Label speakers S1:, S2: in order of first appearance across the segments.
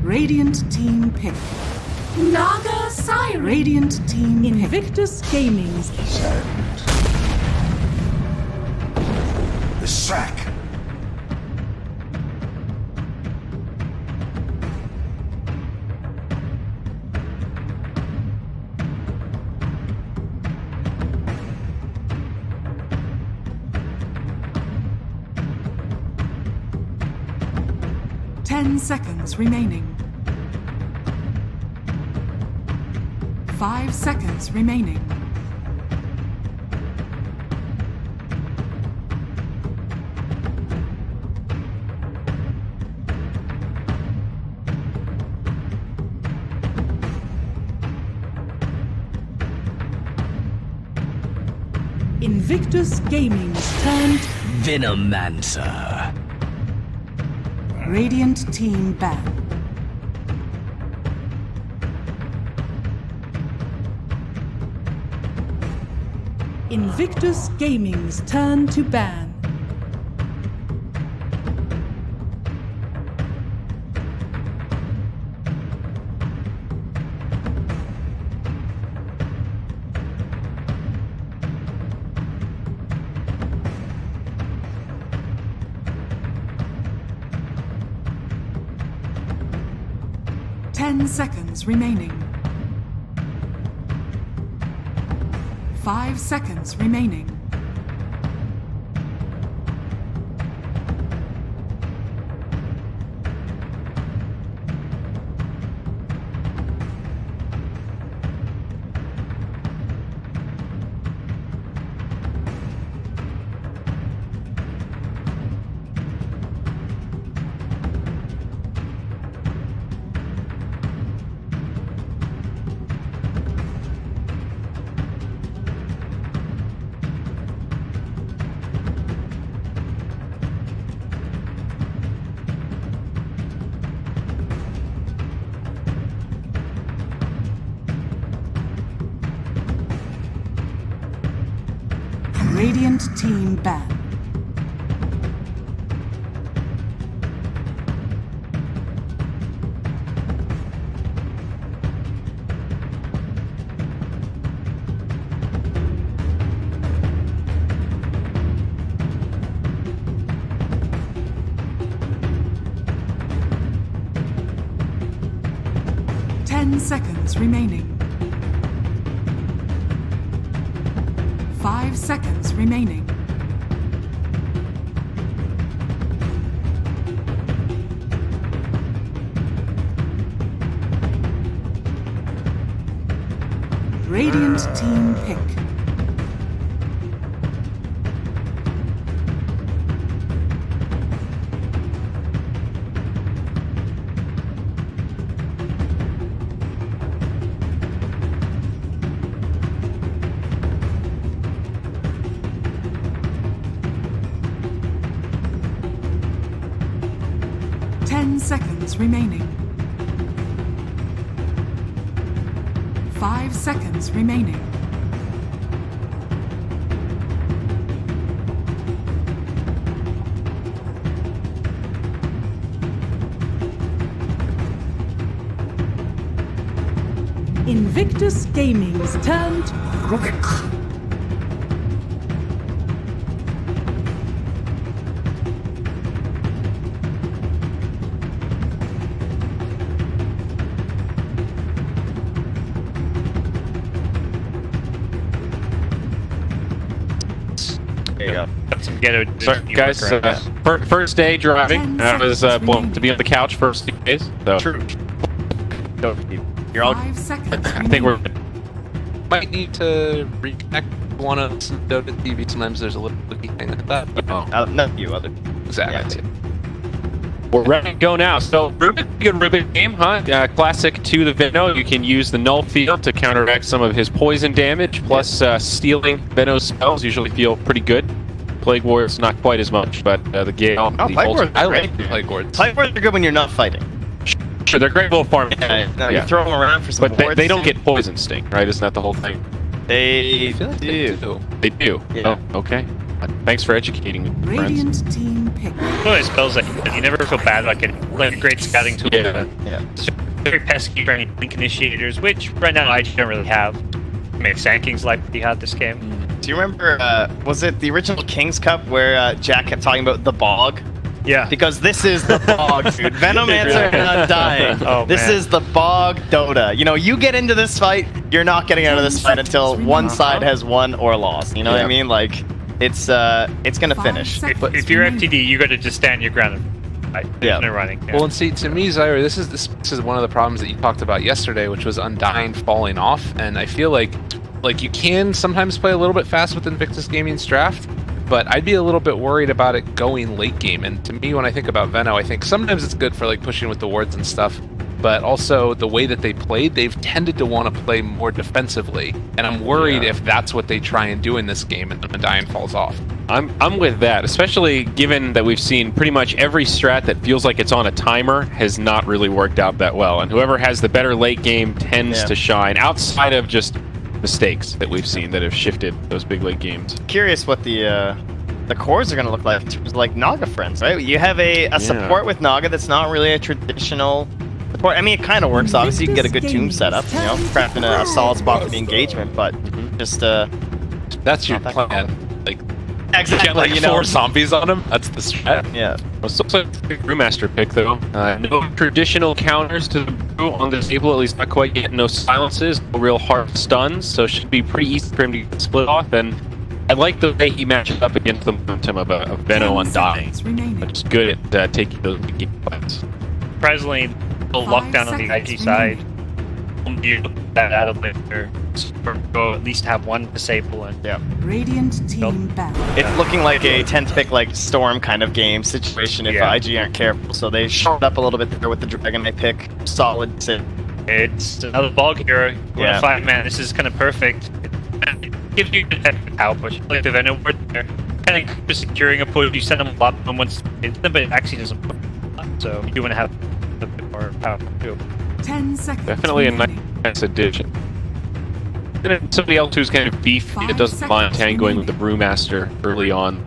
S1: Radiant team pick.
S2: Naga Siren.
S1: Radiant team pick.
S3: Invictus Gaming's
S4: Silent. The sack.
S1: Seconds remaining. 5 seconds remaining. Invictus Gaming's turned
S5: Venomancer.
S1: Radiant team ban. Invictus Gaming's turn to ban. Seconds remaining. 5 seconds remaining. Radiant team ban. Seconds remaining. 5 seconds remaining. Radiant team pick. Seconds remaining. 5 seconds remaining. Invictus Gaming's turned Rubik.
S6: Sorry, guys, first day driving. I was blown to be on the couch first 2 days. So.
S7: True. You're all.
S1: 5 seconds.
S6: I think we're.
S7: Might need to reconnect one of some Dota TV. Sometimes there's a little booky thing like that.
S6: Oh.
S7: Not you, other. Exactly.
S6: Yeah. We're ready to go now. So, Rubik, good Rubik game, huh? Classic to the Veno. You can use the Null Field to counteract some of his poison damage, plus stealing Veno's spells usually feel pretty good. Plague Wards not quite as much, but the Gale.
S7: Oh, Plague Wards I like Plague Wards.
S8: Plague Wards are good when you're not fighting.
S6: Sure, they're great little farming.
S8: You throw them around for some
S6: But they don't get poison sting, right? Isn't that the whole thing?
S8: They
S7: I feel like
S8: do.
S7: they do.
S6: They do?
S8: Yeah.
S6: Oh, okay. Thanks for educating me, friends.
S1: Radiant team pick.
S3: One of those spells that you never feel bad like a great scouting tool.
S6: Yeah.
S3: It's very pesky for any blink initiators, which right now I don't really have. I mean, Sand King's like pretty hard this game.
S8: Do you remember, was it the original King's Cup where Jack kept talking about the bog?
S3: Yeah.
S8: Because this is the bog, dude. Venomancer and Undying.
S3: Oh,
S8: this
S3: man.
S8: is the bog Dota. You know, you get into this fight, you're not getting out of this fight until one side has won or lost. You know what I mean? Like, it's gonna finish.
S3: If you're FTD, you got to just stand your ground. There's
S8: Yeah.
S3: no running. Yeah.
S7: Well, and see, to me, Zyra, this is one of the problems that you talked about yesterday, which was Undying falling off, and I feel like you can sometimes play a little bit fast with Invictus Gaming's draft, but I'd be a little bit worried about it going late game. And to me, when I think about Veno, I think sometimes it's good for like pushing with the wards and stuff, but also the way that they played, they've tended to want to play more defensively, and I'm worried if that's what they try and do in this game and Undying falls off.
S6: I'm with that, especially given that we've seen pretty much every strat that feels like it's on a timer has not really worked out that well, and whoever has the better late game tends to shine, outside of just mistakes that we've seen that have shifted those big late games.
S8: Curious what the cores are gonna look like in terms of like Naga friends, right? You have a support with Naga that's not really a traditional support. I mean, it kind of works. Obviously, you can get a good tomb setup, you know, crafting a solid spot for the engagement, but just
S7: That's your
S8: Not that
S7: plan.
S8: common.
S7: Like,
S8: exactly,
S7: get like
S8: you know.
S7: 4 zombies on him. That's the strat.
S8: Yeah.
S6: It's also a big brewmaster pick, though. No traditional counters to the brew on this table, at least not quite yet. No silences, no real hard stuns, so it should be pretty easy for him to get split off. And I like the way he matches up against the momentum of Veno Undying. But it's good at taking those big game fights.
S3: Surprisingly, the lockdown on the IG side. You look that out of later, go at least have one disable and
S1: Radiant team back.
S8: It's looking like a 10th pick, like Storm kind of game situation if IG aren't careful. So they showed up a little bit there with the Dragon they pick. Solid sit.
S3: it's another bog hero.
S8: Yeah.
S3: 5-man, this is kind of perfect. It gives you the power push. Like the Venom word there. Kind of just securing a push, you send them up and once it's them, but it actually doesn't push. So you want to have a bit more power too.
S1: 10 seconds.
S6: Definitely a
S1: remaining.
S6: nice addition. And if somebody else who's kind of beefy that doesn't mind tangoing with the brewmaster early on.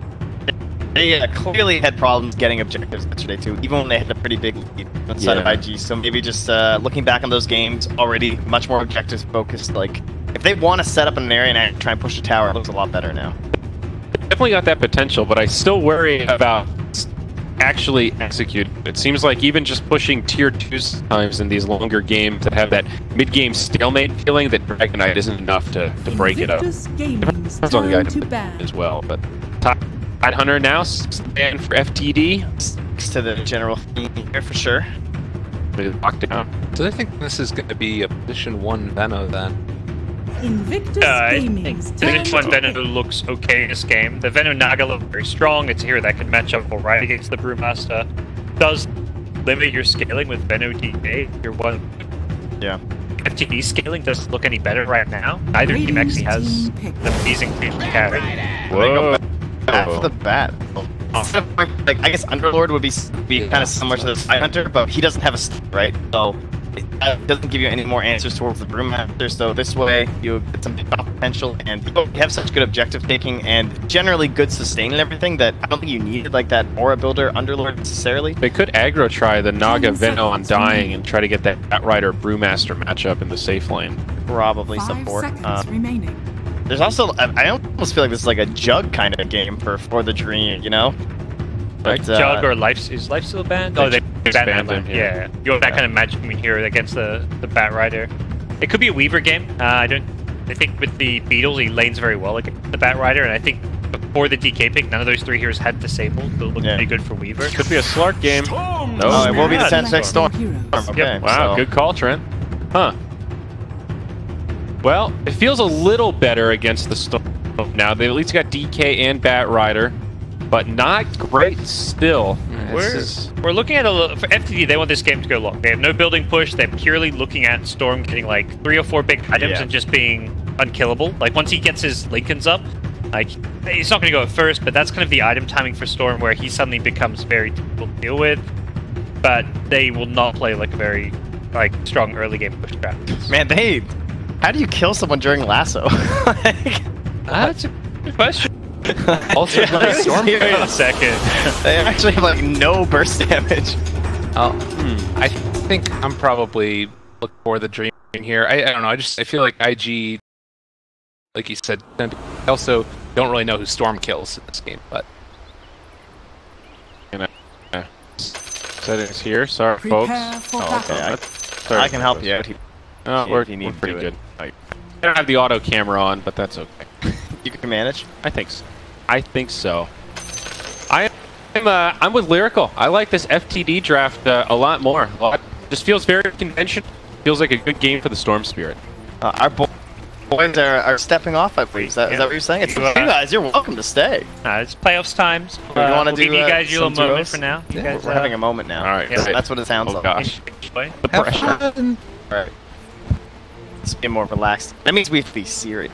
S8: They clearly had problems getting objectives yesterday too, even when they had a pretty big lead inside of IG. So maybe just looking back on those games, already much more objectives focused. Like if they want to set up an area and try and push a tower, it looks a lot better now.
S6: Definitely got that potential, but I still worry about actually execute. It seems like even just pushing tier 2s times in these longer games that have that mid-game stalemate feeling, that Dragon Knight isn't enough to break it up.
S1: Invictus Gaming's
S6: Depends on the
S1: turn
S6: item
S1: to ban.
S6: as well, but top Tide Hunter now stand for FTD.
S8: Sticks to the general theme here for sure.
S6: Locked down.
S7: So I think this is going to be a position 1 Veno then.
S1: Invictus
S3: I
S1: Gaming's
S3: think
S1: turn
S3: this one
S1: to
S3: Venom looks okay in this game. The Venom Naga looks very strong. It's a hero that can match up alright against the Brewmaster. Does limit your scaling with Venom DK. Your one FTD scaling doesn't look any better right now. Neither team actually has the amazing creature carry.
S6: Whoa.
S8: Off the bat. Like I guess Underlord would be kind of similar to the Side Hunter, but he doesn't have a stick, right? So it doesn't give you any more answers towards the Brewmaster. So this way you get some pick-off potential, and you have such good objective taking and generally good sustain and everything that I don't think you needed like that Aura Builder Underlord necessarily.
S6: They could aggro try the Naga Veno Undying and try to get that Batrider Brewmaster matchup in the safe lane.
S8: Probably
S1: 5
S8: support.
S1: seconds remaining.
S8: There's also I almost feel like this is like a Jug kind of game for the Dream, you know? But,
S3: Jug or Life is Life still banned? Oh, they banned
S6: banned
S3: him.
S6: him,
S3: Yeah, you have that kind of magic here against the Batrider. It could be a Weaver game. I think with the Beetles he lanes very well against the Batrider, and I think before the DK pick, none of those 3 heroes had disabled. So it looked pretty good for Weaver.
S6: Could be a Slark game.
S8: Oh, it will be the 10th next Storm.
S1: Heroes.
S8: Okay,
S6: Yep. Wow,
S8: so-
S6: good call, Trent. Huh. Well, it feels a little better against the Storm now. They at least got DK and Batrider, but not great still.
S3: We're looking at for FTD, they want this game to go long. They have no building push. They're purely looking at Storm getting like 3 or 4 big items and just being unkillable. Like once he gets his Lincolns up, like he's not going to go at first, but that's kind of the item timing for Storm where he suddenly becomes very difficult to deal with. But they will not play like a very strong early game push strat.
S8: Man, how do you kill someone during lasso?
S3: That's a good question.
S7: Also, like, Storm.
S3: Wait a second.
S8: They actually have like no burst damage.
S7: I think I'm probably looking for the dream here. I don't know. I feel like IG, like you said, I also don't really know who Storm kills in this game, but.
S6: Settings here. Sorry, folks.
S1: Prepare for
S6: Oh,
S1: battle.
S6: okay.
S8: I can help you out.
S6: We're
S8: if you need to
S6: pretty
S8: do
S6: good.
S8: it.
S6: I don't have the auto camera on, but that's okay.
S8: You can manage.
S6: I think so. I'm with Lyrical. I like this FTD draft a lot more. Just feels very conventional. Feels like a good game for the Storm Spirit.
S8: Our boys are stepping off, I believe. Is that what you're saying? It's you guys. You're welcome to stay.
S3: It's playoffs times.
S8: You wanna
S3: we'll
S8: do,
S3: give you guys your
S8: some
S3: little moment
S8: duos?
S3: for now. You
S8: Yeah,
S3: guys,
S8: we're having a moment now.
S6: All right,
S3: yeah,
S6: great.
S8: That's what it sounds
S6: Oh
S8: like.
S6: gosh,
S3: enjoy.
S6: the pressure.
S8: Right. Let's be more relaxed. That means we have to be serious.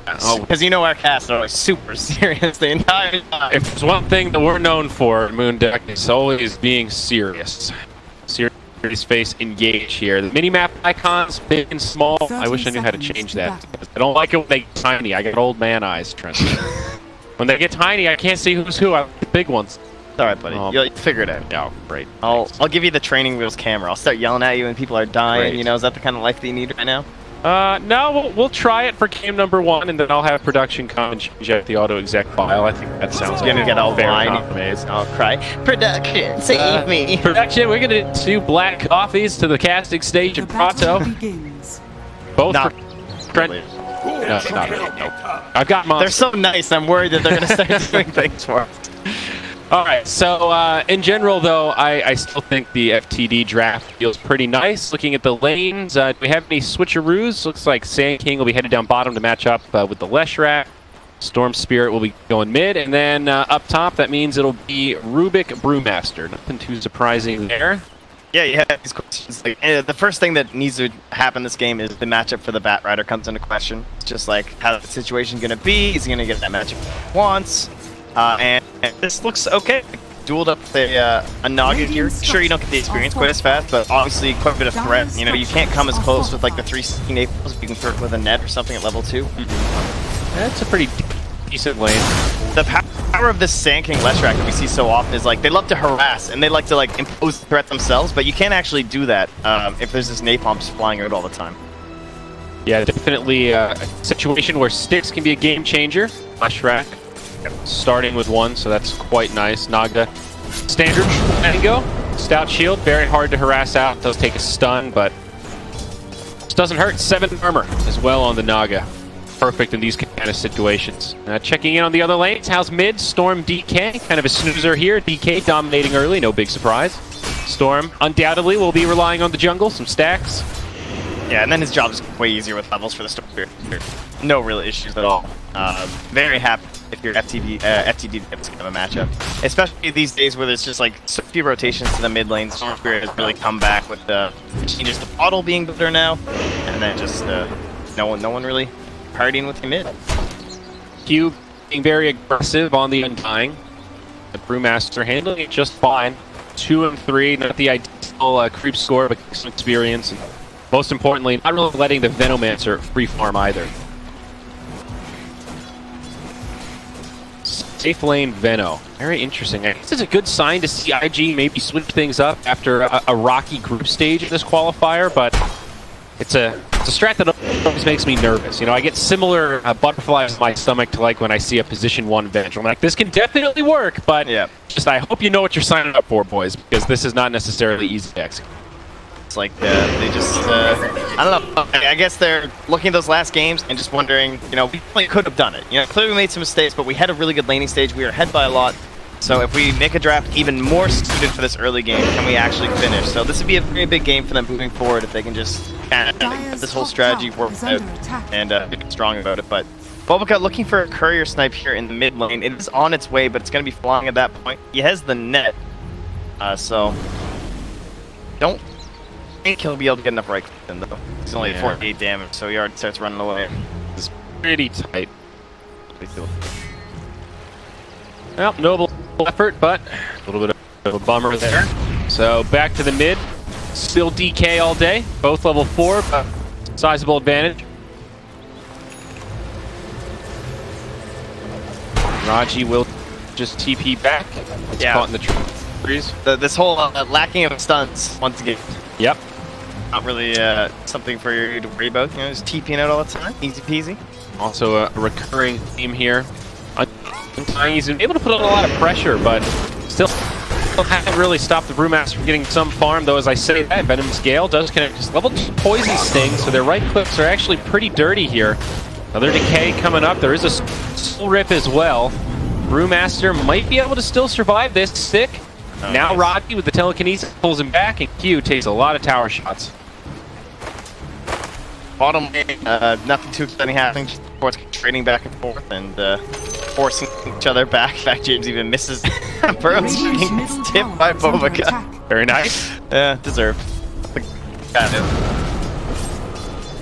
S6: Oh.
S8: Because you know our cast are always super serious the entire time.
S6: If there's one thing that we're known for in Moon Deck, it's always being serious. Serious face engage here. The mini-map icons, big and small, I wish I knew how to change that. I don't like it when they get tiny. I get old man eyes, Trent. When they get tiny, I can't see who's who. I like the big ones.
S8: It's alright, buddy. You'll figure it out.
S6: Oh, great.
S8: I'll give you the training wheels camera. I'll start yelling at you when people are dying.
S6: Great.
S8: You know, is that the kind of life that you need right now?
S6: No, we'll try it for game number 1, and then I'll have production come and change out the auto exec file. I think that sounds
S8: You're gonna get all
S6: fair
S8: whiny.
S6: compromise.
S8: I'll cry. Production, save me.
S6: Production, we're gonna do black coffees to the casting stage
S1: The
S6: in Prato.
S1: battle begins.
S6: Both
S8: Not
S6: for Trent. No, not really. Nope. I've got
S8: They're
S6: monsters.
S8: so nice, I'm worried that they're gonna start doing things for us.
S6: All right, so in general, though, I still think the FTD draft feels pretty nice. Looking at the lanes, do we have any switcheroos? Looks like Sand King will be headed down bottom to match up with the Leshrac. Storm Spirit will be going mid, and then up top, that means it'll be Rubik Brewmaster. Nothing too surprising there.
S8: Yeah, you have these questions. Like, the first thing that needs to happen this game is the matchup for the Bat Rider comes into question. It's just like, how's the situation going to be? Is he going to get that matchup he wants? And this looks okay. Dueled up with a Naga here. Sure, you don't get the experience quite as fast, but obviously quite a bit of threat. You know, you can't come as close with like the 3 Naples. You can throw it with a net or something at level 2.
S6: That's a pretty decent lane.
S8: The power of this Sand King Leshrac that we see so often is like they love to harass and they like to like impose the threat themselves, but you can't actually do that if there's this napalm just flying out all the time.
S6: Yeah, definitely a situation where sticks can be a game changer. Leshrac starting with 1, so that's quite nice. Naga, standard Mango, stout shield, very hard to harass out. Does take a stun, but just doesn't hurt. 7 armor as well on the Naga. Perfect in these kind of situations. Checking in on the other lanes, how's mid? Storm DK, kind of a snoozer here. DK dominating early, no big surprise. Storm undoubtedly will be relying on the jungle, some stacks.
S8: Yeah, and then his job is way easier with levels for the Storm Spirit. No real issues at all. Very happy if you're FTD to get this kind of a matchup. Especially these days where there's just like so few rotations to the mid lane. Storm Spirit has really come back with the changes to bottle being better now, and then just no one really partying with him mid.
S6: Q being very aggressive on the Undying. The Brewmaster handling it just fine. 2 and 3, not the ideal creep score, but some experience. And most importantly, not really letting the Venomancer free farm either. Safe lane Veno. Very interesting. I guess it's a good sign to see IG maybe switch things up after a rocky group stage in this qualifier, but it's a strat that always makes me nervous. You know, I get similar butterflies in my stomach to like when I see a position 1 Venge. I'm like, this can definitely work, but
S8: yeah,
S6: just I hope you know what you're signing up for, boys, because this is not necessarily easy to execute.
S8: It's like they just, I don't know, I guess they're looking at those last games and just wondering, you know, we probably could have done it. You know, clearly we made some mistakes, but we had a really good laning stage. We were ahead by a lot. So if we make a draft even more suited for this early game, can we actually finish? So this would be a very big game for them moving forward if they can just kind of get this whole strategy worked out and be strong about it. But Bulbacut looking for a courier snipe here in the mid lane. It is on its way, but it's going to be flying at that point. He has the net, so don't think he'll be able to get enough right click in, though. He's only at 48 damage, so he already starts running away.
S6: It's pretty tight. Well, noble effort, but a little bit of a bummer there. So back to the mid. Still DK all day. Both level 4, but sizable advantage. Raji will just TP back. It's caught in the trees.
S8: This whole lacking of stuns once again.
S6: Yep.
S8: Not really something for you to worry about. You know, just TPing out all the time. Easy peasy.
S6: Also a recurring theme here. He's been able to put on a lot of pressure, but still haven't really stopped the Brewmaster from getting some farm, though, as I say that, Venom's Gale does connect his level 2 Poison Sting, so their right clicks are actually pretty dirty here. Another Decay coming up. There is a Soul Rip as well. Brewmaster might be able to still survive this. Sick.
S8: Oh,
S6: now
S8: nice.
S6: Rodney with the telekinesis pulls him back, and Q takes a lot of tower shots.
S8: Bottom lane, nothing too exciting happening. Just sports trading back and forth and forcing each other back. In fact, James even misses Burrow's being tipped by Bovica.
S6: Very nice.
S8: Yeah, deserved. Got it.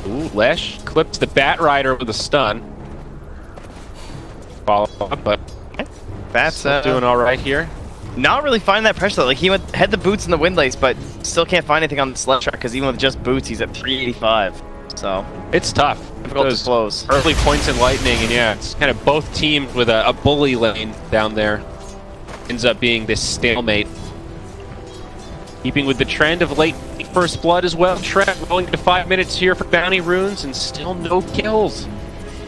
S6: Ooh, Lesh clips the Bat Rider with a stun. Follow up, but
S8: Bat's
S6: doing all right here.
S8: Not really finding that pressure though. Like he had the boots and the windlace, but still can't find anything on the sled track because even with just boots, he's at 385. So
S6: It's tough.
S8: difficult
S6: Those
S8: to close.
S6: early points in lightning, and yeah, it's kind of both teams with a bully lane down there. Ends up being this stalemate. Keeping with the trend of late first blood as well. Trent rolling to 5 minutes here for bounty runes, and still no kills.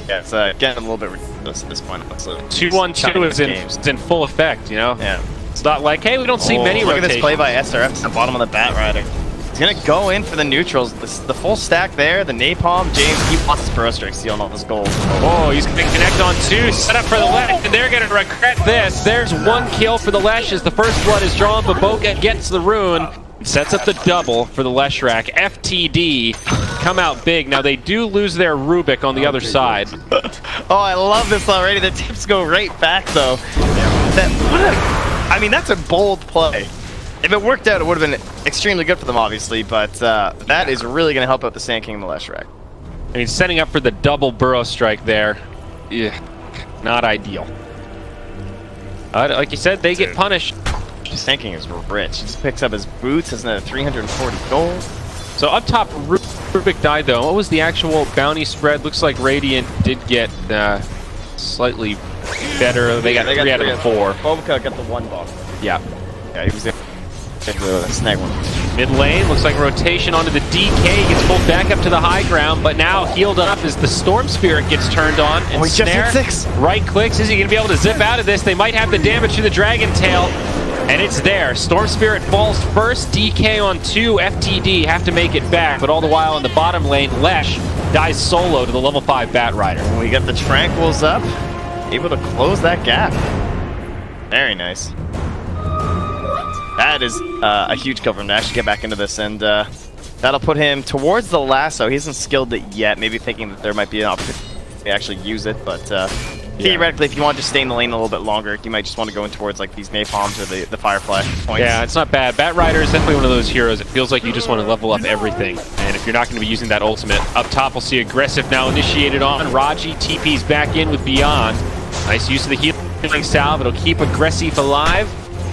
S8: Yeah, it's getting a little bit ridiculous at this point. So
S6: 2-1-2 is in full effect, you know?
S8: Yeah.
S6: It's not like, hey, we don't see many
S8: Look at this
S6: rotations.
S8: play by SRF to the bottom of the Bat Rider. He's gonna go in for the neutrals. The full stack there, the napalm. James, he wants his Burrow Strike stealing all this gold.
S6: Oh, he's going to connect on 2, set up for the Lesh, and they're going to regret this. There's 1 kill for the Lesh as the first blood is drawn, but Boca gets the rune. Sets up the double for the Leshrac. FTD come out big. Now they do lose their Rubik on the other side.
S8: Oh, I love this already. The tips go right back though. I mean, that's a bold play. If it worked out, it would have been extremely good for them, obviously, but that is really going to help out the Sand King and the Leshrac.
S6: I mean, setting up for the double Burrow Strike there. Yeah, not ideal. Like you said, they get punished.
S8: Sand King is rich. He just picks up his boots, has another 340 gold.
S6: So up top, Rubik died though. What was the actual bounty spread? Looks like Radiant did get slightly better. They got 3 out of 4.
S8: Bovica got the 1 buff.
S6: Yeah.
S8: Yeah, he was there. Snag one.
S6: Mid lane, looks like rotation onto the DK. Gets pulled back up to the high ground, but now healed up as the Storm Spirit gets turned on. And
S8: he just hit 6.
S6: Right clicks. Is he going to be able to zip out of this? They might have the damage to the Dragon Tail. And it's there. Storm Spirit falls first. DK on 2. FTD have to make it back. But all the while in the bottom lane, Lesh dies solo to the level 5 Bat Rider.
S8: We got the Tranquils up. Able to close that gap. Very nice. That is a huge kill for him to actually get back into this. And that'll put him towards the lasso. He hasn't skilled it yet. Maybe thinking that there might be an opportunity to actually use it. But theoretically, if you want to just stay in the lane a little bit longer, you might just want to go in towards like these napalms or the Firefly points.
S6: Yeah, it's not bad. Bat Rider is definitely one of those heroes. It feels like you just want to level up everything. And if you're not going to be using that ultimate, up top we'll see Aggressive now initiated on. Raji TP's back in with Beyond. Nice use of the healing salve. It'll keep Aggressive alive.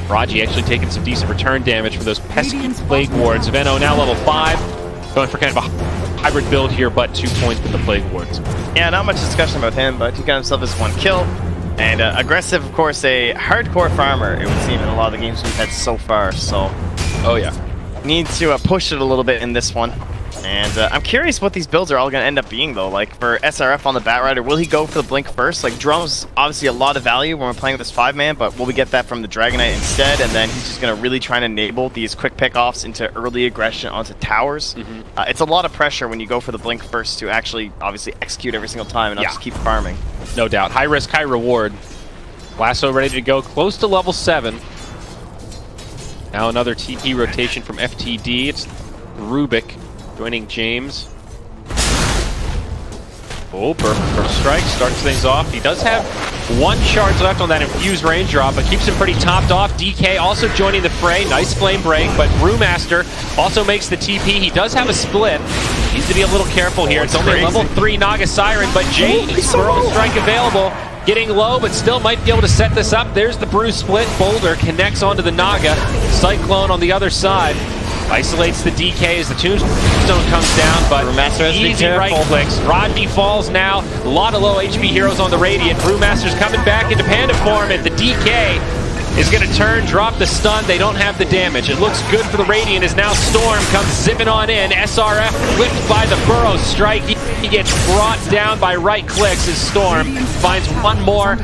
S6: Raji actually taking some decent return damage for those pesky Plague Wards. Veno now level 5. Going for kind of a hybrid build here, but 2 points with the Plague Wards.
S8: Yeah, not much discussion about him, but he got himself his 1 kill. And Aggressive, of course, a hardcore farmer, it would seem, in a lot of the games we've had so far. So,
S6: oh yeah.
S8: Need to push it a little bit in this one. And I'm curious what these builds are all going to end up being, though. Like, for SRF on the Bat Rider, will he go for the Blink first? Like, Drone's obviously a lot of value when we're playing with this 5-man, but will we get that from the Dragonite instead? And then he's just going to really try and enable these quick pick-offs into early aggression onto towers. It's a lot of pressure when you go for the Blink first to actually, obviously, execute every single time and not just keep farming.
S6: No doubt. High risk, high reward. Lasso ready to go, close to level 7. Now another TP rotation from FTD. It's Rubik joining James. Oh, Burst Strike starts things off. He does have 1 shard left on that infused range drop, but keeps him pretty topped off. DK also joining the fray. Nice flame break, but Brewmaster also makes the TP. He does have a split. Needs to be a little careful here. It's only a level 3 Naga Siren, but James, Burrow Strike available. Getting low, but still might be able to set this up. There's the Brew split. Boulder connects onto the Naga. Cyclone on the other side. Isolates the DK as the tombstone comes down, but
S8: Brewmaster has to be
S6: easy right
S8: careful.
S6: clicks. Rodney falls now. A lot of low HP heroes on the Radiant. Brewmaster's coming back into Panda form, and the DK is going to turn, drop the stun. They don't have the damage. It looks good for the Radiant as now Storm comes zipping on in. SRF whipped by the Burrow strike. He gets brought down by right clicks as Storm finds one more.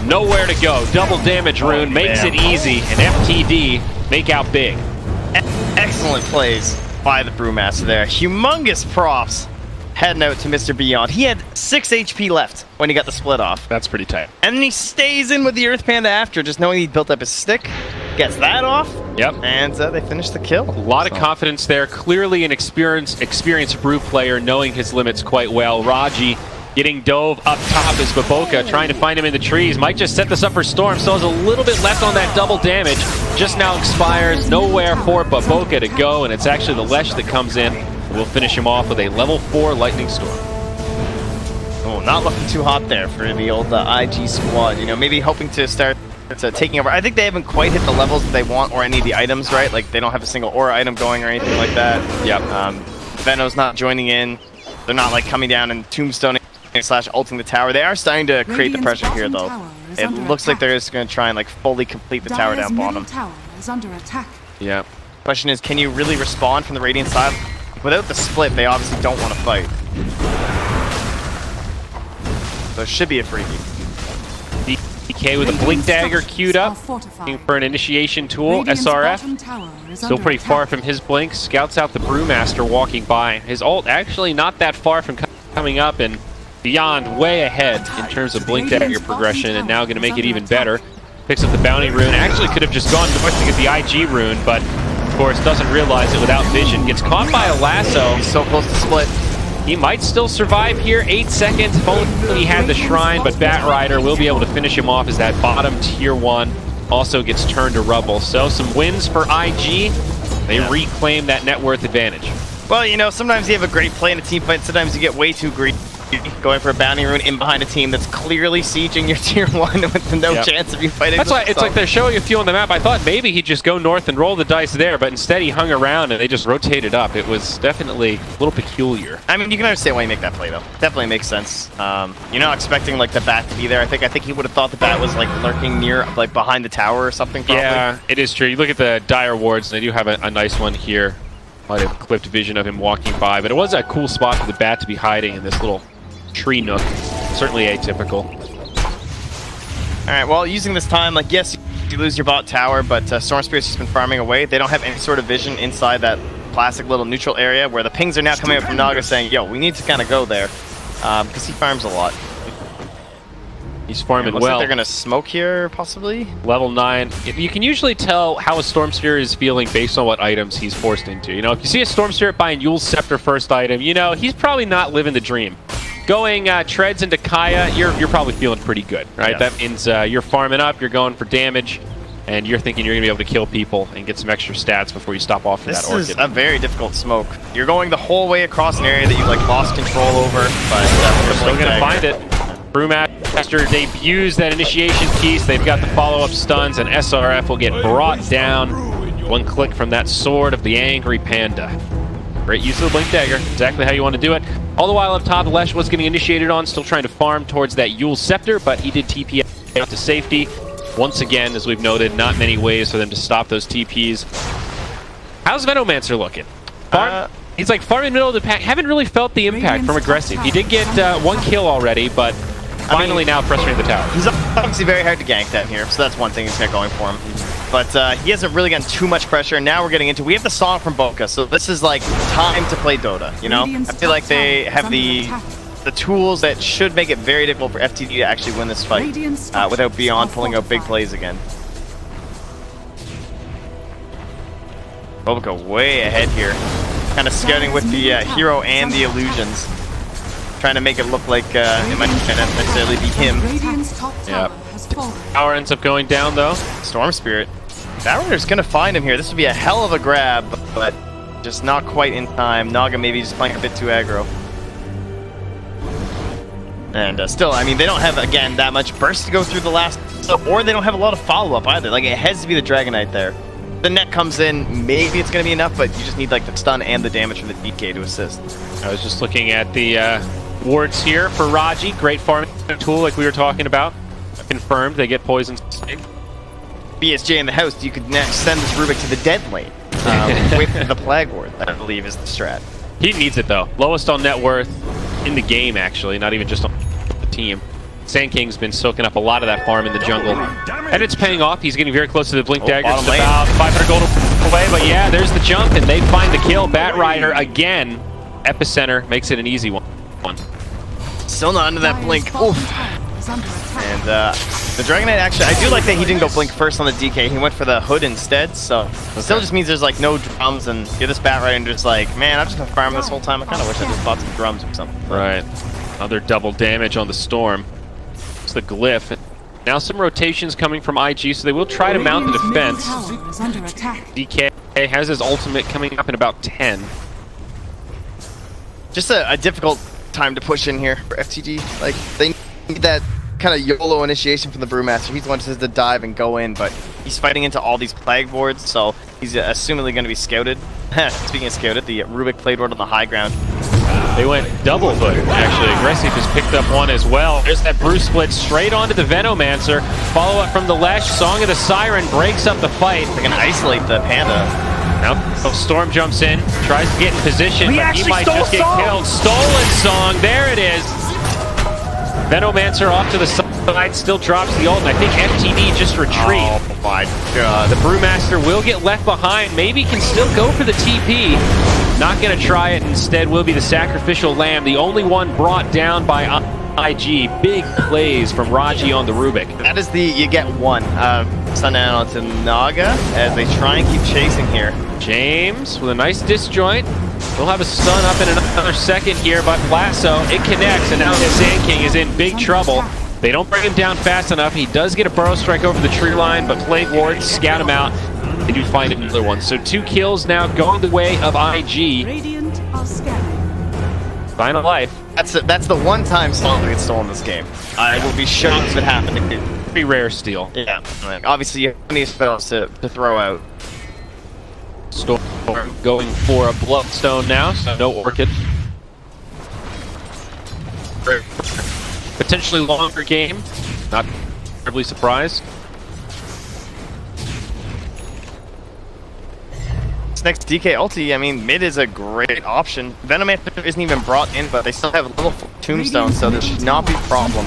S6: Nowhere to go. Double damage rune makes it easy, and FTD make out big.
S8: Excellent plays by the Brewmaster there. Humongous props heading out to Mr. Beyond. He had 6 HP left when he got the split off.
S6: That's pretty tight.
S8: And then he stays in with the Earth Panda after, just knowing he built up his stick. Gets that off.
S6: Yep.
S8: And they finish the kill.
S6: A lot of confidence there. Clearly an experienced Brew player knowing his limits quite well. Raji getting dove up top as Baboka trying to find him in the trees. Might just set this up for Storm. Still has a little bit left on that double damage. Just now expires. Nowhere for Baboka to go, and it's actually the Lesh that comes in. We'll finish him off with a level 4 Lightning Storm.
S8: Oh, not looking too hot there for the old IG squad. You know, maybe hoping to start taking over. I think they haven't quite hit the levels that they want or any of the items, right? Like, they don't have a single aura item going or anything like that.
S6: Yep.
S8: Veno's not joining in. They're not, like, coming down and tombstoning / ulting the tower. They are starting to create the pressure here, though. It looks like they're just going to try and, like, fully complete the tower down bottom.
S1: Tower is under attack.
S6: Yeah.
S8: Question is, can you really respond from the Radiant side? Without the split, they obviously don't want to fight. So it should be a freebie.
S6: DK with a Blink Dagger queued up. Looking for an initiation tool. SRF. Still pretty far from his blink. Scouts out the Brewmaster walking by. His ult actually not that far from coming up, and Beyond way ahead in terms of Blink Dagger progression, and now going to make it even better. Picks up the Bounty Rune. Actually could have just gone north to get the IG Rune, but of course doesn't realize it without vision. Gets caught by a lasso.
S8: He's so close to split.
S6: He might still survive here. 8 seconds. If only he had the Shrine, but Batrider will be able to finish him off as that bottom tier 1 also gets turned to rubble. So some wins for IG. They reclaim that net worth advantage.
S8: Well, you know, sometimes you have a great play in a team fight. Sometimes you get way too greedy. Going for a Bounty Rune in behind a team that's clearly sieging your tier 1 with no chance of you fighting.
S6: That's why it's like they're showing a few on the map. I thought maybe he'd just go north and roll the dice there, but instead he hung around and they just rotated up. It was definitely a little peculiar.
S8: I mean, you can understand why you make that play, though. Definitely makes sense. You're not expecting like the bat to be there. I think he would have thought the bat was like lurking near, like behind the tower or something. Probably.
S6: Yeah, it is true. You look at the dire wards, and they do have a nice one here. Might have clipped vision of him walking by, but it was a cool spot for the bat to be hiding in this little tree nook. Certainly atypical.
S8: Alright, well, using this time, like, yes, you lose your bot tower, but Storm Spirit's just been farming away. They don't have any sort of vision inside that classic little neutral area where the pings are now coming up from Naga saying, yo, we need to kind of go there. Because he farms a lot.
S6: He's farming
S8: looks
S6: well.
S8: Like they're going to smoke here, possibly.
S6: Level 9. You can usually tell how a Storm Spirit is feeling based on what items he's forced into. You know, if you see a Storm Spirit buying Yule's Scepter first item, you know, he's probably not living the dream. Going treads into Kaya, you're probably feeling pretty good, right?
S8: Yes.
S6: That means you're farming up, you're going for damage, and you're thinking you're going to be able to kill people and get some extra stats before you stop off for that Orchid.
S8: This is a very difficult smoke. You're going the whole way across an area that you like lost control over, but
S6: we're still going to find it. Brewmaster debuts that initiation piece. They've got the follow-up stuns, and SRF will get brought down. One click from that sword of the angry panda. Great use of the Blink Dagger. Exactly how you want to do it. All the while up top, Lesh was getting initiated on, still trying to farm towards that Yule Scepter, but he did TP out to safety. Once again, as we've noted, not many ways for them to stop those TPs. How's Venomancer looking? He's like farming middle of the pack. Haven't really felt the impact from aggressive. He did get 1 kill already, but finally now frustrating the tower.
S8: He's obviously very hard to gank down here, so that's one thing he's got going for him. But he hasn't really gotten too much pressure. Now we're getting into, we have the song from Boka, so this is like time to play Dota, you know? I feel like they have the tools that should make it very difficult for FTD to actually win this fight without Beyond pulling out big plays again. Boka way ahead here. Kind of scouting with the hero and the illusions. Trying to make it look like it might not necessarily be him.
S6: Yeah. Tower ends up going down though.
S8: Storm Spirit. Batrider's gonna find him here. This would be a hell of a grab, but just not quite in time. Naga maybe just playing a bit too aggro. And still, I mean, they don't have, again, that much burst to go through the last, or they don't have a lot of follow-up either. Like, it has to be the Dragonite there. the net comes in, maybe it's going to be enough, but you just need like the stun and the damage from the DK to assist.
S6: I was just looking at the wards here for Raji. Great farming tool like we were talking about. Confirmed, they get poison sting.
S8: BSJ in the house, you could next send this Rubik to the dead lane with the Plague Ward, I believe is the strat.
S6: He needs it though. Lowest on net worth in the game, actually, not even just on the team. Sand King's been soaking up a lot of that farm in the jungle. And it's paying off. He's getting very close to the Blink Dagger. It's about 500 gold away, but yeah, there's the jump, and they find the kill. Bat Rider again. Epicenter makes it an easy one.
S8: Still not under that Blink. Oof. And the Dragon Knight, actually, I do like that he didn't go Blink first on the DK. He went for the Hood instead, so still just means there's like no drums, and you're this Bat Rider and just like, man, I'm just gonna farm this whole time. I kind of wish I just bought some drums or something.
S6: Right. Other double damage on the Storm. It's the Glyph. Now some rotations coming from IG, so they will try to mount the defense. DK has his ultimate coming up in about 10.
S8: Just a difficult time to push in here for FTG. Like, they need that kind of YOLO initiation from the Brewmaster. He's the one who says to dive and go in, but he's fighting into all these Plague Boards, so he's assumedly going to be scouted. Speaking of scouted, the Rubik played ward on the high ground.
S6: They went double hood, actually. Aggressive has picked up one as well. There's that brew split straight onto the Venomancer. Follow up from the Lesh. Song of the Siren breaks up the fight.
S8: They're going to isolate the Panda.
S6: Now, Storm jumps in, tries to get in position, but he might just get killed. Stolen Song, there it is. Venomancer off to the side, still drops the ult, and I think FTD just retreat.
S8: Oh my god.
S6: The Brewmaster will get left behind, maybe can still go for the TP. Not going to try it, instead will be the Sacrificial Lamb, the only one brought down by IG. Big plays from Raji on the Rubik.
S8: That is the, you get one. Stun down onto Naga as they try and keep chasing here.
S6: James with a nice disjoint. We'll have a stun up in another second here, but Lasso, it connects, and now the Sand King is in big trouble. They don't bring him down fast enough. He does get a burrow strike over the tree line, but Plague Ward scout him out. They do find another one. So 2 kills now going the way of IG.
S1: Radiant are scanning.
S6: Final life.
S8: That's the one time Solomon gets stolen this game. I will be shocked if it happened again.
S6: Pretty rare steal.
S8: Yeah. Obviously, you have any spells to throw out.
S6: Storm going for a Bloodstone now, so no Orchid. Potentially longer game. Not terribly surprised.
S8: This next DK ulti, I mean, mid is a great option. Venomancer isn't even brought in, but they still have a little Tombstone, so this should not be a problem.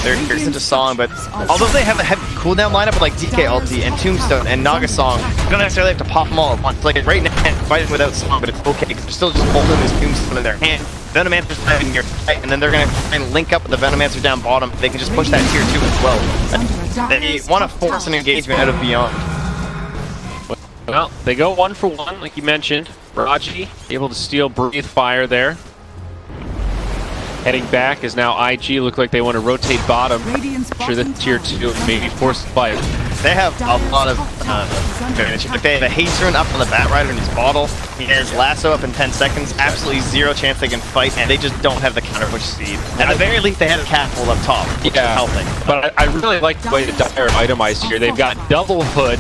S8: They're such a song, but although they have a heavy cooldown lineup with like DK ulti and Tombstone and Naga Song, you don't necessarily have to pop them all at once. Like right now, fighting without Song, but it's okay because they're still just holding this Tombstone in their hand. Venomancer's diving here, and then they're going to try and link up with the Venomancer down bottom. They can just push that tier 2 as well. They want to force an engagement out of Beyond.
S6: Well, they go 1 for 1, like you mentioned. Raji able to steal Breathe Fire there. Heading back is now IG. Look like they want to rotate bottom. Sure that tier 2 and maybe force the fight.
S8: They have a lot of advantage. If they have a haste rune up on the Bat Rider in his bottle, he has Lasso up in 10 seconds, absolutely zero chance they can fight, and they just don't have the counter push speed. At the very least, they have a catapult up top, which is helping.
S6: But I really like the way the Dire itemized here. They've got double hood,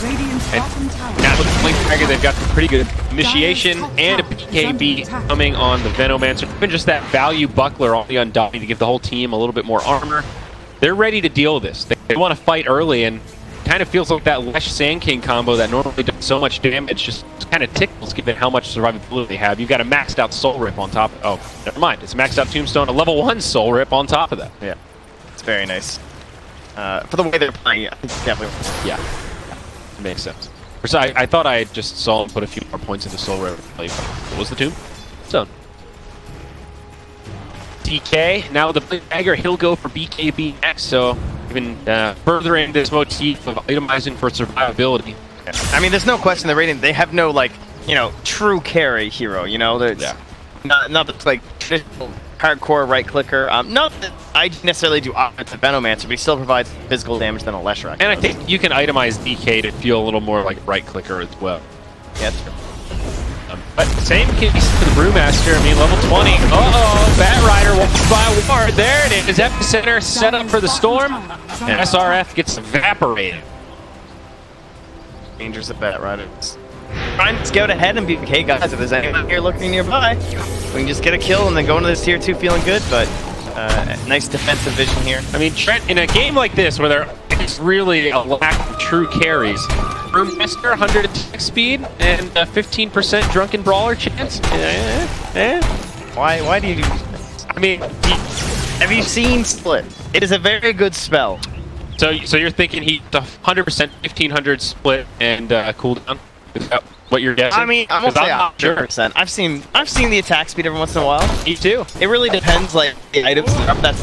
S6: and now with the Blink Dagger, they've got some pretty good initiation and a PKB coming on the Venomancer. Even just that value buckler on the Undying to give the whole team a little bit more armor. They're ready to deal with this. They want to fight early, and kind of feels like that Lesh Sand King combo that normally does so much damage just kind of tickles given how much survivability they have. You've got a maxed out Soul Rip on top. Oh, never mind. It's a maxed out Tombstone, a level 1 Soul Rip on top of that.
S8: Yeah, it's very nice. For the way they're playing, I think it's definitely.
S6: Yeah, it makes sense. So I thought I just saw him put a few more points into Soul Rip. What was the tomb? Stone. DK, now with the Blink Dagger, he'll go for BKB next, so even furthering this motif of itemizing for survivability.
S8: Yeah. I mean, there's no question the Radiant, they have no, like, you know, true carry hero, you know? Not the, like, traditional hardcore right-clicker. Not that I necessarily do the Venomancer, but he still provides physical damage than a Leshrac.
S6: And I think you can itemize DK to feel a little more like right-clicker as well.
S8: Yeah, that's true.
S6: But same case to the Brewmaster. I mean, level 20. Uh-oh, Bat Rider walks by Ward. There it is. Epicenter set up for the Storm. And SRF gets evaporated.
S8: dangerous at Bat Riders. Trying to scout ahead and be like, hey guys, if there's anyone here lurking nearby, we can just get a kill and then go into this tier 2 feeling good, but nice defensive vision here.
S6: I mean, Trent, in a game like this where there is really a lack of true carries, Brewmaster, 100 attack speed and 15% Drunken Brawler chance?
S8: Why do you do this? I mean, have you seen Split? It is a very good spell.
S6: So you're thinking he's 100% 1500 split and cooldown? Is that what you're guessing?
S8: I mean, I'm gonna say 100%. I've seen the attack speed every once in a while.
S6: Me too.
S8: It really depends, like, the items.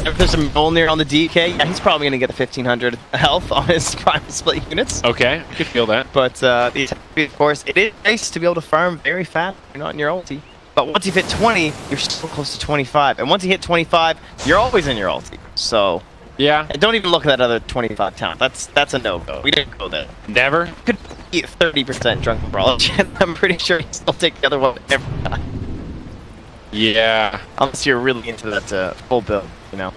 S8: If there's a Mjolnir on the DK, yeah, he's probably gonna get the 1500 health on his prime split units.
S6: Okay, I could feel that.
S8: But the attack speed, of course, it is nice to be able to farm very fast. You're not in your ulti. But once you've hit 20, you're still close to 25. And once you hit 25, you're always in your ulti. So
S6: yeah,
S8: and don't even look at that other 25 talent. That's a no-go. We didn't go there.
S6: Never.
S8: Could be 30% Drunken Brawl. I'm pretty sure you still take the other one every time.
S6: Yeah.
S8: Unless you're really into that full build, you know.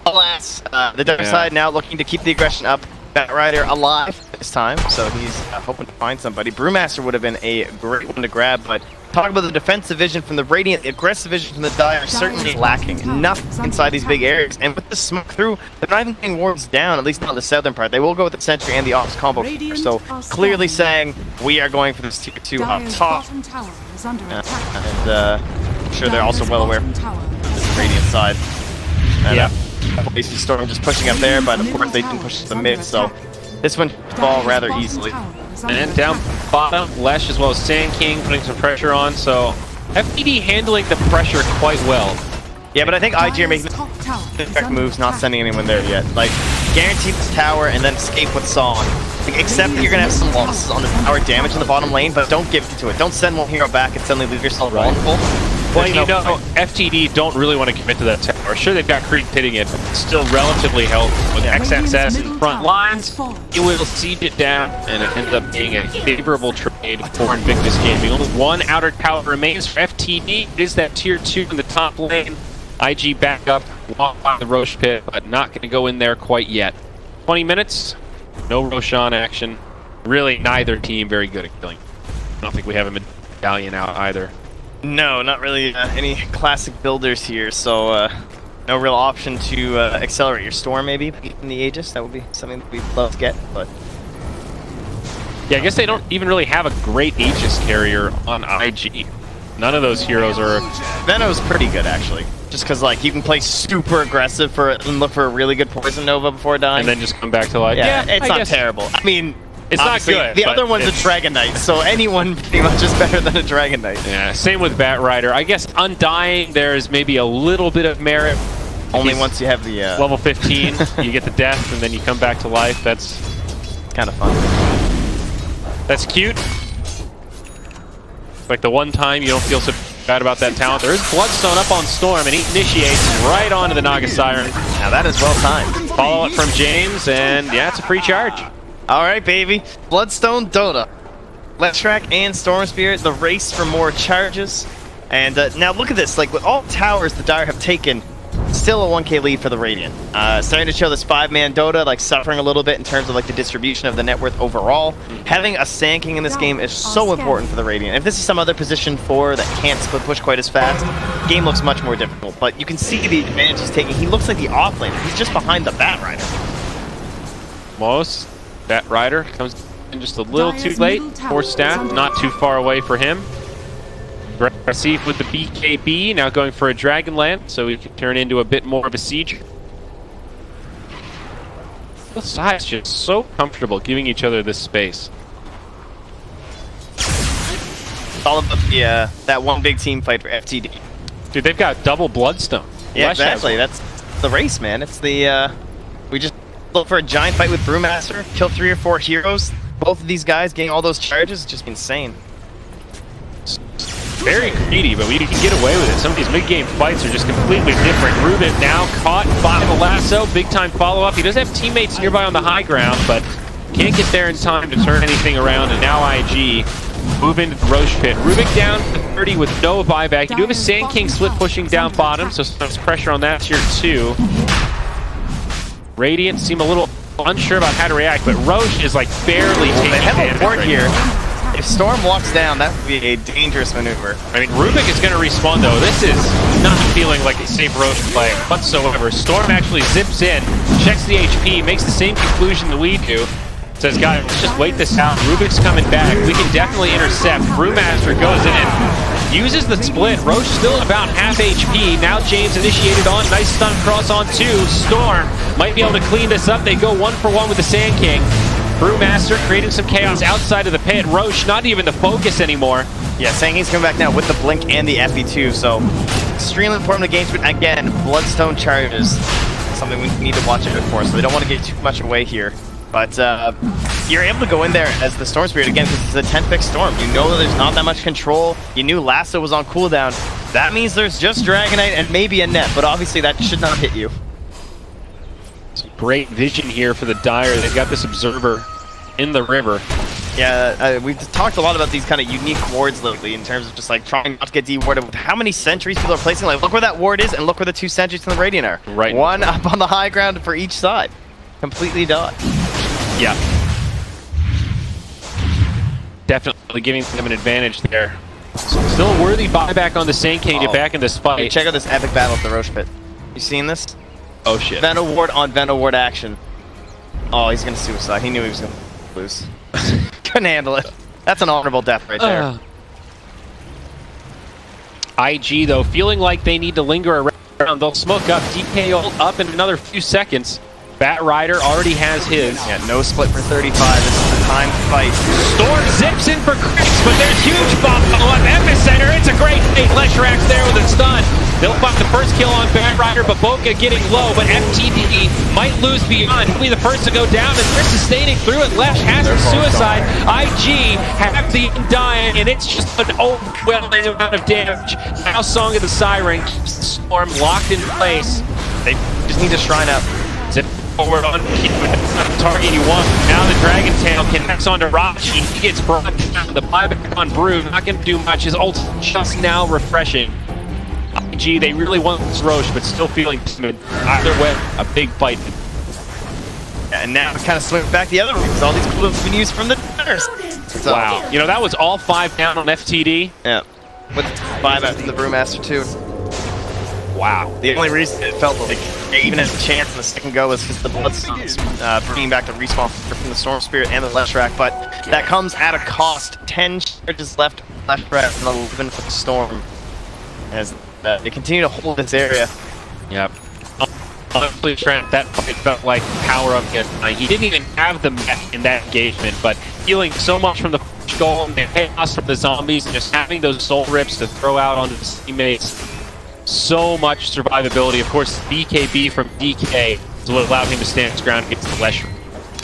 S8: Alas, the dark side now looking to keep the aggression up. Batrider alive this time, so he's hoping to find somebody. Brewmaster would have been a great one to grab, but talk about the defensive vision from the Radiant, the aggressive vision from the Dire certainly lacking. Enough inside these big areas, and with the smoke through, they're not even getting wards down, at least not the southern part. They will go with the sentry and the ops combo here, so clearly saying we are going for this tier 2 up top. And I'm sure they're also well aware of the Radiant side. And,
S6: yeah.
S8: AC Storm just pushing up there, but of course they didn't push the mid, so this one fall rather easily.
S6: And down bottom, Lesh as well as Sand King putting some pressure on, so FTD handling the pressure quite well.
S8: Yeah, but I think IG are making the correct moves, not sending anyone there yet. Like, guarantee this tower and then escape with Song. Like, except that you're gonna have some losses on the tower damage in the bottom lane, but don't give into it. Don't send one hero back and suddenly leave yourself vulnerable.
S6: Well, you know, FTD don't really want to commit to that tower. Sure, they've got creep hitting it, but it's still relatively healthy. With XXS in front lines, you will siege it down, and it ends up being a favorable trade for Invictus Gaming. Only one outer tower remains for FTD. It is that tier 2 in the top lane. IG back up, walk by the Roche pit, but not going to go in there quite yet. 20 minutes, no Roshan action. Really, neither team very good at killing. I don't think we have a medallion out either.
S8: No, not really any classic builders here, so no real option to accelerate your storm maybe in the Aegis. That would be something that we'd love to get, but...
S6: Yeah, I guess they don't even really have a great Aegis carrier on IG. None of those heroes are...
S8: Venom's pretty good, actually. Just because, like, you can play super aggressive and look for a really good Poison Nova before dying.
S6: And then just come back to life.
S8: Yeah, it's not terrible. I mean...
S6: It's not good.
S8: The other one's a Dragon Knight, so anyone pretty much is better than a Dragon Knight.
S6: Yeah, same with Batrider. I guess Undying, there's maybe a little bit of merit.
S8: Only once you have the...
S6: level 15, you get the death, and then you come back to life. That's
S8: kind of fun.
S6: That's cute. Like the one time you don't feel so bad about that talent. There is Bloodstone up on Storm, and he initiates right onto the Naga Siren.
S8: Now that is well timed.
S6: Follow it from James, and yeah, it's a free charge.
S8: Alright, baby. Bloodstone Dota. Leshrac and Storm Spirit, the race for more charges. And now look at this. Like, with all towers the Dire have taken, still a 1k lead for the Radiant. Starting to show this 5-man Dota, like, suffering a little bit in terms of, like, the distribution of the net worth overall. Having a Sand King in this game is so important for the Radiant. If this is some other position 4 that can't split push quite as fast, the game looks much more difficult. But you can see the advantage he's taking. He looks like the offlaner. He's just behind the Batrider.
S6: Batrider comes in just a little too late. Poor stat, not too far away for him. Receive with the BKB, now going for a Dragonlance, so we can turn into a bit more of a siege. Both sides just so comfortable giving each other this space.
S8: It's all about the, that one big team fight for FTD.
S6: Dude, they've got double Bloodstone.
S8: Yeah, exactly. That's the race, man. It's the, we just look for a giant fight with Brewmaster, kill 3 or 4 heroes. Both of these guys getting all those charges, just insane.
S6: Very greedy, but we can get away with it. Some of these mid-game fights are just completely different. Ruben now caught by the lasso. Big-time follow-up. He does have teammates nearby on the high ground, but can't get there in time to turn anything around. And now IG move into the Roche pit. Ruben down to 30 with no buyback. You do have a Sand King split pushing down bottom, so there's pressure on that tier 2. Radiant seem a little unsure about how to react, but Roche is like barely taking
S8: They have
S6: damage
S8: a ward
S6: right
S8: here.
S6: now.
S8: If Storm walks down, that would be a dangerous maneuver.
S6: I mean, Rubik is going to respawn though. This is not feeling like a safe Roche play whatsoever. Storm actually zips in, checks the HP, makes the same conclusion that we do. Says, guys, let's just wait this out. Rubik's coming back. We can definitely intercept. Brewmaster goes in, uses the split. Roche still about half HP. Now James initiated on. Nice stun cross on 2. Storm might be able to clean this up. They go 1-for-1 with the Sand King. Brewmaster creating some chaos outside of the pit. Roche not even the focus anymore.
S8: Yeah, Sand King's coming back now with the Blink and the FE2, so extremely important engagement. Again, Bloodstone charges. Something we need to watch out for, so they don't want to get too much away here. But you're able to go in there as the Storm Spirit again because it's a 10-pick Storm. You know that there's not that much control. You knew Lasso was on cooldown. That means there's just Dragonite and maybe a net, but obviously that should not hit you.
S6: Great vision here for the Dire. They've got this Observer in the river.
S8: Yeah, we've talked a lot about these kind of unique wards lately in terms of just like trying not to get dewarded with how many sentries people are placing. Like, look where that ward is and look where the 2 sentries from the Radiant are.
S6: Right.
S8: One up on the high ground for each side. Completely dodged.
S6: Yeah. Definitely giving them an advantage there. Still a worthy buyback on the Sand King to get back in this fight.
S8: Hey, check out this epic battle at the Roche Pit. You seen this?
S6: Oh shit.
S8: Venom Ward on Venom Ward action. Oh, he's gonna suicide. He knew he was gonna lose. Couldn't handle it. That's an honorable death right there.
S6: IG though, feeling like they need to linger around. They'll smoke up. DK ult up in another few seconds. Bat Rider already has his.
S8: Yeah, no split for 35. This is the time to fight.
S6: Storm zips in for crits, but there's huge follow-up. Epicenter, it's a great fate. Leshrax's there with a stun. They'll find the first kill on Bat Rider, but Boca getting low, but FTD might lose beyond. He'll be the first to go down, and they're sustaining through it. Lesh has the suicide. IG have the dying, and it's just an overwhelming amount of damage. Now Song of the Siren keeps Storm locked in place.
S8: They just need to shrine up.
S6: Zip forward on the target he wants. Now the Dragon Tail connects onto Rachi. He gets brought down. The buyback on Brew, not going to do much. His ult just now refreshing. IG, they really want this Roche, but still feeling timid. Either way, a big fight.
S8: And now kind of swing back the other way because all these cooldowns have been used from the dinners. So,
S6: Wow. You know, that was all 5 down on FTD.
S8: Yeah. With 5 after the Brewmaster too.
S6: Wow.
S8: The only reason it felt like they even had a chance in the second go was because the Bloodstone's bringing back the respawn from the Storm Spirit and the Leshrac, but that comes at a cost. 10 charges left Leshrac and 11 for the Storm. As they continue to hold this area.
S6: Yep. Honestly, Trent, that fight felt like power up against he didn't even have the mech in that engagement, but feeling so much from the goal and the chaos from the zombies and just having those soul rips to throw out onto the teammates. So much survivability. Of course, BKB from DK is what allowed him to stand his ground against the Lesher.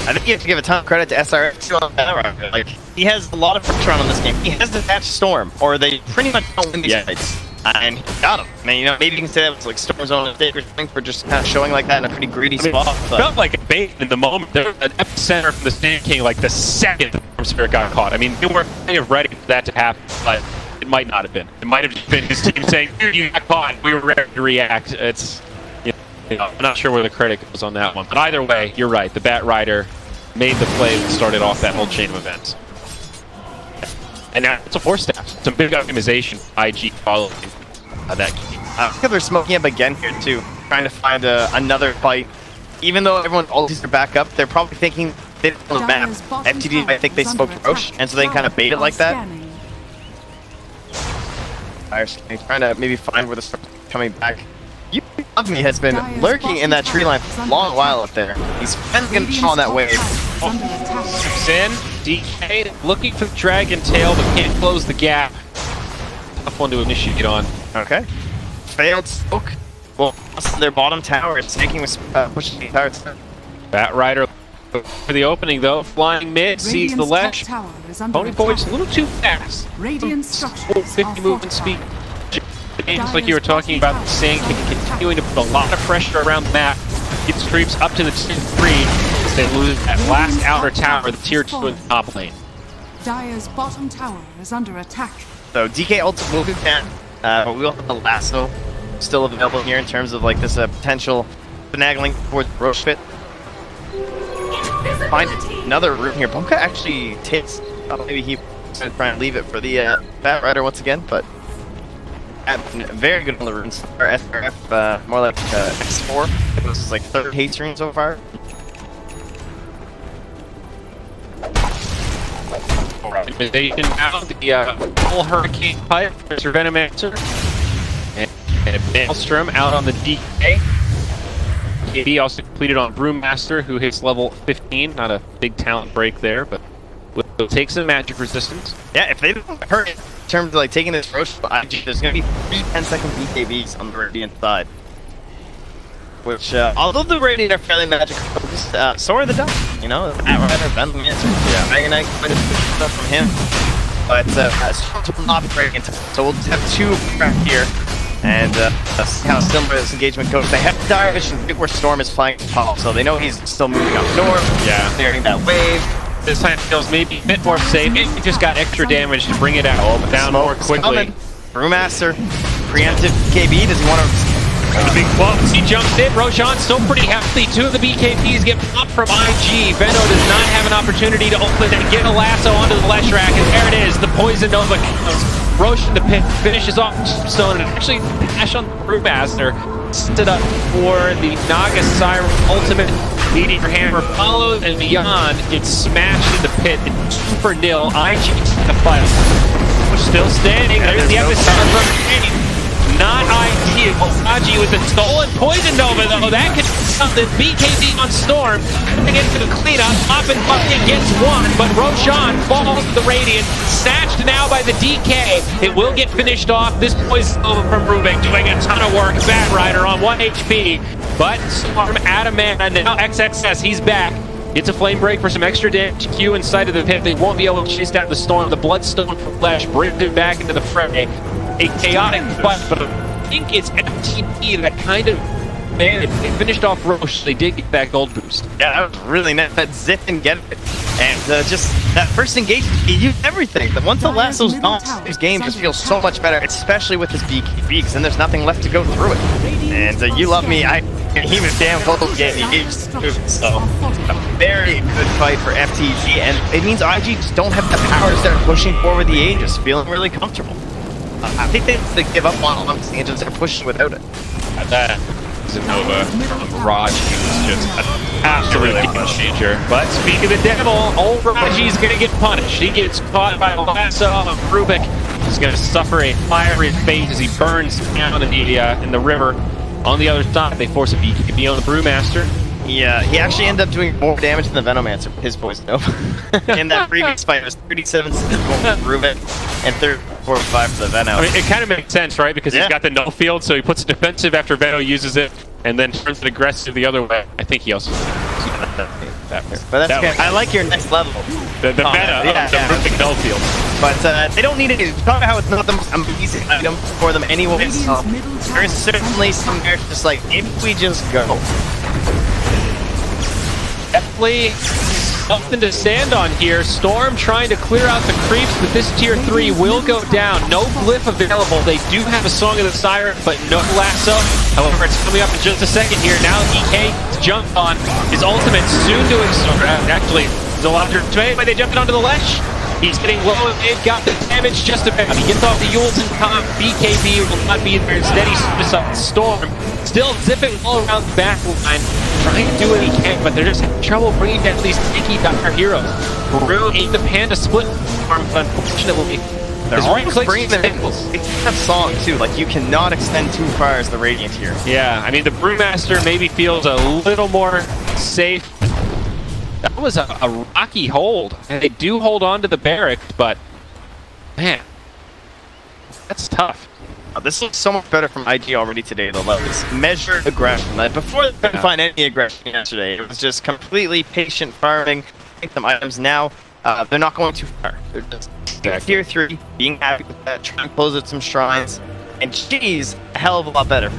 S8: I think you have to give a ton of credit to SRF2 on that. Like, he has a lot of pressure on this game. He has to catch Storm, or they pretty much don't win these fights. And he got him. I mean, you know, maybe you can say that was like Storm's own mistake or something for just kind of showing like that in a pretty greedy spot. But
S6: Felt like a bait in the moment. There was an epicenter from the Sand King like the second the Storm Spirit got caught. I mean, they were kind of ready for that to happen, but it might not have been. It might have just been his team saying, "Dude, you got caught. We were ready to react." It's, you know, I'm not sure where the credit goes on that one, but either way, you're right. The Bat Rider made the play that started off that whole chain of events. And now it's a 4-staff. Some big optimization. IG following that key.
S8: I think they're smoking up again here too, trying to find another fight. Even though everyone's ultis are back up, they're probably thinking they didn't know the map. FTD might think they spoke Roche, and so they kind of bait it like that. Trying to maybe find where the storm's coming back. You Love Me has been lurking in that tree line for a long while up there. He's finally going to show on that wave.
S6: Sin, DK, looking for the Dragon Tail, but can't close the gap. Tough one to initiate on.
S8: Okay. Failed smoke. Well, their bottom tower is taking pushing the tower.
S6: Bat Rider for the opening though, flying mid, sees the Lesh. Pony Boy's a little too fast.
S1: Radiant structures
S6: 50 movement speed. Just like you were talking about, the Sand King continuing to put a lot of pressure around the map. Gets troops up to the tier 3 as they lose that last outer tower, the tier 2 in the top lane.
S1: Dire's bottom tower is under attack.
S8: So DK ult moving down, but we will have a lasso still available here in terms of like this potential finagling towards Roche Pit. find another room here. Bunka actually takes. Maybe he going to try and leave it for the Bat Rider once again, but very good on the runes. Or SRF, more like X4. This is like third haste rune so far.
S6: Invasion now, the full Hurricane Pipe, Mr. Venomancer, and a Maelstrom out on the DK. KB also completed on Brewmaster, who hits level 15. Not a big talent break there, but will take some magic resistance.
S8: Yeah, if they don't hurt in terms of like taking this Roche, there's going to be 3 10-second BKBs on the Radiant side. Which, although the Radiant are fairly magical focused, so are the Dump. You know, Rider, Venomancer, Magonite, quite a bit of stuff from him. But, Storms will not be breaking into it. So we'll have 2 craft here. And see how similar this engagement goes. They have Dire Vision where Storm is flying top, so they know he's still moving up north. Yeah. Clearing that wave.
S6: This time feels maybe a bit more safe. It just got extra damage to bring it out down more quickly.
S8: Brewmaster, preemptive KB. Does he want to?
S6: The big bumps. He jumps in. Roshan still pretty healthy. 2 of the BKPs get popped from IG. Veno does not have an opportunity to open and get a lasso onto the Leshrac, and there it is. The Poison Nova comes. Roshan to finishes off Stone and actually dash on the Brewmaster. Stood up for the Naga Siren ultimate. Meteor Hammer follows and beyond gets smashed in the pit. It's 2-0. IG the fight. We're still standing. There's the episode from the not ideal. Aji with the stolen Poison Nova though. That could be something. BKB on Storm. Getting into the cleanup. Up and Bucket gets 1, but Roshan falls to the Radiant. Snatched now by the DK. It will get finished off. This Poison Nova from Rubik doing a ton of work. Bat Rider on 1 HP. But Storm out of mana. Now XXS, he's back. Gets a Flame Break for some extra damage. Q inside of the pit. They won't be able to chase down the Storm. The Bloodstone from Flash brings it back into the fray. A chaotic fight, but I think it's FTP that kind of managed. They finished off Roche. They did get that gold boost.
S8: Yeah, that was really nice. That zip and get it. And just that first engagement, he used everything. But once the lasso's gone, this game just feels so much better, especially with his BKB, because then there's nothing left to go through it. And you love me, he was damn close to getting engaged. So, a very good fight for FTG, and it means IG just don't have the power to start pushing forward the Aegis, feeling really comfortable. I think they have to give up on them, and just start pushing without it.
S6: That Zenova from Raj was just an absolute game changer. But speaking of the devil, old Raji's gonna get punished. He gets caught by a lasso of Rubik. He's gonna suffer a fiery fate as he burns down in the river. On the other side, they force a BKB on the Brewmaster.
S8: Yeah, he actually ended up doing more damage than the Venomancer, his Poison Nova. In that previous fight, it was 37 for Rubik and 35 for the Veno.
S6: I mean, it kind of makes sense, right? Because he's got the null field, so he puts it defensive after Veno uses it, and then turns it aggressive the other way. I think he also...
S8: But that's good. I like your next level.
S6: The meta of the Rubik null field.
S8: But they don't need it. Talk about how it's not the most amazing item for them anyway. So there's certainly some there just like, if we just go.
S6: Definitely something to stand on here. Storm trying to clear out the creeps, but this tier 3 will go down. No glyph available. They do have a Song of the Siren, but no lasso. However, it's coming up in just a second here. Now EK jumped on his ultimate, soon to explode. Actually, Zolander, but they jumped onto the Lesh. He's getting low and mid, got the damage just about. He gets off the Yules in time. BKB will not be there. Instead, he suicides Storm. Still zipping all around the back line, trying to do what he can, but they're just having trouble bringing down these sneaky Dire heroes. Brew ain't the Panda split form, but unfortunately,
S8: they're always bringing the angles. It's a song too. Like you cannot extend too far as the Radiant here.
S6: Yeah, I mean the Brewmaster maybe feels a little more safe. That was a rocky hold, and they do hold on to the barracks, but man, that's tough.
S8: This looks so much better from IG already today, though. This measured aggression. Like, before they couldn't find any aggression yesterday, it was just completely patient farming, take some items. Now, they're not going too far. They're just tier 3, being happy with that, trying to close out some shrines. And G's a hell of a lot better.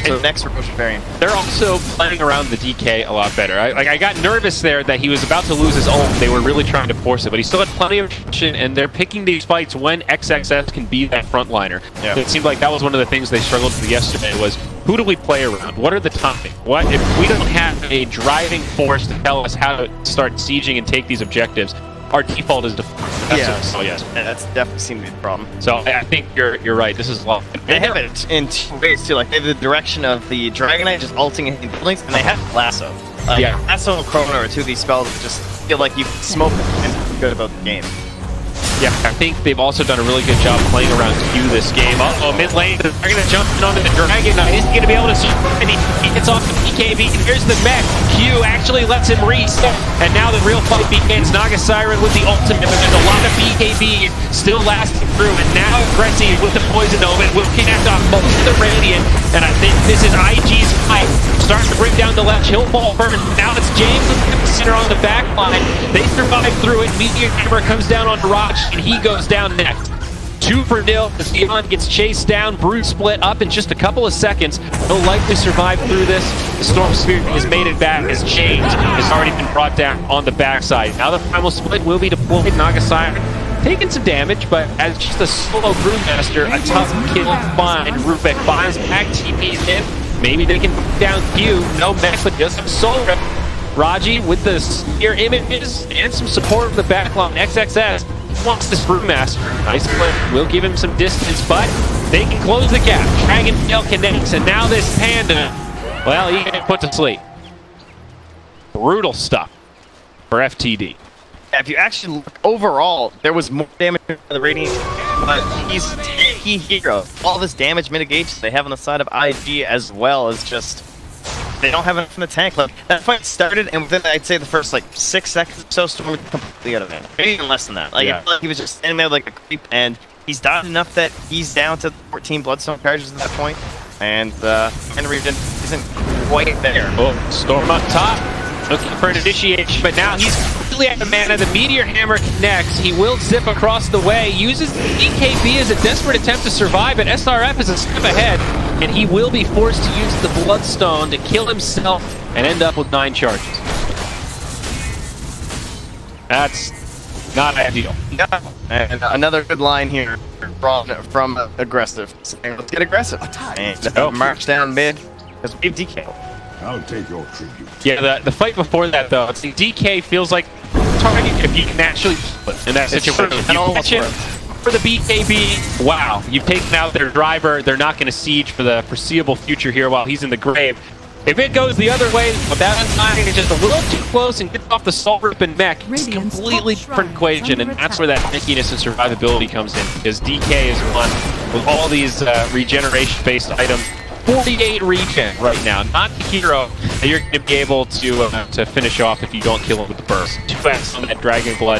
S8: So next Roche variant.
S6: They're also playing around the DK a lot better. I got nervous there that he was about to lose his ult. They were really trying to force it, but he still had plenty of action, and they're picking these fights when XXS can be that frontliner. Yeah. It seemed like that was one of the things they struggled with yesterday, was who do we play around? What are the topics? What if we don't have a driving force to tell us how to start sieging and take these objectives? Our default is defensive. So yes,
S8: that's definitely seemed to be the problem.
S6: So I think you're right. This is a lot.
S8: They have it in two ways too. Like they have the direction of the Dragonite just ulting in buildings, and they have Lasso. Lasso and Chrono are two of these spells that just feel like you smoke them and feel good about the game.
S6: Yeah, I think they've also done a really good job playing around Q this game. Uh-oh, mid lane, they're going to jump in onto the Dragon Knight. He's going to be able to survive, and he gets off the BKB. And here's the mech. Q actually lets him reset, and now the real fight begins. Naga Siren with the ultimate, but there's a lot of BKB still lasting through, and now Aggressive with the Poison Omen will connect off most of the Radiant, and I think this is IG's fight. Starts to bring down the left. He'll fall first. Now it's James with the center on the back line. They survive through it. Meteor Hammer comes down on Raj, and he goes down next. 2-0 as Dion gets chased down. Brood split up in just a couple of seconds. He'll likely survive through this. The Storm Spirit has made it back as James has already been brought down on the backside. Now the final split will be deployed. Naga Siren taking some damage, but as just a solo Brewmaster, a tough kill find. Rubik finds back, TP's in. Maybe they can put down Q. No mech, but just a soul rip. Raji with the spear images and some support from the backline. XXS wants this Brewmaster. Nice play. Will give him some distance, but they can close the gap. Dragontail connects, and now this Panda, well, he gets put to sleep. Brutal stuff for FTD.
S8: If you actually look overall, there was more damage to the Radiant, but he's tanky hero. All this damage mitigation they have on the side of IG as well is just, they don't have enough in the tank. Like, that fight started, and within, I'd say, the first, like, 6 seconds or so, Storm was completely out of it. Maybe even less than that. Like,
S6: yeah.
S8: it felt like he was just standing there like a creep, and he's died enough that he's down to 14 Bloodstone charges at that point, and Henry isn't quite there.
S6: Oh, Storm up top, looking for an initiation, but now he's completely out of mana. The Meteor Hammer connects. He will zip across the way, uses the EKB as a desperate attempt to survive, but SRF is a step ahead, and he will be forced to use the Bloodstone to kill himself and end up with 9 charges. That's not ideal.
S8: No. And another good line here from Aggressive, saying, let's get aggressive. And march down mid, because we have DK.
S4: I'll take your tribute.
S6: Yeah, the fight before that, though, it's the DK feels like target if you can actually in that situation. You catch it for the BKB, wow, you've taken out their driver. They're not going to siege for the foreseeable future here while he's in the grave. If it goes the other way, Valentine is just a little too close and gets off the Soul Rip and mech. It's a completely different equation, and that's where that tankiness and survivability comes in, because DK is one with all these regeneration-based items. 48 regen right now, not the hero that you're going to be able to finish off if you don't kill him with the burst. 2x on that Dragon Blood,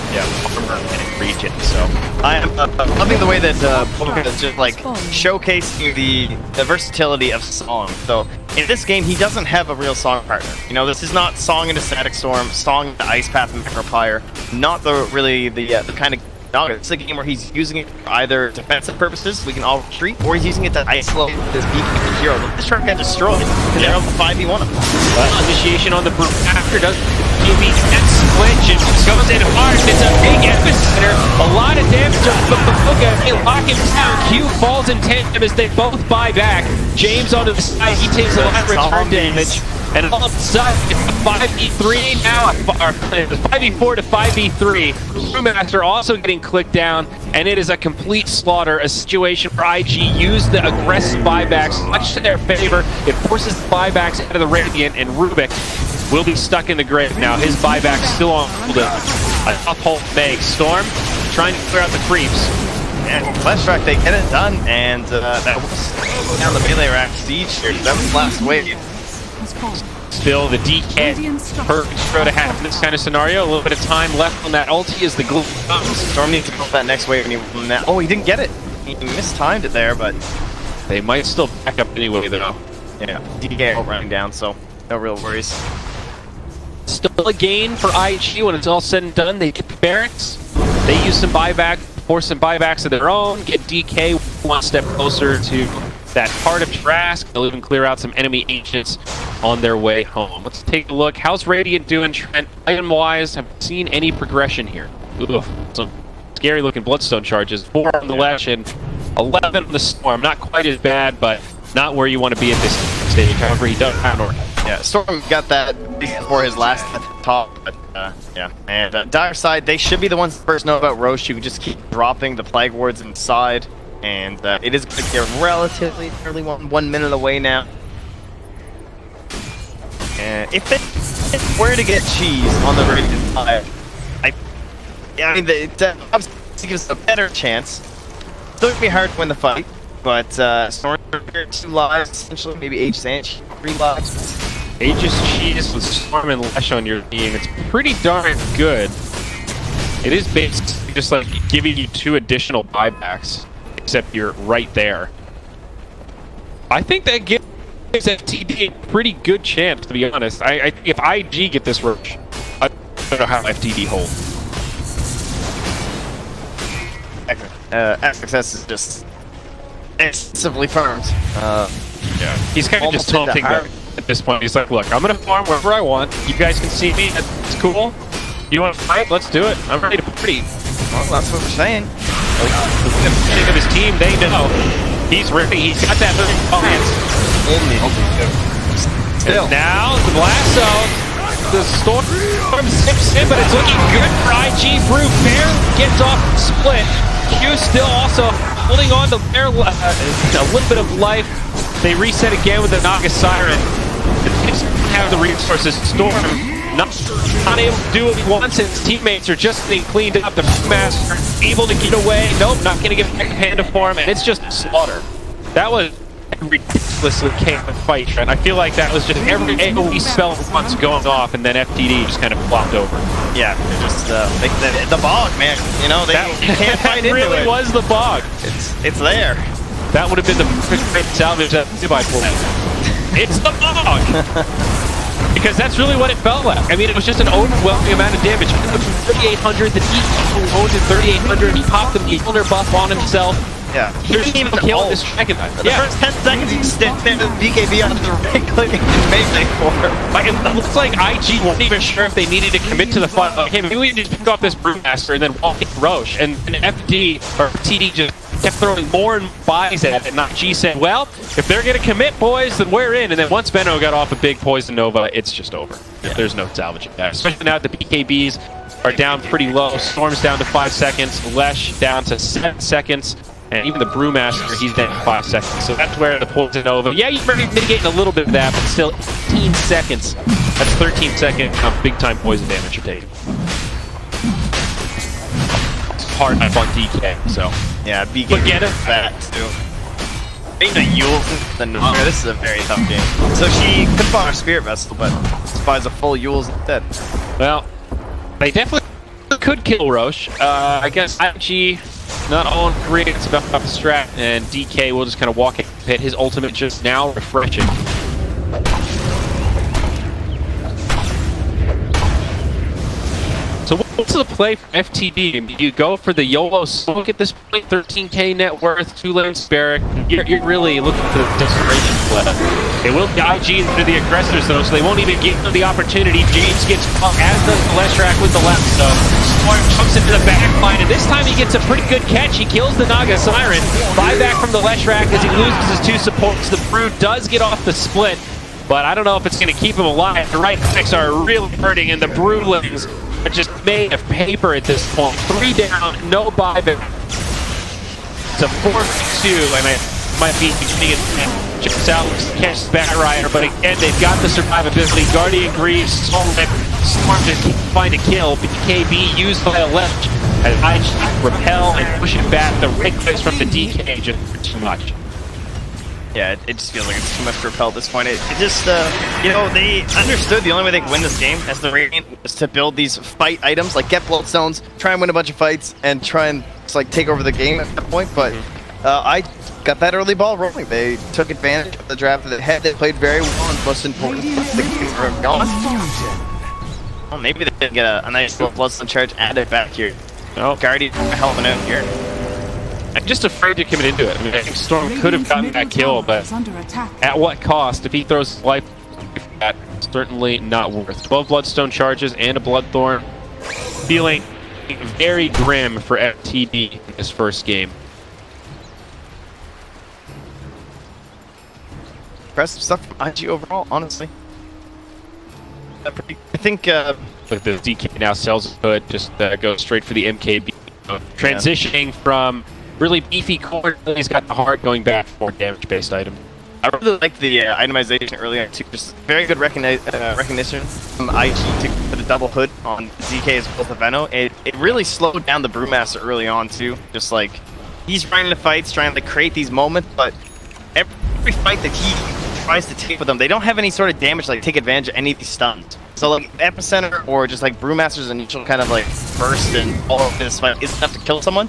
S6: armor and regen. So
S8: I am loving the way that Poker is just like showcasing the versatility of Song. So in this game, he doesn't have a real Song partner. You know, this is not Song into Static Storm, Song into Ice Path and Macropire, not the kind of. It's a game where he's using it for either defensive purposes, we can all retreat, or he's using it to isolate this BKB hero. Look, this truck got destroyed because they're able to 5v1 him.
S6: Initiation on the Brute after does BKB and switch and goes in hard. It's a big epicenter, a lot of damage on Babuga. They lock him down. Q falls in tandem as they both buy back. James onto the side, he takes a lot of return damage. And all of a sudden, it's a 5v3 now, or 5v4 to 5v3. Brewmaster also getting clicked down, and it is a complete slaughter, a situation where IG used the aggressive buybacks much to their favor. It forces the buybacks out of the Radiant, and Rubik will be stuck in the grave now. His buyback still on a uphold Meg. Storm trying to clear out the creeps.
S8: And Fleshrack, they get it done, and that was down the melee rack siege here. That was last wave.
S6: Still the DK perfect throw to have in this kind of scenario. A little bit of time left on that ulti as the glue comes.
S8: Storm needs to go that next wave, and oh, he didn't get it. He mistimed it there, but
S6: they might still back up anyway though.
S8: Yeah, DK running down, so no real worries.
S6: Still a gain for IG when it's all said and done. They get the barracks. They use some buyback, force some buybacks of their own, get DK one step closer to that part of Trask. They'll even clear out some enemy ancients on their way home. Let's take a look. How's Radiant doing, Trent? Item-wise, have you seen any progression here? Oof, some scary-looking Bloodstone charges. 4 on the Lash and 11 on the Storm. Not quite as bad, but not where you want to be at this stage. However, he does have an
S8: Yeah, Storm got that before his last top, but yeah. And Dire side, they should be the ones that first know about Roche. You can just keep dropping the Plague Wards inside, and it is going to get relatively early, 1 minute away now. And if they were to get cheese on the Radiant side, I mean, it obviously gives us a better chance. Still going to be hard to win the fight, but Storm 2 lives, essentially, maybe Aegis and 3 lives.
S6: Aegis Cheese with Storm and Lesh on your team. It's pretty darn good. It is basically just like giving you 2 additional buybacks, except you're right there. I think that gives FTD a pretty good chance, to be honest. I if IG get this rush, I don't know how FTD hold.
S8: FXS is just excessively farmed.
S6: Yeah, he's kind of just taunting them at this point. He's like, look, I'm going to farm wherever I want. You guys can see me. It's cool. You want to fight? Let's do it. I'm ready to party.
S8: Well, that's what we're saying.
S6: The beginning of his team, they know. He's ready. He's got that little chance.
S8: Still.
S6: Now, the blast out. The Storm zips in, but it's looking good for IG. Brew Fair gets off the split. Q still also holding on to their, a little bit of life. They reset again with the Naga Siren. They just have the resources. Storm not able to do what he wants, and his teammates are just getting cleaned up. The Master able to get away. Nope, not going to get back to Panda Farm, and it's just slaughter. That was a ridiculously chaotic fight, Trent. I feel like that was just every AoE spell once going off, and then FTD just kind of flopped over.
S8: Yeah, just the bog, man. You know, they can't fight into it.
S6: That really was the bog.
S8: It's there.
S6: That would have been the perfect way to salvage that by play. It's the bog! Because that's really what it felt like. I mean, it was just an overwhelming amount of damage. 3,800, the DK owned at 3,800, he popped the Mjolnir buff on himself.
S8: Yeah.
S6: He didn't even kill this dragon.
S8: The first 10 seconds he stood there with BKB on the right click and melee for him.
S6: Like, it looks like IG weren't even sure if they needed to commit to the fight. Like, hey, maybe we just pick off this Brewmaster and then walk into Roche. And FD, or TD, just kept throwing more and buys at it. And G said, well, if they're going to commit, boys, then we're in. And then once Benno got off a big Poison Nova, it's just over. Yeah. There's no salvaging that. Especially now the BKBs are down pretty low. Storm's down to 5 seconds. Lesh down to 7 seconds. And even the Brewmaster, he's down to 5 seconds. So that's where the Poison Nova... Yeah, you're mitigating a little bit of that, but still 18 seconds. That's 13 seconds of big-time poison damage you're taking. It's hard up on DK, so...
S8: Yeah, BK
S6: get it
S8: fat, too. Being the Yule, the Naga, this is a very tough game. So she could spawn her Spirit Vessel, but buys a full Yule's instead.
S6: Well, they definitely could kill Roche. I guess IG... not all in Korea, it's about the strat, and DK will just kind of walk in the pit. His ultimate just now refreshing. So what's the play for FTD? Do you go for the YOLO smoke at this point? 13k net worth, 2-lane Sparrow. You're really looking for the desperation play. It will be IG into the aggressors though, so they won't even give them the opportunity. James gets caught, as does the Leshrac with the left, so Storm jumps into the back line, and this time he gets a pretty good catch. He kills the Naga Siren. Buyback from the Leshrac as he loses his 2 supports. The Brood does get off the split, but I don't know if it's going to keep him alive. The right clicks are really hurting, and the Broodlings are just made of paper at this point. 3 down, no buyback. It's a 4-2, and I might be beginning it. Jumps out, catches Batrider, but again, they've got the survivability. Guardian Greaves, Storm to find a kill. BKB used by the left as IG repel and push it back. The right clicks from the DK just too much.
S8: Yeah, it just feels like it's too much to repel at this point. It just, you know, they understood the only way they could win this game as the Radiant is to build these fight items, like get Bloodstones, try and win a bunch of fights, and try and just, like, take over the game at that point. But I got that early ball rolling. They took advantage of the draft that they had. They played very well, and most importantly, the game were gone. Well, maybe they did get a nice little Bloodstone charge added back here. Oh, Guardian helping out here.
S6: I'm just afraid to commit into it. I mean, I think Storm could have gotten that kill, but at what cost? If he throws life, that certainly not worth. 12 Bloodstone charges and a Bloodthorn. Feeling very grim for FTD in his first game.
S8: impressive stuff from IG overall, honestly. I think
S6: Look, the DK now sells his hood, just goes straight for the MKB. Transitioning from really beefy core, he's got the heart going back for damage-based item.
S8: I really like the itemization earlier too. Just very good recognition from IG to put a double hood on ZK as well as the Veno. It really slowed down the Brewmaster early on too. Just like he's running the fights, trying to create these moments, but every fight that he tries to take with them, they don't have any sort of damage like take advantage of any of these stuns. So like Epicenter or just like Brewmaster's initial kind of like burst and all of this fight isn't enough to kill someone.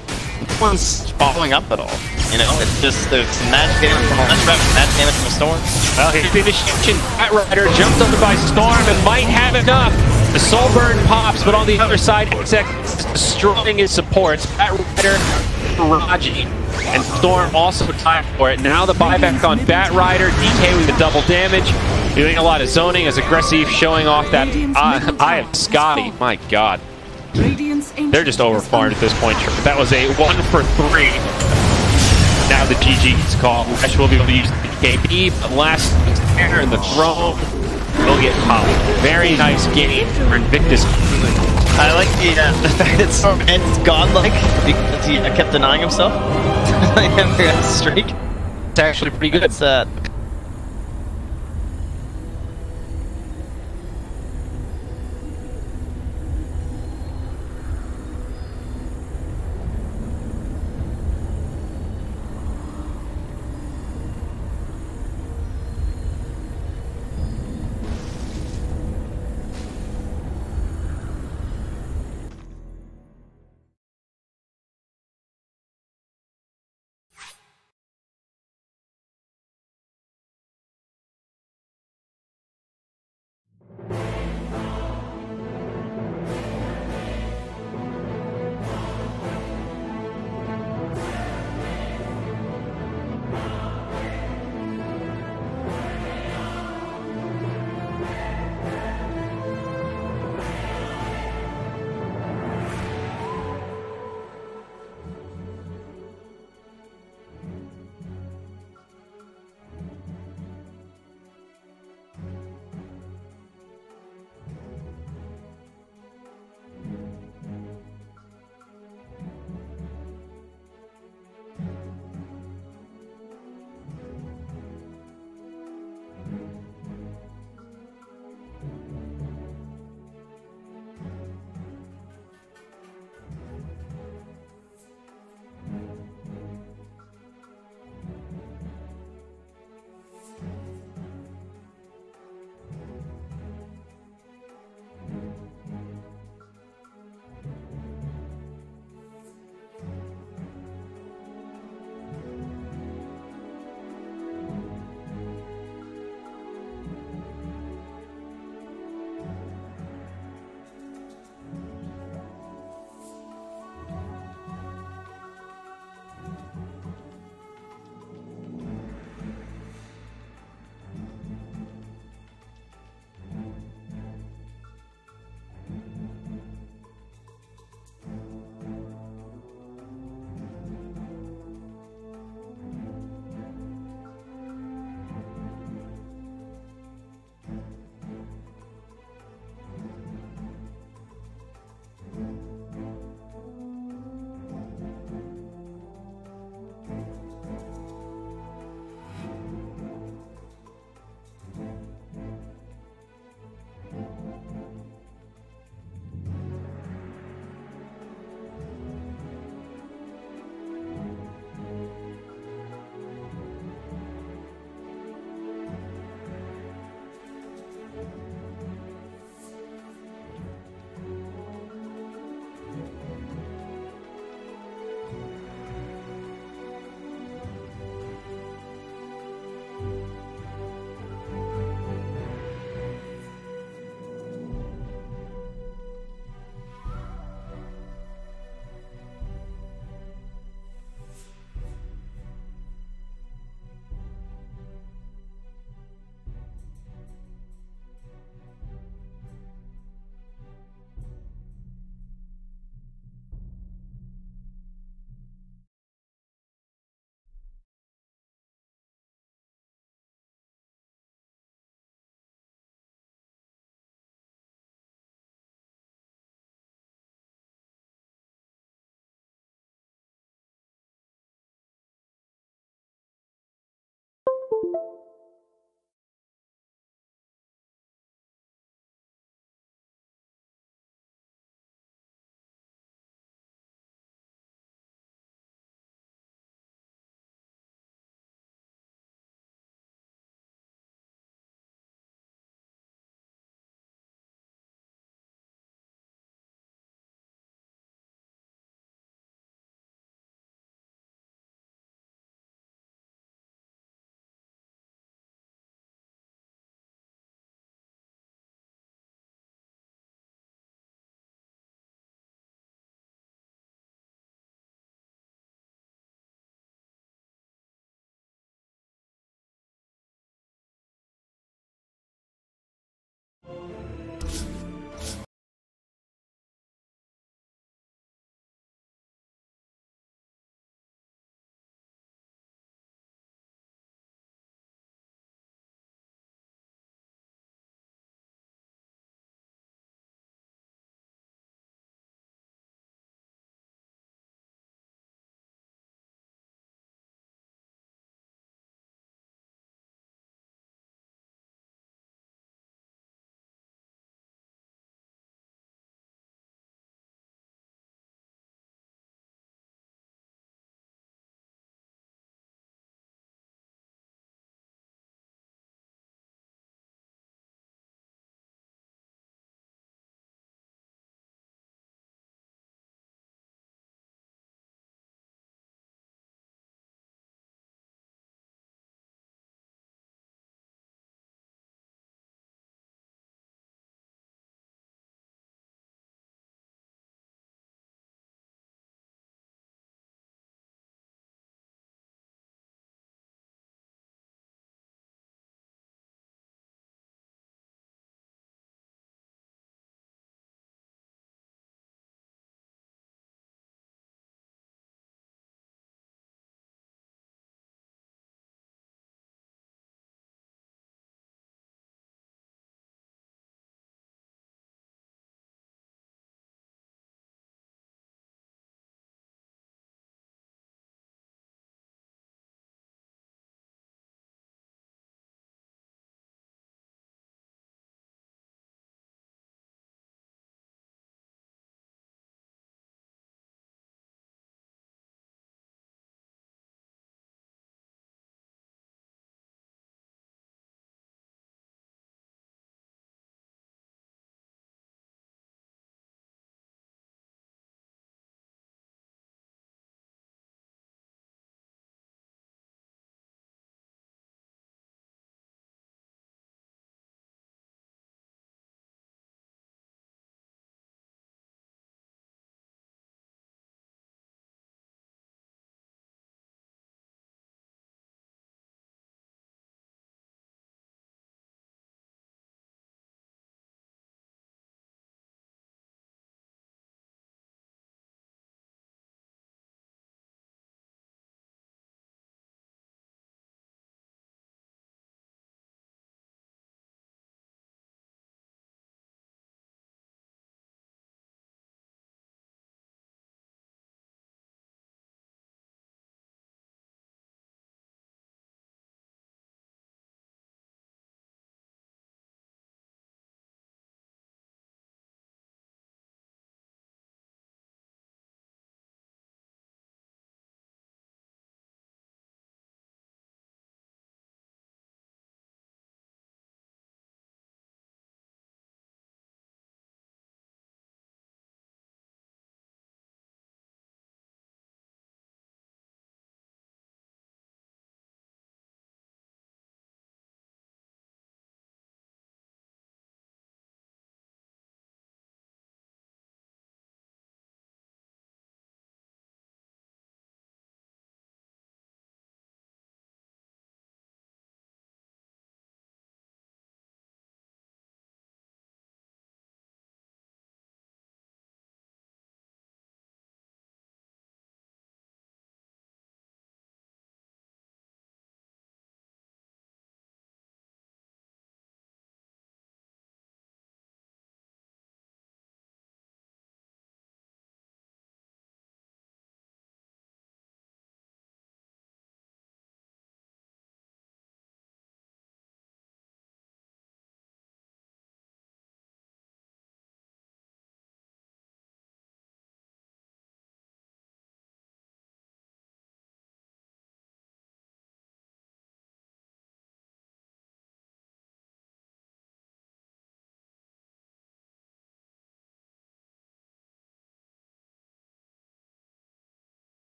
S8: No one's following up at all. You know, it's just there's magic damage from a magic damage from a storm.
S6: Well, here's the initiation. Batrider jumps up by Storm and might have enough. The Soul Burn pops, but on the other side, XX is destroying his supports. Batrider, Raji, and Storm also tied for it. Now the buyback on Batrider. DK with the double damage. Doing a lot of zoning as aggressive, showing off that eye of Scotty. My god. They're just overfarmed at this point. That was a 1 for 3. Now the GG is called. Ash will be able to use the KB, but last there in the throne will get popped. Very nice game for Invictus.
S8: I like the fact that Storm ends godlike because he kept denying himself. Streak.
S6: It's actually pretty good.
S8: It's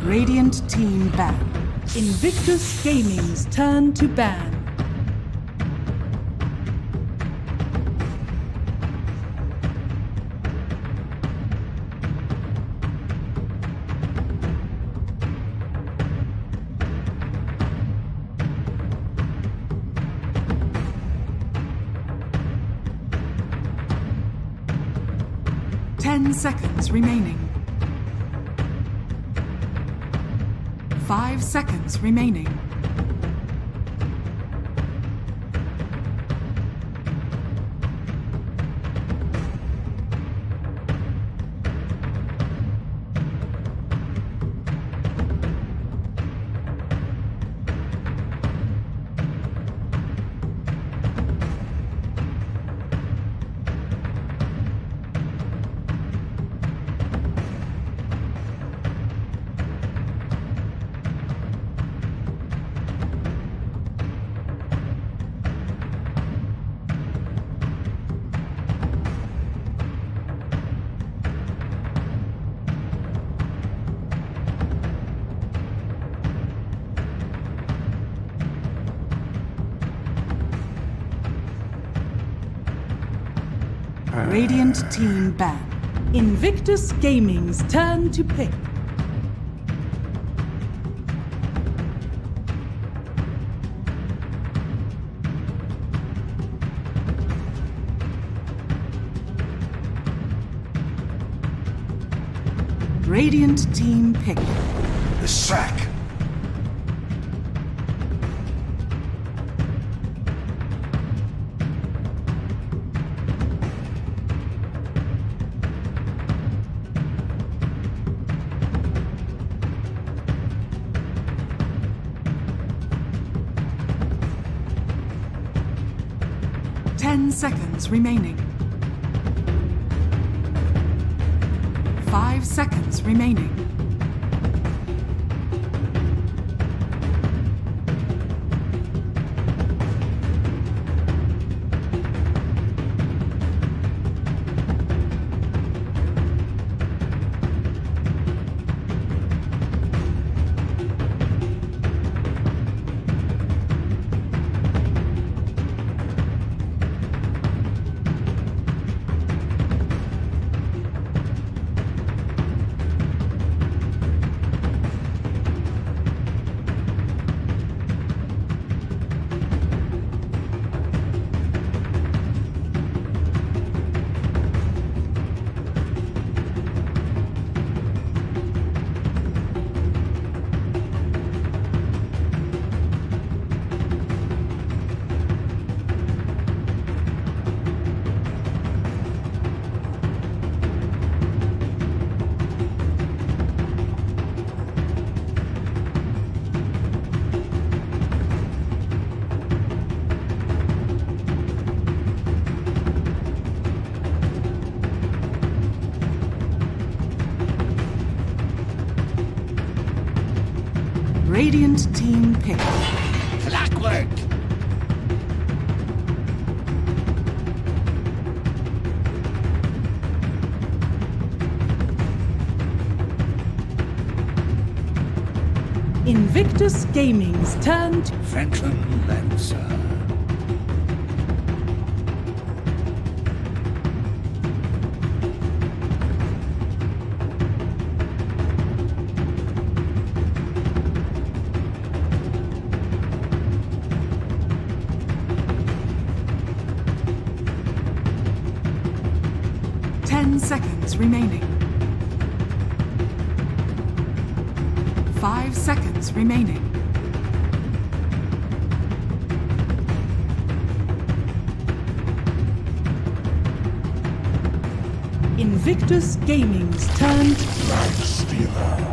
S1: Radiant team ban. Invictus Gaming's turn to ban. Seconds remaining. 5 seconds remaining. Radiant team ban. Invictus Gaming's turn to pick. Radiant team pick.
S4: The sack. Seconds remaining. 5 seconds remaining. Radiant team pick. Blackwork.
S1: Invictus Gaming's turn to
S4: Veteran Lancer.
S1: seconds remaining. 5 seconds remaining. Invictus Gaming's turn.
S4: Light Stealer.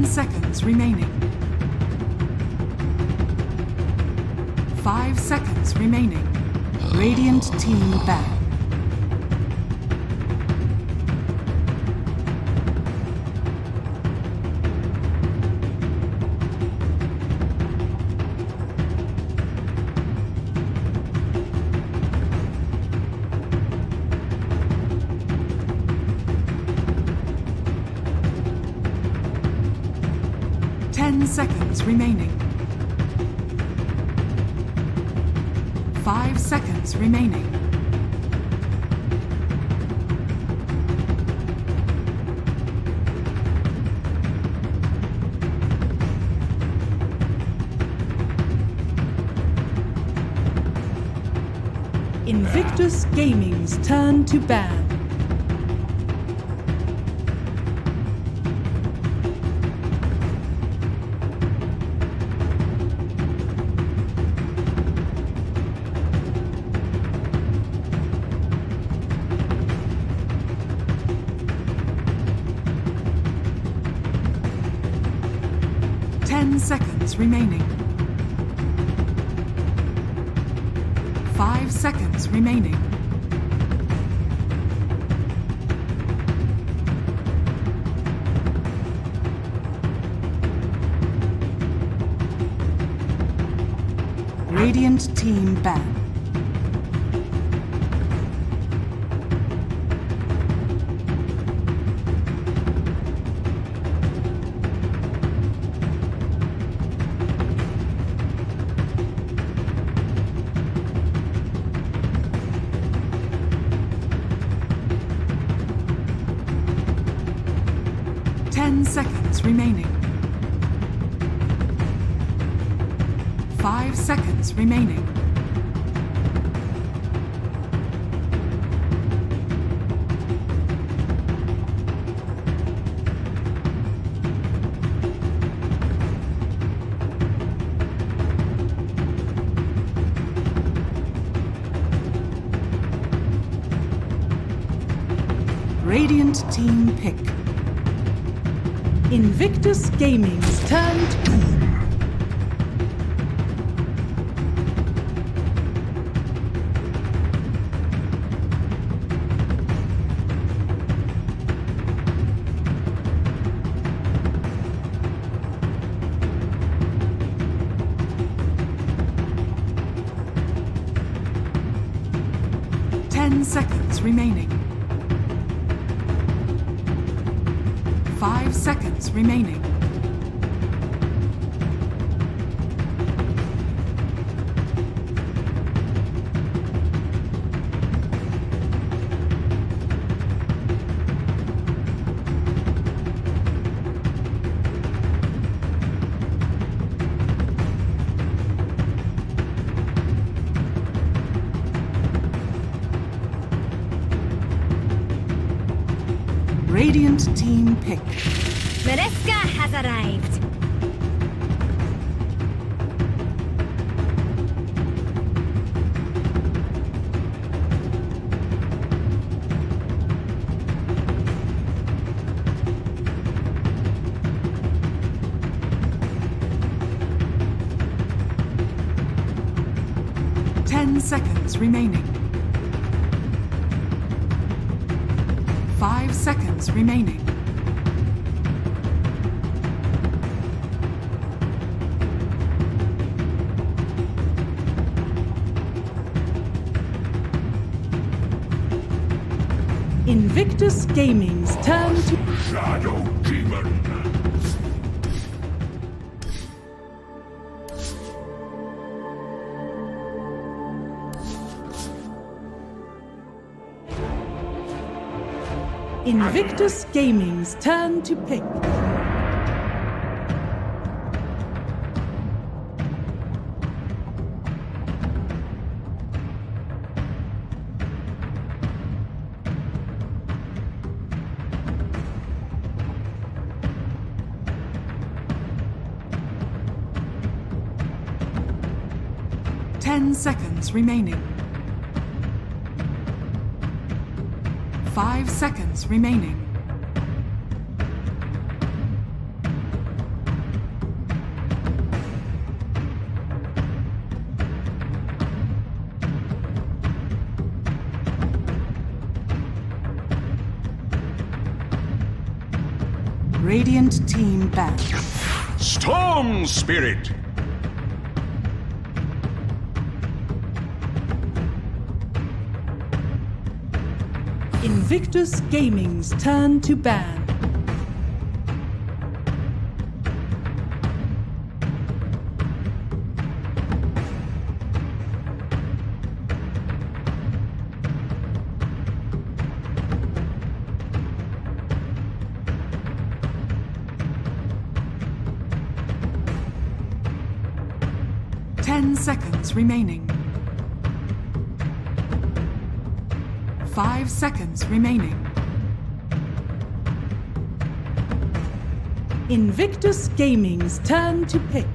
S4: Seconds remaining. 5 seconds remaining. Radiant team back. 10 seconds remaining. 5 seconds remaining.
S1: Invictus Gaming's turn to ban.
S4: Seconds remaining. 5 seconds remaining. Radiant team ban. Seconds remaining. 5 seconds remaining. Radiant team pick.
S1: Invictus Gaming's turn to...
S4: 10 seconds remaining. 5 seconds remaining. Radiant team pick.
S9: Mareska has arrived. Seconds remaining. 5 seconds remaining.
S1: Invictus Gaming's turn to...
S4: Shadow Demon.
S1: Invictus Gaming's turn to pick.
S4: Seconds remaining. 5 seconds remaining. Radiant team back.
S10: Storm Spirit!
S1: Invictus Gaming's turn to ban.
S4: 10 seconds remaining. 5 seconds remaining.
S1: Invictus Gaming's turn to pick.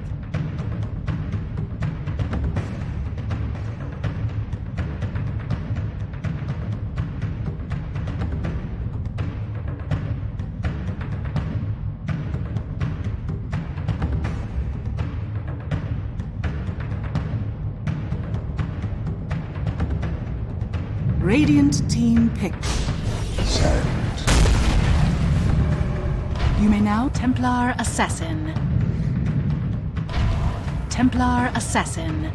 S4: Radiant team pick. You may now
S9: Templar Assassin. Templar Assassin.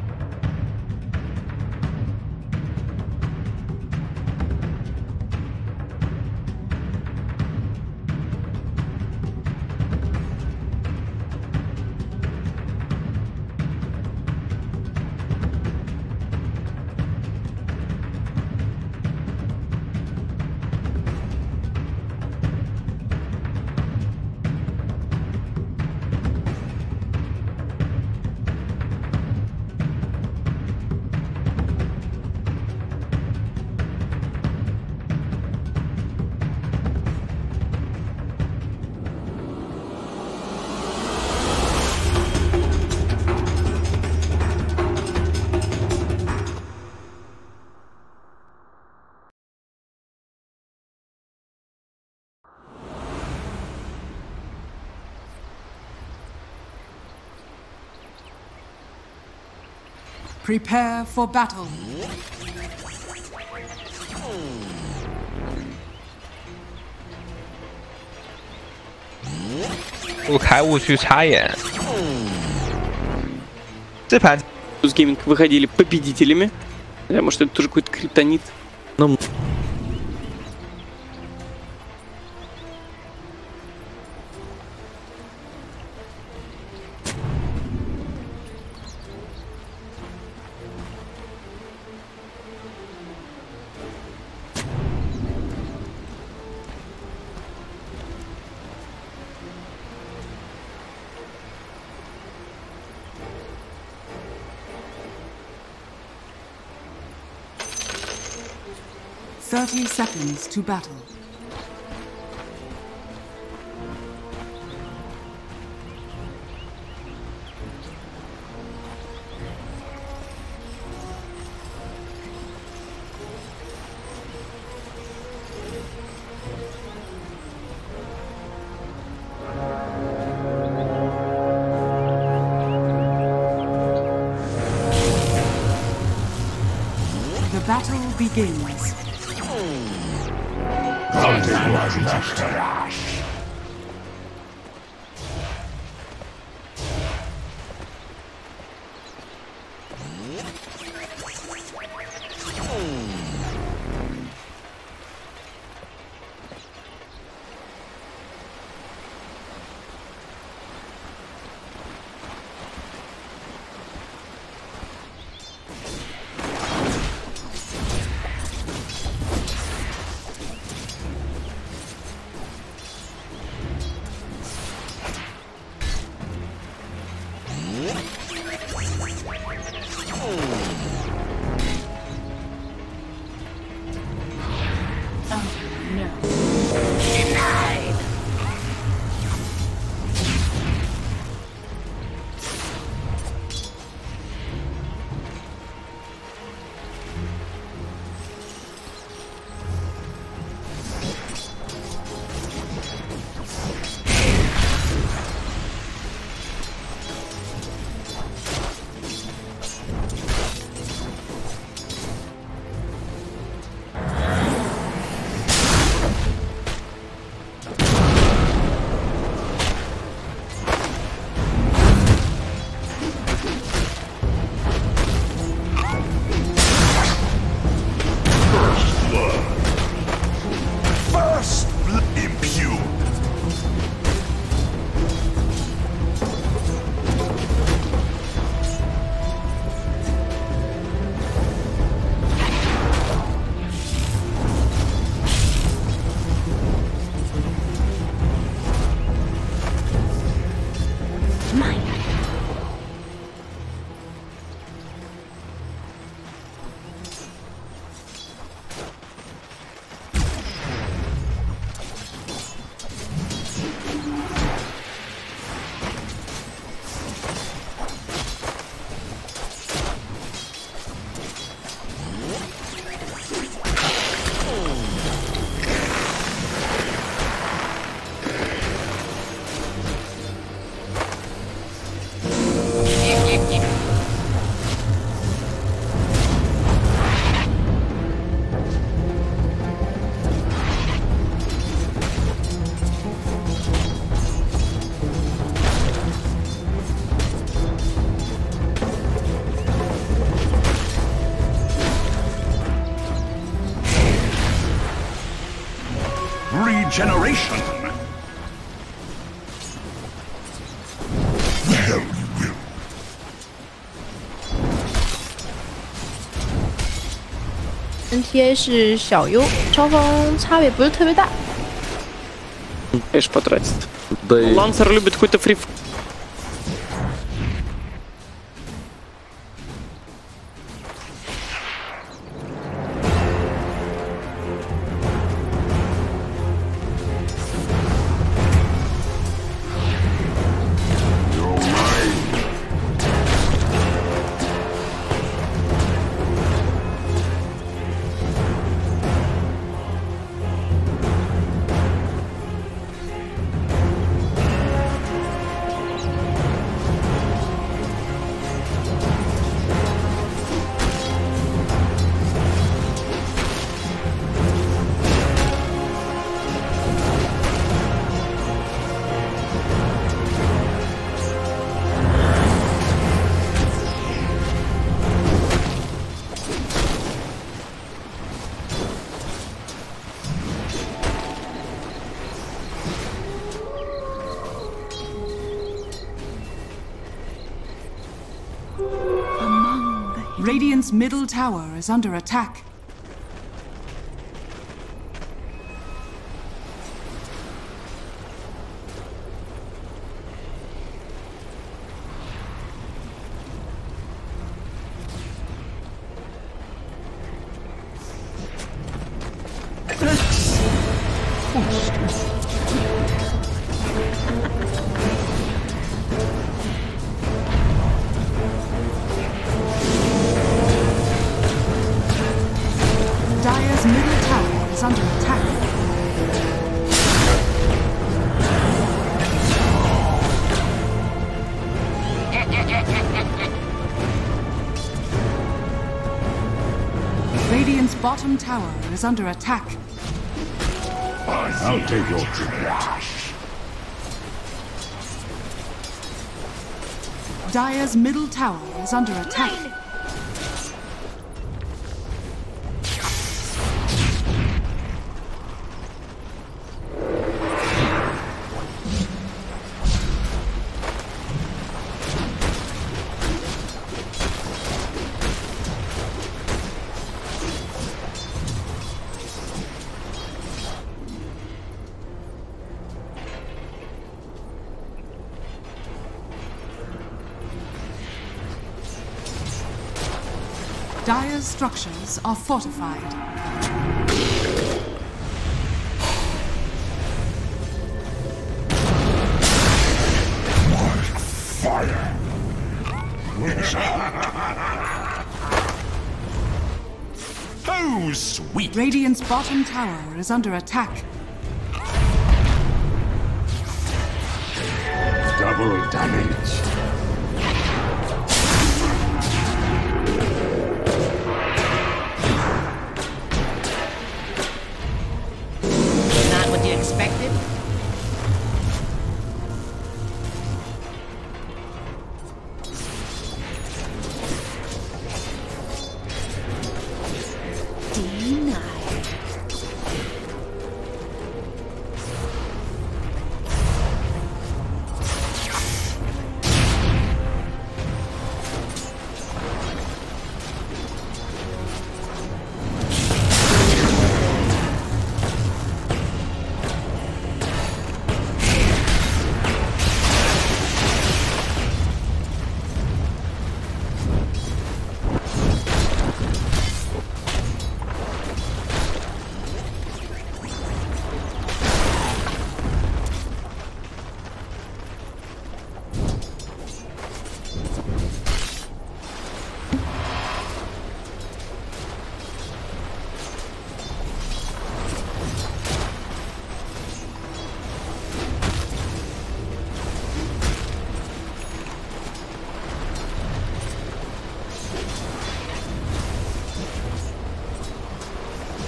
S4: prepare for battle.
S11: 我开悟去插眼。这盘
S12: с Gaming выходили победителями. Может, это тоже какой-то криптонит. Но...
S4: Thirty seconds to battle. The battle begins.
S10: generation. Well, you will.
S13: ，NTA 是小优，双方差别不是特别大。
S12: Эш потратит. Лансер любит какой-то фриф.
S4: Radiant's middle tower is under attack. Dire's middle tower is under attack. Radiant's bottom tower is under attack.
S10: I'll take your tribute.
S4: Dire's middle tower is under attack. Dire's structures are fortified.
S10: Fire. Oh, sweet.
S4: Radiant's bottom tower is under attack.
S10: Double damage.
S14: Not what you expected?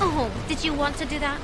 S15: Oh, did you want to do that?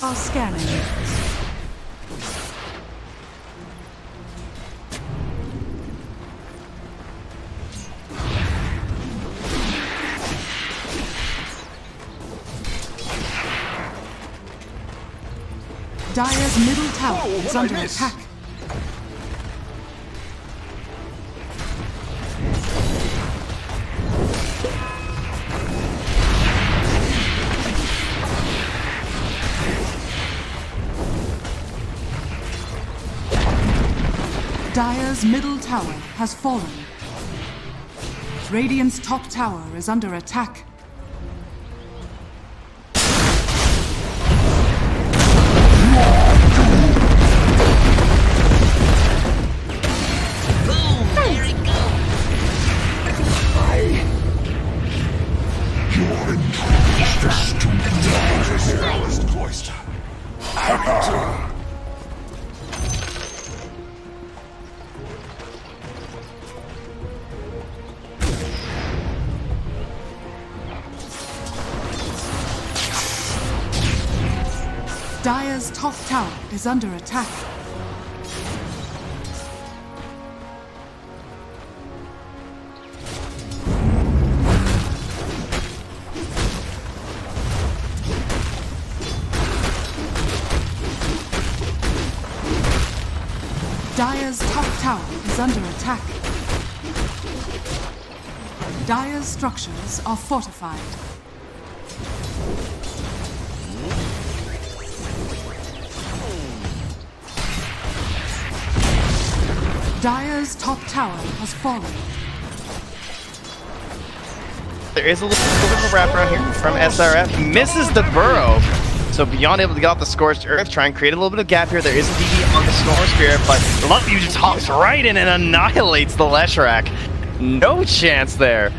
S4: Are scanning. Dire's middle tower is under attack. Dire's middle tower has fallen. Radiant's top tower is under attack. Dire's top tower is under attack. Dire's top tower is under attack. Dire's structures are fortified. Dire's top tower has fallen.
S8: There is a little bit of a wraparound here from SRF. Misses the burrow. So beyond able to get off the Scorched Earth, try and create a little bit of gap here. There is a DD on the Storm Spirit, but Loveview just hops right in and annihilates the Leshrac. No chance there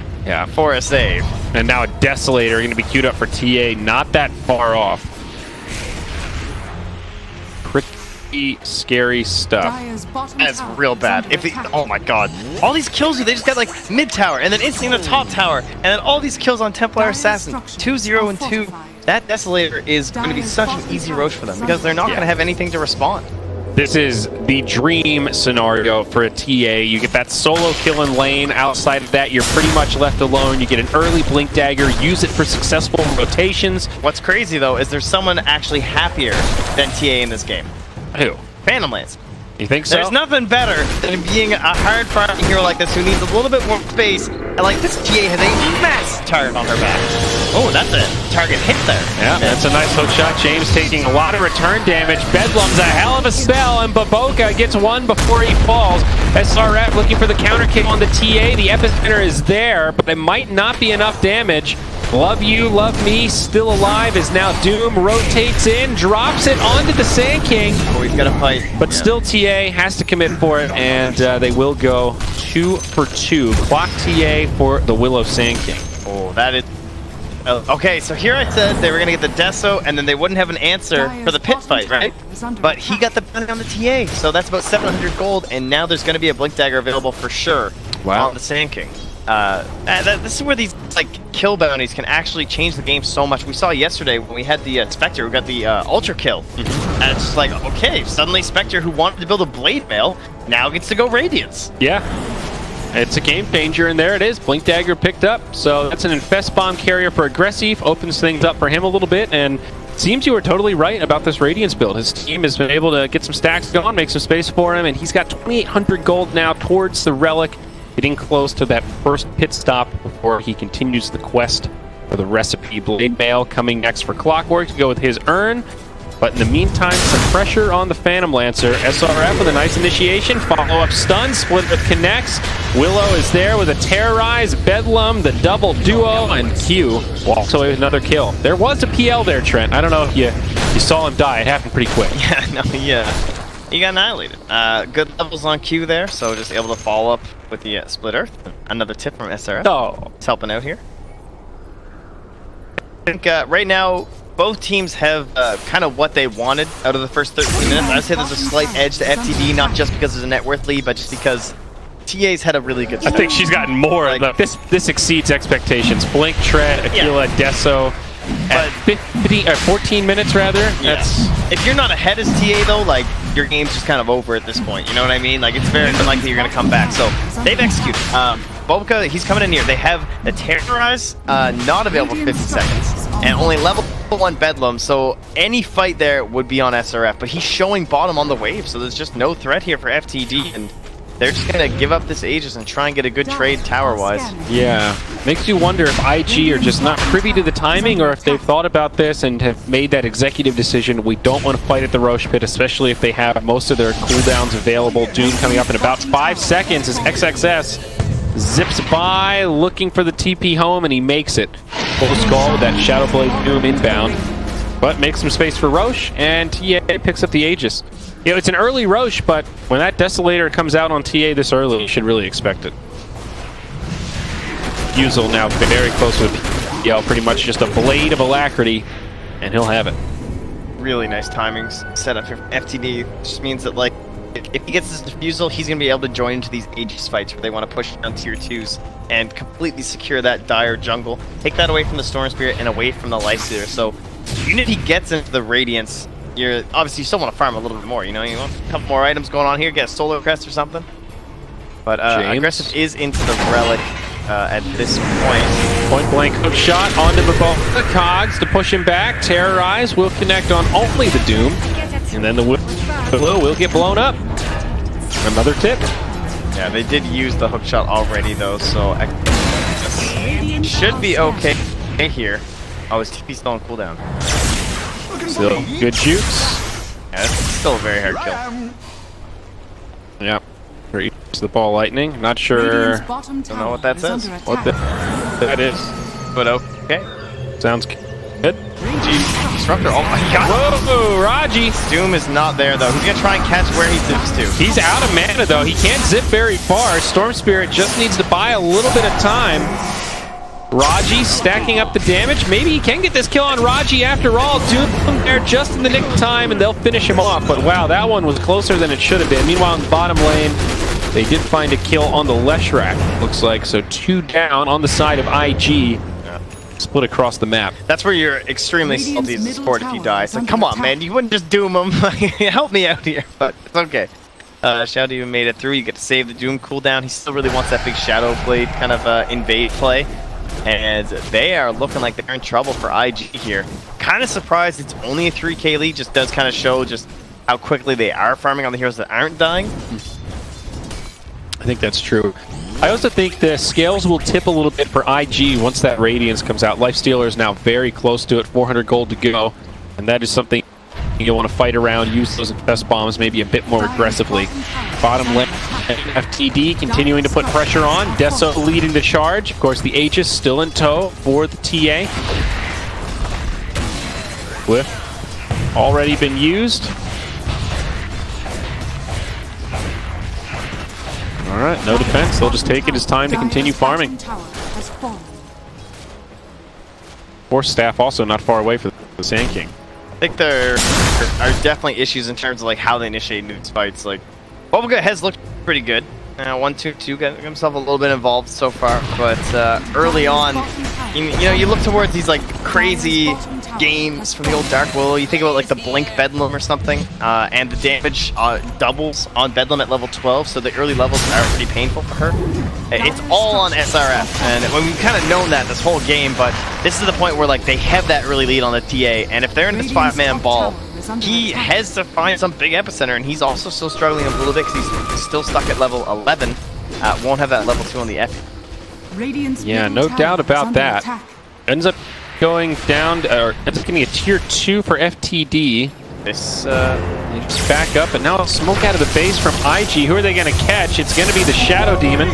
S8: for a save.
S6: And now a Desolator going to be queued up for TA, not that far off. Pretty scary stuff.
S8: That's real bad. If oh my god. All these kills, they just got like mid tower, and then instantly the top tower, and then all these kills on Templar Assassin. 2-0 and 2. That Desolator is going to be such an easy roach for them, because they're not going to have anything to respond.
S6: This is the dream scenario for a TA. You get that solo kill in lane. Outside of that, you're pretty much left alone. You get an early Blink Dagger, use it for successful rotations.
S8: What's crazy, though, is there's someone actually happier than TA in this game.
S6: Who?
S8: Phantom Lance.
S6: You think so?
S8: There's nothing better than being a hard fighting hero like this who needs a little bit more space. And like this TA has a mass target on her back. Oh, that's a target hit there.
S6: Yeah, that's a nice hook shot. James taking a lot of return damage. Bedlam's a hell of a spell, and Baboka gets one before he falls. SRF looking for the counter kick on the TA. The epicenter is there, but it might not be enough damage. Love You, Love Me, still alive, is now Doom, rotates in, drops it onto the Sand King.
S8: Oh, he's got to fight.
S6: But still TA has to commit for it, and they will go 2 for 2. Clock TA for the Willow Sand King.
S8: Oh, that is... okay, so here I said they were going to get the Deso, and then they wouldn't have an answer for the pit fight, right? But he got the bounty on the TA, so that's about 700 gold, and now there's going to be a Blink Dagger available for sure on the Sand King. This is where these like kill bounties can actually change the game so much. We saw yesterday when we had the Spectre who got the Ultra Kill. And it's just like, okay, suddenly Spectre, who wanted to build a Blade Mail, now gets to go Radiance.
S6: Yeah. It's a game changer, and there it is. Blink Dagger picked up. So that's an Infest Bomb carrier for Aggressive. Opens things up for him a little bit, and seems you were totally right about this Radiance build. His team has been able to get some stacks going, make some space for him, and he's got 2,800 gold now towards the Relic, getting close to that first pit stop before he continues the quest for the recipe. Blade Mail coming next for Clockwork to go with his Urn. But in the meantime, some pressure on the Phantom Lancer. SRF with a nice initiation. Follow-up stun. Split Earth connects. Willow is there with a Terrorize. Bedlam, the double duo, and Q walks away with another kill. There was a PL there, Trent. I don't know if you saw him die. It happened pretty quick.
S8: Yeah, no, yeah. He got annihilated. Good levels on Q there, so just able to follow up with the Split Earth. Another tip from SRF.
S6: Oh.
S8: It's helping out here. I think right now, both teams have kind of what they wanted out of the first 13 minutes. I'd say there's a slight edge to FTD, not just because there's a net worth lead, but just because TA's had a really good start.
S6: I think she's gotten more. Like, this exceeds expectations. Blink, Tread, Aquila, Deso. At 14 minutes rather.
S8: Yeah.
S6: That's
S8: if you're not ahead as TA though, like your game's just kind of over at this point. You know what I mean? Like it's very unlikely you're gonna come back. So they've executed. Bobica, he's coming in here. They have the Terrorize not available for 50 seconds, and only level 1 Bedlam. So any fight there would be on SRF. But he's showing bottom on the wave, so there's just no threat here for FTD, and they're just gonna give up this Aegis and try and get a good trade tower-wise.
S6: yeah. Makes you wonder if IG are just not privy to the timing, or if they've thought about this and have made that executive decision. We don't want to fight at the Roche Pit, especially if they have most of their cooldowns available. Doom coming up in about 5 seconds as XXS zips by, looking for the TP home, and he makes it. Full skull with that Shadow Blade Doom inbound, but makes some space for Roche, and TA picks up the Aegis. You know, it's an early Roche, but when that Desolator comes out on TA this early, you should really expect it. Fusel now very close with PL, pretty much just a blade of alacrity, and he'll have it.
S8: Really nice timings set up here for FTD. Just means that, like, if he gets this defusal, he's going to be able to join into these Aegis fights where they want to push down tier 2s and completely secure that dire jungle. Take that away from the Storm Spirit and away from the Lifestealer. So even if he gets into the Radiance, you're obviously you still want to farm a little bit more. You know, you want a couple more items going on here, get a Solar Crest or something. But Aggressive is into the Relic at this point.
S6: Point blank hook shot onto the Cogs to push him back. Terrorize will connect on only the Doom, and then the Willow will get blown up. Another tip.
S8: Yeah, they did use the hook shot already though, so should be okay here. Oh, his TP's still on cooldown.
S6: Still good jukes.
S8: Yeah, it's still a very hard kill.
S6: Yep. To the ball lightning. Not sure.
S8: Don't know what that says.
S6: What that is.
S8: But okay.
S6: Sounds good.
S8: Disruptor. Oh my god.
S6: Whoa, Raji.
S8: Doom is not there though. He's gonna try and catch where he zips to.
S6: He's out of mana though. He can't zip very far. Storm Spirit just needs to buy a little bit of time. Raji stacking up the damage. Maybe he can get this kill on Raji after all. Doom there just in the nick of time, and they'll finish him off. But wow, that one was closer than it should have been. Meanwhile, in the bottom lane, they did find a kill on the Leshrac, looks like. So 2 down on the side of IG. Split across the map.
S8: That's where you're extremely salty as a sport if you die. It's like, come on, man, you wouldn't just doom him. Help me out here. But it's okay. Shadow even made it through. You get to save the Doom cooldown. He still really wants that big Shadow Blade kind of invade play. And they are looking like they're in trouble for IG here. Kind of surprised it's only a 3k lead. Just does kind of show just how quickly they are farming on the heroes that aren't dying.
S6: I think that's true. I also think the scales will tip a little bit for IG once that Radiance comes out. Lifestealer is now very close to it, 400 gold to go, and that is something you'll want to fight around, use those best bombs maybe a bit more aggressively. Bottom left, FTD continuing to put pressure on. Deso leading the charge. Of course, the Aegis still in tow for the TA. Glyph already been used. Alright, no defense. They'll just take it as time to continue farming. Force staff also not far away for the Sand King.
S8: I think there are definitely issues in terms of like how they initiate these fights. Like, Bobica has looked pretty good. 1-2-2 got himself a little bit involved so far, but early on, you know, you look towards these like crazy games from the old Dark Willow. You think about like the Blink Bedlam or something, and the damage doubles on Bedlam at level 12, so the early levels are pretty painful for her. It's all on SRF, and we've kind of known that this whole game, but this is the point where like they have that early lead on the TA, and if they're in this 5-man ball, he has to find some big epicenter, and he's also still struggling a little bit because he's still stuck at level 11. Won't have that level 2 on the F.
S6: Yeah, no doubt about that. Ends up going down, or ends up getting a tier 2 for FTD. This they just back up, and now smoke out of the base from IG. Who are they going to catch? It's going to be the Shadow Demon.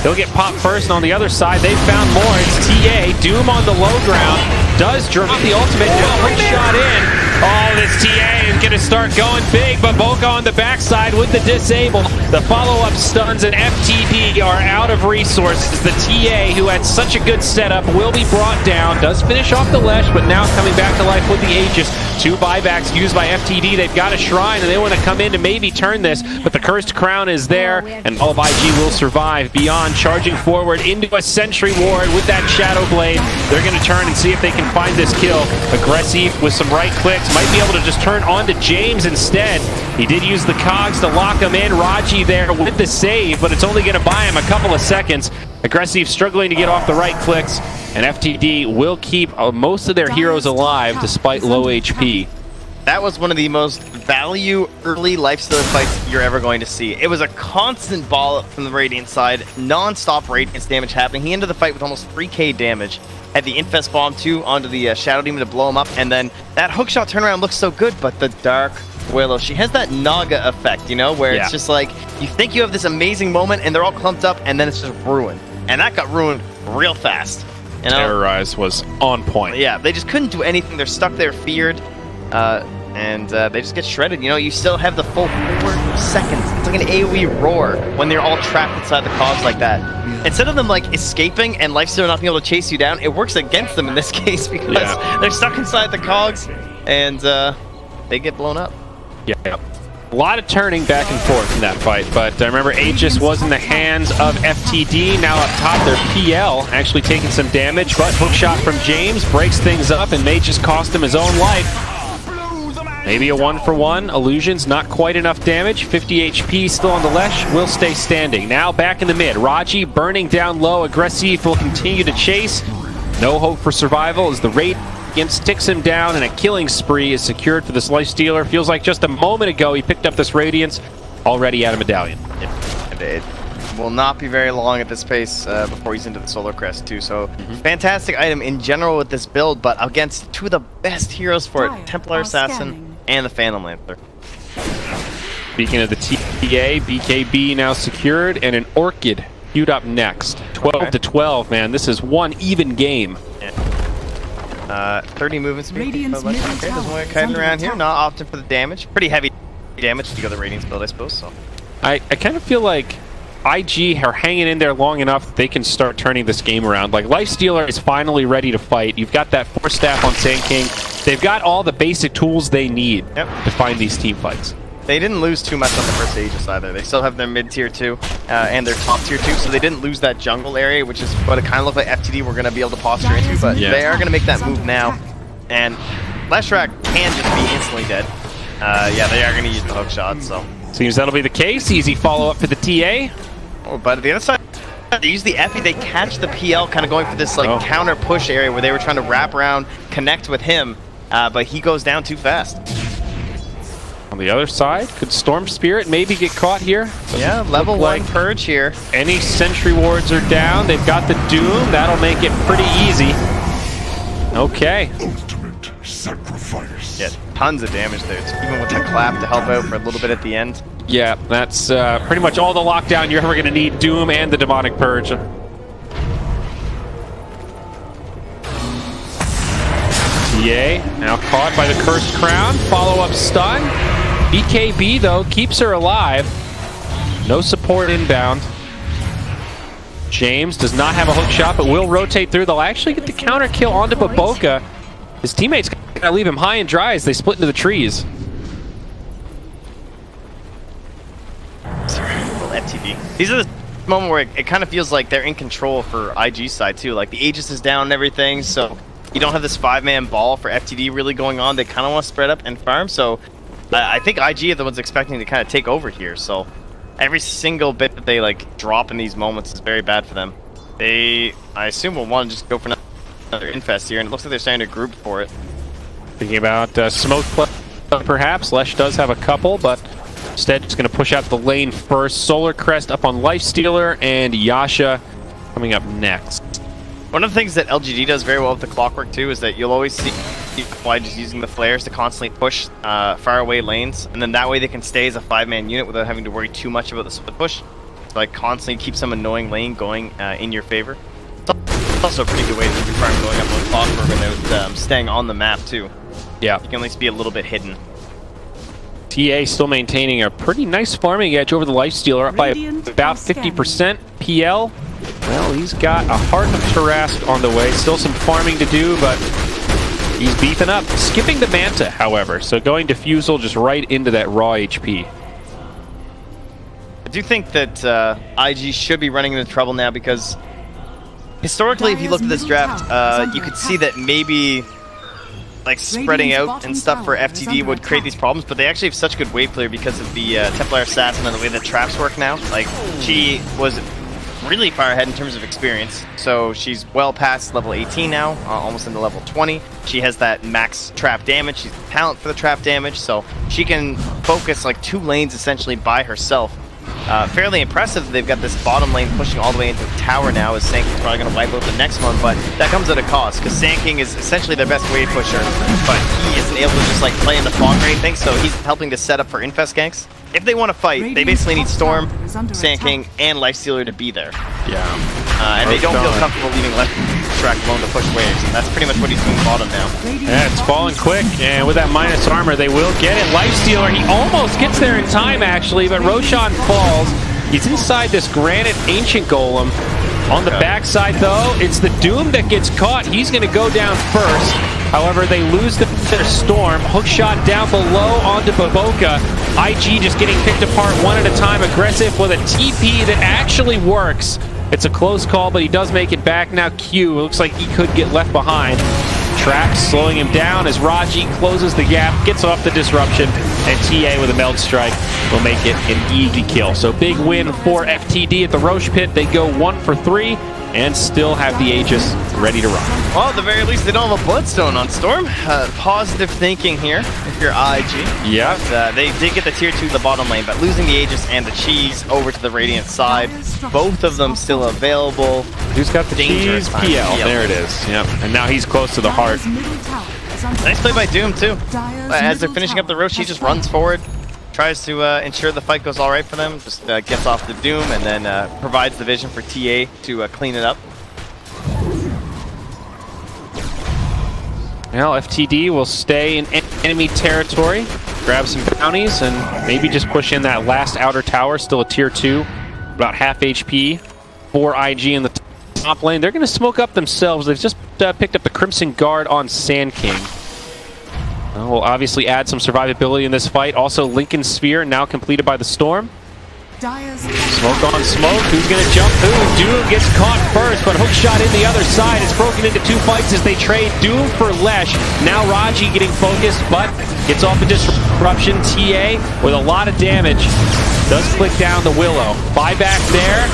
S6: He'll get popped first, and on the other side, they found more. It's TA. Doom on the low ground. Does drop the ultimate. Quick shot in. Oh, this TA is looking to start going big, but Boca on the backside with the disable. The follow-up stuns and FTD are out of resources. The TA, who had such a good setup, will be brought down. Does finish off the Lesh, but now coming back to life with the Aegis. 2 buybacks used by FTD. They've got a Shrine, and they want to come in to maybe turn this, but the Cursed Crown is there, and all of IG will survive. Beyond charging forward into a Sentry Ward with that Shadow Blade. They're going to turn and see if they can find this kill. Aggressive with some right clicks. Might be able to just turn on to James instead. He did use the cogs to lock him in. Raji there with the save, but it's only going to buy him a couple of seconds. Aggressive struggling to get off the right clicks, and FTD will keep most of their heroes alive despite low HP.
S8: That was one of the most value early lifestealer fights you're ever going to see. It was a constant ball up from the Radiant side, non-stop Radiance damage happening. He ended the fight with almost 3k damage. Had the Infest Bomb too onto the Shadow Demon to blow him up, and then that hookshot turnaround looks so good, but the Dark Willow, she has that Naga effect, you know, where it's just like, you think you have this amazing moment, and they're all clumped up, and then it's just ruined. And that got ruined real fast. You know?
S6: Terrorize was on point.
S8: Yeah, they just couldn't do anything. They're stuck there, feared. And they just get shredded. You know, you still have the full 4 seconds. It's like an AoE roar when they're all trapped inside the cogs like that. Instead of them like escaping and Lifestealer not being able to chase you down, it works against them in this case because they're stuck inside the cogs and they get blown up.
S6: Yeah. A lot of turning back and forth in that fight, but I remember Aegis was in the hands of FTD. Now up top, their PL actually taking some damage, but hookshot from James breaks things up and may just cost him his own life. Maybe a 1-for-1. Illusions, not quite enough damage. 50 HP still on the Lesh, will stay standing. Now back in the mid. Raji burning down low. Aggressive will continue to chase. No hope for survival as the Radiance ticks him down, and a killing spree is secured for this Lifestealer. Feels like just a moment ago he picked up this Radiance, already at a medallion.
S8: It will not be very long at this pace before he's into the Solar Crest too. So fantastic item in general with this build, but against 2 of the best heroes for it, Templar Assassin and the Phantom Lancer.
S6: Speaking of the TA, BKB now secured, and an Orchid queued up next. 12 to 12, man. This is one even game.
S8: 30 movement speed. Doesn't want to kite around here. Not opting for the damage. Pretty heavy damage to go the Radiance build, I suppose. So
S6: I kind of feel like IG are hanging in there long enough that they can start turning this game around. Like, Lifestealer is finally ready to fight. You've got that Force Staff on Sand King. They've got all the basic tools they need to find these team fights.
S8: They didn't lose too much on the first Aegis either. They still have their mid-tier 2 and their top tier 2, so they didn't lose that jungle area, which is what it kind of looked like FTD were going to be able to posture into, but they are going to make that move now. And Leshrac can just be instantly dead. Yeah, they are going to use the hook shot, so.
S6: Seems that'll be the case. Easy follow-up for the TA.
S8: Oh, but at the other side, they use the Effie, they catch the PL kind of going for this like counter push area where they were trying to wrap around, connect with him, but he goes down too fast.
S6: On the other side, could Storm Spirit maybe get caught here?
S8: Yeah, level 1 Purge here.
S6: Any Sentry Wards are down. They've got the Doom. That'll make it pretty easy. Okay.
S10: Ultimate sacrifice.
S8: Yeah, tons of damage there. Even with the clap to help out for a little bit at the end.
S6: Yeah, that's pretty much all the lockdown you're ever going to need. Doom and the Demonic Purge. TA now caught by the Cursed Crown. Follow-up stun. BKB, though, keeps her alive. No support inbound. James does not have a hook shot, but will rotate through. They'll actually get the counter kill onto Baboka. His teammates gotta leave him high and dry as they split into the trees.
S8: FTV. These are the moments where it kind of feels like they're in control for IG's side too. Like the Aegis is down and everything, so you don't have this 5-man ball for FTD really going on. They kind of want to spread up and farm, so I think IG are the ones expecting to kind of take over here. So every single bit that they like drop in these moments is very bad for them. They, I assume, will want to just go for another infest here, and it looks like they're starting to group for it.
S6: Thinking about smoke play, perhaps. Lesh does have a couple, but instead just going to push out the lane first. Solar Crest up on Lifestealer, and Yasha coming up next.
S8: One of the things that LGD does very well with the Clockwork too is that you'll always see why just using the flares to constantly push far away lanes, and then that way they can stay as a 5-man unit without having to worry too much about the split push. So like constantly keep some annoying lane going in your favor. It's also a pretty good way to keep your farm going up on Clockwork without staying on the map too.
S6: Yeah.
S8: You can at least be a little bit hidden.
S6: TA still maintaining a pretty nice farming edge over the Lifestealer, up by about 50%. PL, well, he's got a Heart of Tarask on the way. Still some farming to do, but he's beefing up. Skipping the Manta, however, so going Diffusal just right into that raw HP.
S8: I do think that IG should be running into trouble now because historically, if you look at this draft, you could see that maybe like spreading out and stuff for FTD would create these problems, but they actually have such good wave clear because of the Templar Assassin and the way the traps work now. Like, she was really far ahead in terms of experience, so she's well past level 18 now, almost into level 20. She has that max trap damage, she's the talent for the trap damage, so she can focus like 2 lanes essentially by herself. Fairly impressive. They've got this bottom lane pushing all the way into the tower now, as Sand King's probably going to wipe out the next one, but that comes at a cost, because Sand King is essentially their best wave pusher, but he isn't able to just like play in the fog or anything, so he's helping to set up for infest ganks. If they want to fight, they basically need Storm, Sand King, and Lifestealer to be there.
S6: Yeah.
S8: And they don't feel comfortable leaving left track alone to push waves, and that's pretty much what he's doing bottom now.
S6: Yeah, it's falling quick, and with that minus armor, they will get it. Lifestealer, he almost gets there in time, actually, but Roshan falls. He's inside this Granite Ancient Golem. On the backside, though, it's the Doom that gets caught. He's going to go down first. However, they lose the Storm. Hookshot down below onto Baboka. IG just getting picked apart one at a time. Aggressive with a TP that actually works. It's a close call, but he does make it back. Now Q, it looks like he could get left behind. Trax slowing him down as Raji closes the gap, gets off the disruption, and TA with a Meld Strike will make it an easy kill. So big win for FTD at the Roche Pit. They go 1 for 3 and still have the Aegis ready to rock.
S8: Well, at the very least, they don't have a Bloodstone on Storm. Positive thinking here if you're IG.
S6: Yeah.
S8: They did get the tier 2 to the bottom lane, but losing the Aegis and the Cheese over to the Radiant side, both of them still available.
S6: Who's got the Cheese? PL. There it is. Yep. And now he's close to the heart.
S8: Nice play by Doom, too. As they're finishing up the Roche, he just runs forward, tries to ensure the fight goes all right for them, just gets off the Doom, and then provides the vision for TA to clean it up.
S6: Well, FTD will stay in enemy territory, grab some bounties, and maybe just push in that last outer tower, still a tier 2, about half HP for IG in the top lane. They're going to smoke up themselves. They've just picked up the Crimson Guard on Sand King. We'll obviously add some survivability in this fight. Also, Lincoln Sphere now completed by the Storm. Smoke on smoke. Who's going to jump who? Doom gets caught first, but Hookshot in the other side. It's broken into 2 fights as they trade Doom for Lesh. Now Raji getting focused, but gets off the disruption. TA with a lot of damage. Does click down the Willow. Buyback there.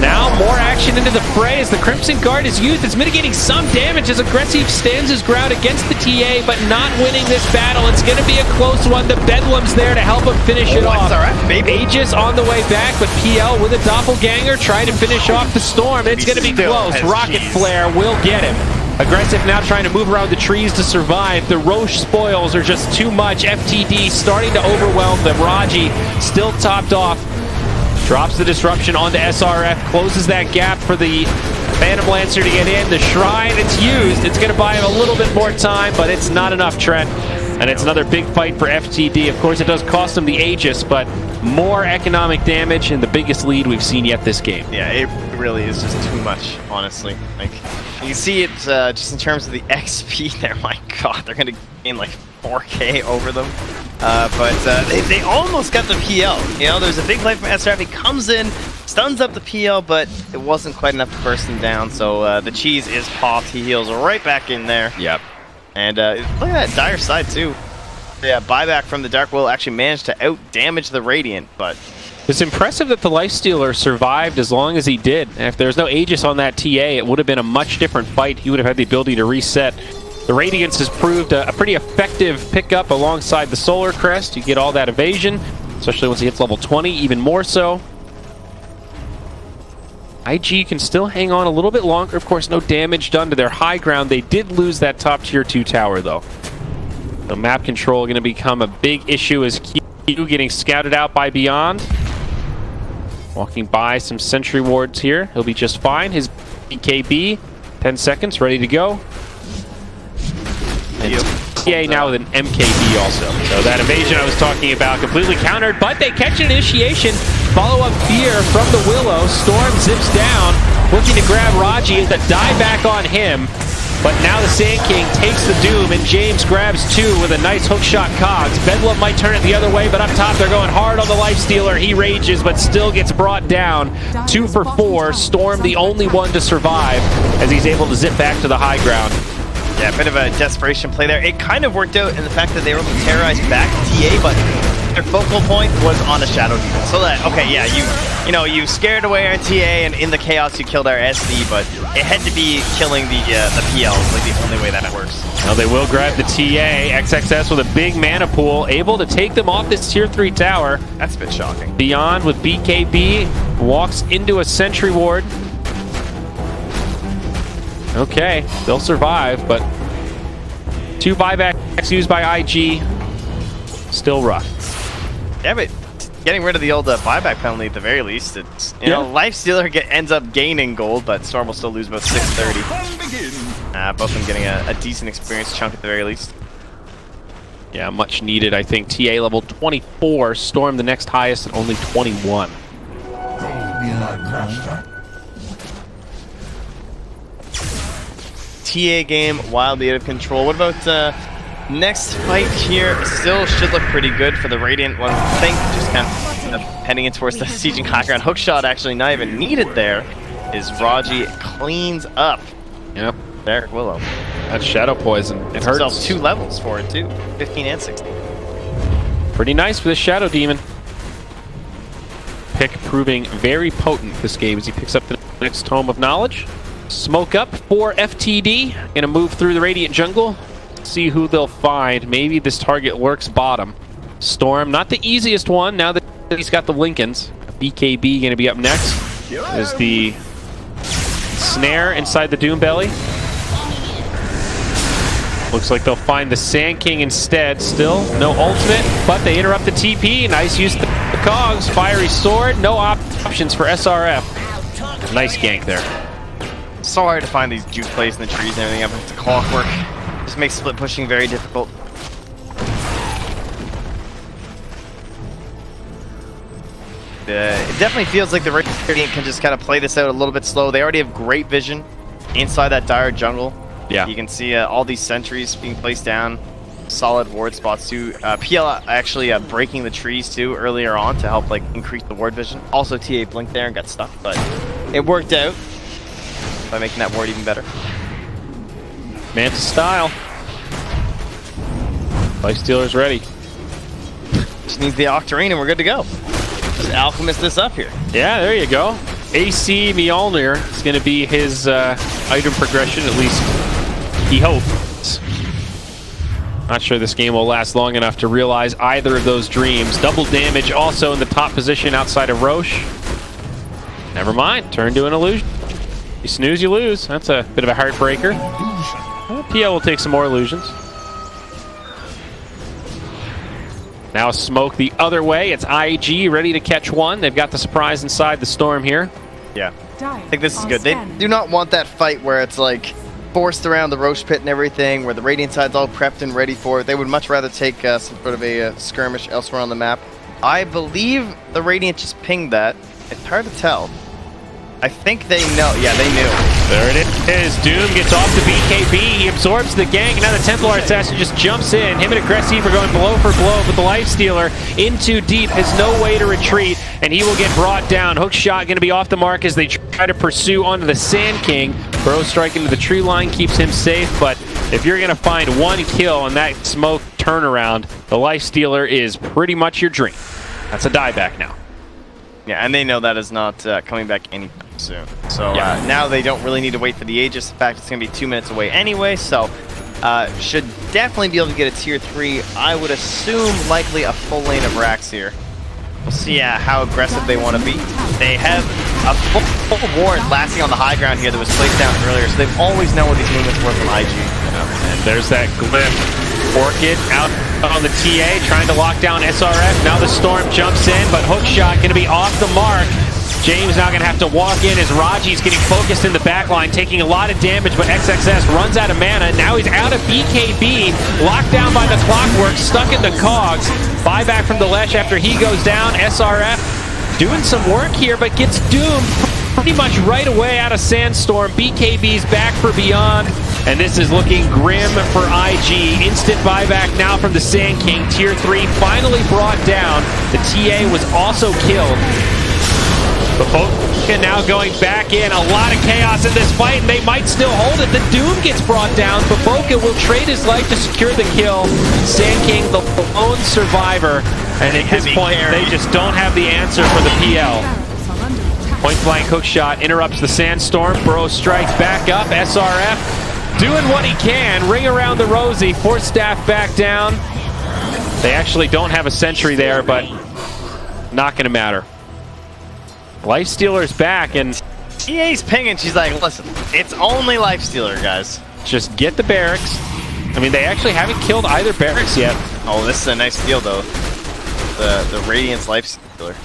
S6: Now more action into the fray as the Crimson Guard is used. It's mitigating some damage as Aggressive stands his ground against the TA, but not winning this battle. It's going to be a close one. The Bedlam's there to help him finish it off. Aegis on the way back, but PL with a Doppelganger trying to finish off the Storm. It's going to be close. Rocket Flare will get him. Aggressive now trying to move around the trees to survive. The Roche spoils are just too much. FTD starting to overwhelm them. Raji still topped off. Drops the disruption onto SRF. Closes that gap for the Phantom Lancer to get in. The Shrine, it's used. It's going to buy him a little bit more time, but it's not enough, Trent. And it's another big fight for FTD. Of course, it does cost them the Aegis, but more economic damage and the biggest lead we've seen yet this game.
S8: Yeah, it really is just too much, honestly. Like, you see it just in terms of the XP there. My God, they're going to gain like 4K over them. But they almost got the PL. You know, there's a big play from SRF. He comes in, stuns up the PL, but it wasn't quite enough to burst him down. So the Cheese is popped. He heals right back in there.
S6: Yep.
S8: And look at that dire side too. Yeah, buyback from the Dark Will actually managed to out-damage the Radiant, but
S6: it's impressive that the Lifestealer survived as long as he did. And if there's no Aegis on that TA, it would have been a much different fight. He would have had the ability to reset. The Radiance has proved a pretty effective pickup alongside the Solar Crest. You get all that evasion, especially once he hits level 20, even more so. IG can still hang on a little bit longer. Of course, no damage done to their high ground. They did lose that top tier 2 tower, though. The map control going to become a big issue as Q getting scouted out by Beyond. Walking by some sentry wards here. He'll be just fine. His BKB, 10 seconds, ready to go. And TA now with an MKB also. So that evasion I was talking about completely countered, but they catch an initiation. Follow-up fear from the Willow. Storm zips down, looking to grab Raji as a dive back on him. But now the Sand King takes the Doom, and James grabs 2 with a nice hookshot cogs. Bedlam might turn it the other way, but up top they're going hard on the Lifestealer. He rages, but still gets brought down. 2 for 4. Storm the only one to survive as he's able to zip back to the high ground.
S8: Yeah, a bit of a desperation play there. It kind of worked out in the fact that they were able to terrorize back TA, but their focal point was on a Shadow Demon. So that, okay, yeah, you scared away our TA, and in the chaos you killed our SD, but it had to be killing the PLs, like the only way that works.
S6: Well, they will grab the TA. XXS with a big mana pool, able to take them off this tier 3 tower.
S8: That's a bit shocking.
S6: Beyond with BKB, walks into a Sentry Ward. Okay, they'll survive, but 2 buybacks used by IG. Still rough.
S8: Yeah, but getting rid of the old buyback penalty at the very least, it's, you know, Lifestealer ends up gaining gold, but Storm will still lose about 630. Both of them getting a decent experience chunk at the very least.
S6: Yeah, much needed, I think. TA level 24, Storm the next highest at only 21.
S8: TA game wildly out of control. What about next fight here? Still should look pretty good for the Radiant one. I think just kind of heading in towards the sieging high ground. Hookshot actually not even needed there. Is Raji cleans up.
S6: Yep.
S8: There, Willow.
S6: That's Shadow Poison. It hurts.
S8: Himself 2 levels for it too. 15 and 16.
S6: Pretty nice for this Shadow Demon. Pick proving very potent this game as he picks up the next Tome of Knowledge. Smoke up for FTD. Gonna move through the Radiant jungle. See who they'll find. Maybe this target lurks bottom. Storm, not the easiest one now that he's got the Lincolns. BKB gonna be up next. There's the snare inside the Doom Belly. Looks like they'll find the Sand King instead. Still no ultimate, but they interrupt the TP. Nice use of the cogs. Fiery sword. No options for SRF. Nice gank there.
S8: So hard to find these juke plays in the trees and everything up. It's clockwork. Just makes split pushing very difficult. It definitely feels like the Radiant can just kind of play this out a little bit slow. They already have great vision inside that dire jungle.
S6: Yeah.
S8: You can see all these sentries being placed down. Solid ward spots too. PL actually breaking the trees too earlier on to help like increase the ward vision. Also TA blinked there and got stuck, but it worked out by making that ward even better.
S6: Manta style. Lifestealer's ready.
S8: Just needs the Octarine and we're good to go. Just alchemist this up here.
S6: Yeah, there you go. AC Mjolnir is going to be his item progression, at least he hopes. Not sure this game will last long enough to realize either of those dreams. Double damage also in the top position outside of Roche. Never mind, turn to an illusion. You snooze, you lose. That's a bit of a heartbreaker. PL will take some more illusions. Now smoke the other way. It's IG ready to catch one. They've got the surprise inside the Storm here.
S8: Yeah, I think this is good. They do not want that fight where it's like forced around the Roche pit and everything, where the Radiant side's all prepped and ready for it. They would much rather take some sort of a skirmish elsewhere on the map. I believe the Radiant just pinged that. It's hard to tell. I think they know. Yeah, they knew.
S6: There it is. Doom gets off the BKB. He absorbs the gank. Now the Templar Assassin just jumps in. Him and Aggressive are going blow for blow, but the Lifestealer in too deep has no way to retreat, and he will get brought down. Hookshot going to be off the mark as they try to pursue onto the Sand King. Bro strike into the tree line keeps him safe, but if you're going to find one kill on that smoke turnaround, the Lifestealer is pretty much your dream. That's a dieback now.
S8: Yeah, and they know that is not coming back anytime soon. So now they don't really need to wait for the Aegis. In fact, it's going to be 2 minutes away anyway, so should definitely be able to get a tier 3. I would assume likely a full lane of racks here. We'll see how aggressive they want to be. They have a full ward lasting on the high ground here that was placed down earlier, so they've always known what these movements were from IG.
S6: And there's that glyph. Orchid out on the TA, trying to lock down SRF. Now the Storm jumps in, but Hookshot going to be off the mark. James now going to have to walk in as Raji's getting focused in the back line, taking a lot of damage, but XXS runs out of mana. Now he's out of BKB, locked down by the clockwork, stuck in the cogs. Buyback from the Lesh after he goes down. SRF doing some work here, but gets doomed pretty much right away out of Sandstorm. BKB's back for Beyond, and this is looking grim for IG. Instant buyback now from the Sand King. Tier 3 finally brought down. The TA was also killed. Baboka now going back in. A lot of chaos in this fight, and they might still hold it. The Doom gets brought down. Baboka will trade his life to secure the kill. Sand King, the lone survivor. And at this point, they just don't have the answer for the PL. Point blank hook shot interrupts the Sandstorm. Burrow strikes back up. SRF doing what he can. Ring around the rosy. Force staff back down. They actually don't have a sentry there, but not going to matter. Lifestealer's back, and
S8: TA's pinging. She's like, listen, it's only Lifestealer, guys.
S6: Just get the barracks. I mean, they actually haven't killed either barracks yet.
S8: Oh, this is a nice deal, though. The Radiance Lifestealer.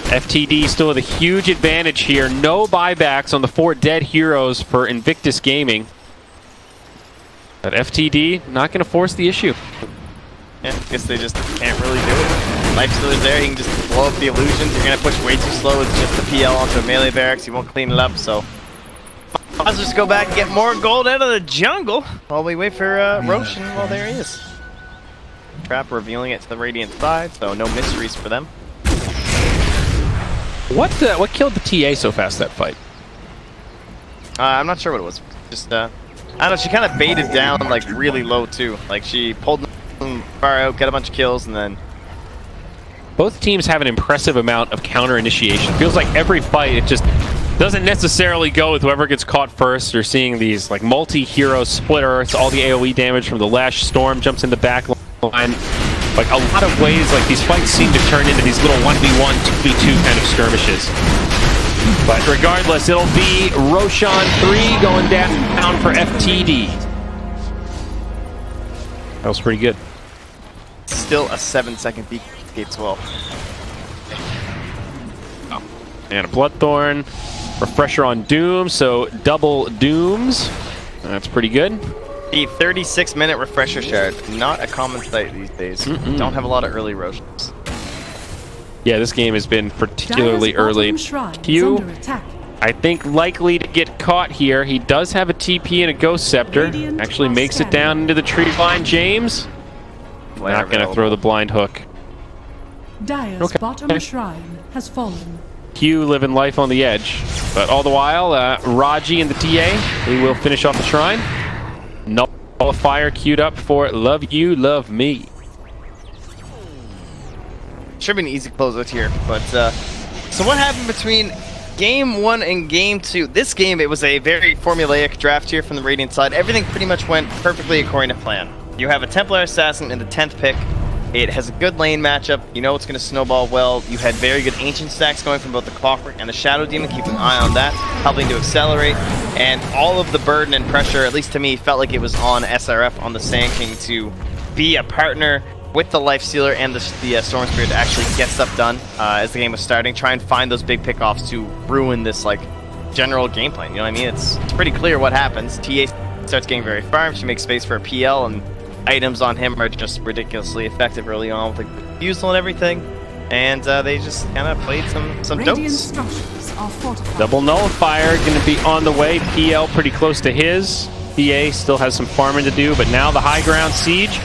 S6: FTD still with a huge advantage here. No buybacks on the 4 dead heroes for Invictus Gaming. But FTD not going to force the issue.
S8: Yeah, I guess they just can't really do it. Lifestealer's there, he can just blow up the illusions. You're going to push way too slow with just the PL onto a melee barracks. He won't clean it up, so let's just go back and get more gold out of the jungle while we wait for Roshan. Well, there he is. Trap revealing it to the Radiant side, so no mysteries for them.
S6: What killed the TA so fast that fight?
S8: I'm not sure what it was. Just I don't know. She kind of baited down like really low too. Like she pulled them far out, got a bunch of kills, and then
S6: both teams have an impressive amount of counter initiation. Feels like every fight it just doesn't necessarily go with whoever gets caught first. You're seeing these like multi-hero splitter. It's all the AoE damage from the Lash. Storm jumps in the back line. Like a lot of ways, like these fights seem to turn into these little 1v1, 2v2 kind of skirmishes. But regardless, it'll be Roshan 3 going down for FTD. That was pretty good.
S8: Still a 7-second BK as well.
S6: Oh. And a Bloodthorn. Refresher on Doom, so double Dooms. That's pretty good.
S8: The 36-minute refresher shard, not a common sight these days. Don't have a lot of early Roshans.
S6: Yeah, this game has been particularly early. Q, I think likely to get caught here. He does have a TP and a Ghost Scepter. Actually makes it down into the tree line. James, not going to throw the blind hook.
S1: Dire's bottom shrine has fallen.
S6: Q living life on the edge. But all the while, Raji and the TA, they will finish off the shrine. Qualifier queued up for Love You, Love Me.
S8: Should be an easy closeout here, but so what happened between Game 1 and Game 2? This game, it was a very formulaic draft here from the Radiant side. Everything pretty much went perfectly according to plan. You have a Templar Assassin in the 10th pick. It has a good lane matchup. You know it's going to snowball well. You had very good Ancient stacks going from both the Clockwork and the Shadow Demon, keeping an eye on that, helping to accelerate. And all of the burden and pressure, at least to me, felt like it was on SRF, on the Sand King, to be a partner with the Lifestealer and the Storm Spirit to actually get stuff done as the game was starting. Try and find those big pickoffs to ruin this like general game plan. You know what I mean? It's pretty clear what happens. TA starts getting very farmed. She makes space for a PL, and items on him are just ridiculously effective early on with the refusal and everything. And they just kind of played some dopes.
S6: Double Nullifier going to be on the way. PL pretty close to his. PA still has some farming to do, but now the high ground siege.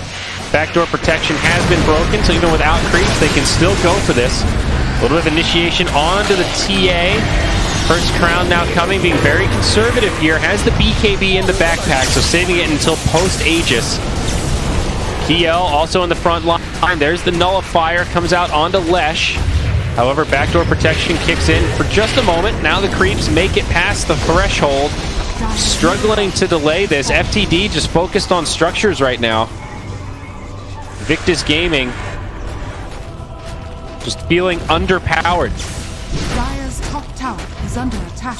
S6: Backdoor protection has been broken, so even without creeps, they can still go for this. A little bit of initiation onto the TA. First crown now coming, being very conservative here. Has the BKB in the backpack, so saving it until post-Aegis. PL also in the front line. There's the Nullifier, comes out onto Lesh. However, backdoor protection kicks in for just a moment. Now the creeps make it past the threshold. Struggling to delay this. FTD just focused on structures right now. Invictus Gaming just feeling underpowered.
S1: Dire's top tower is under attack.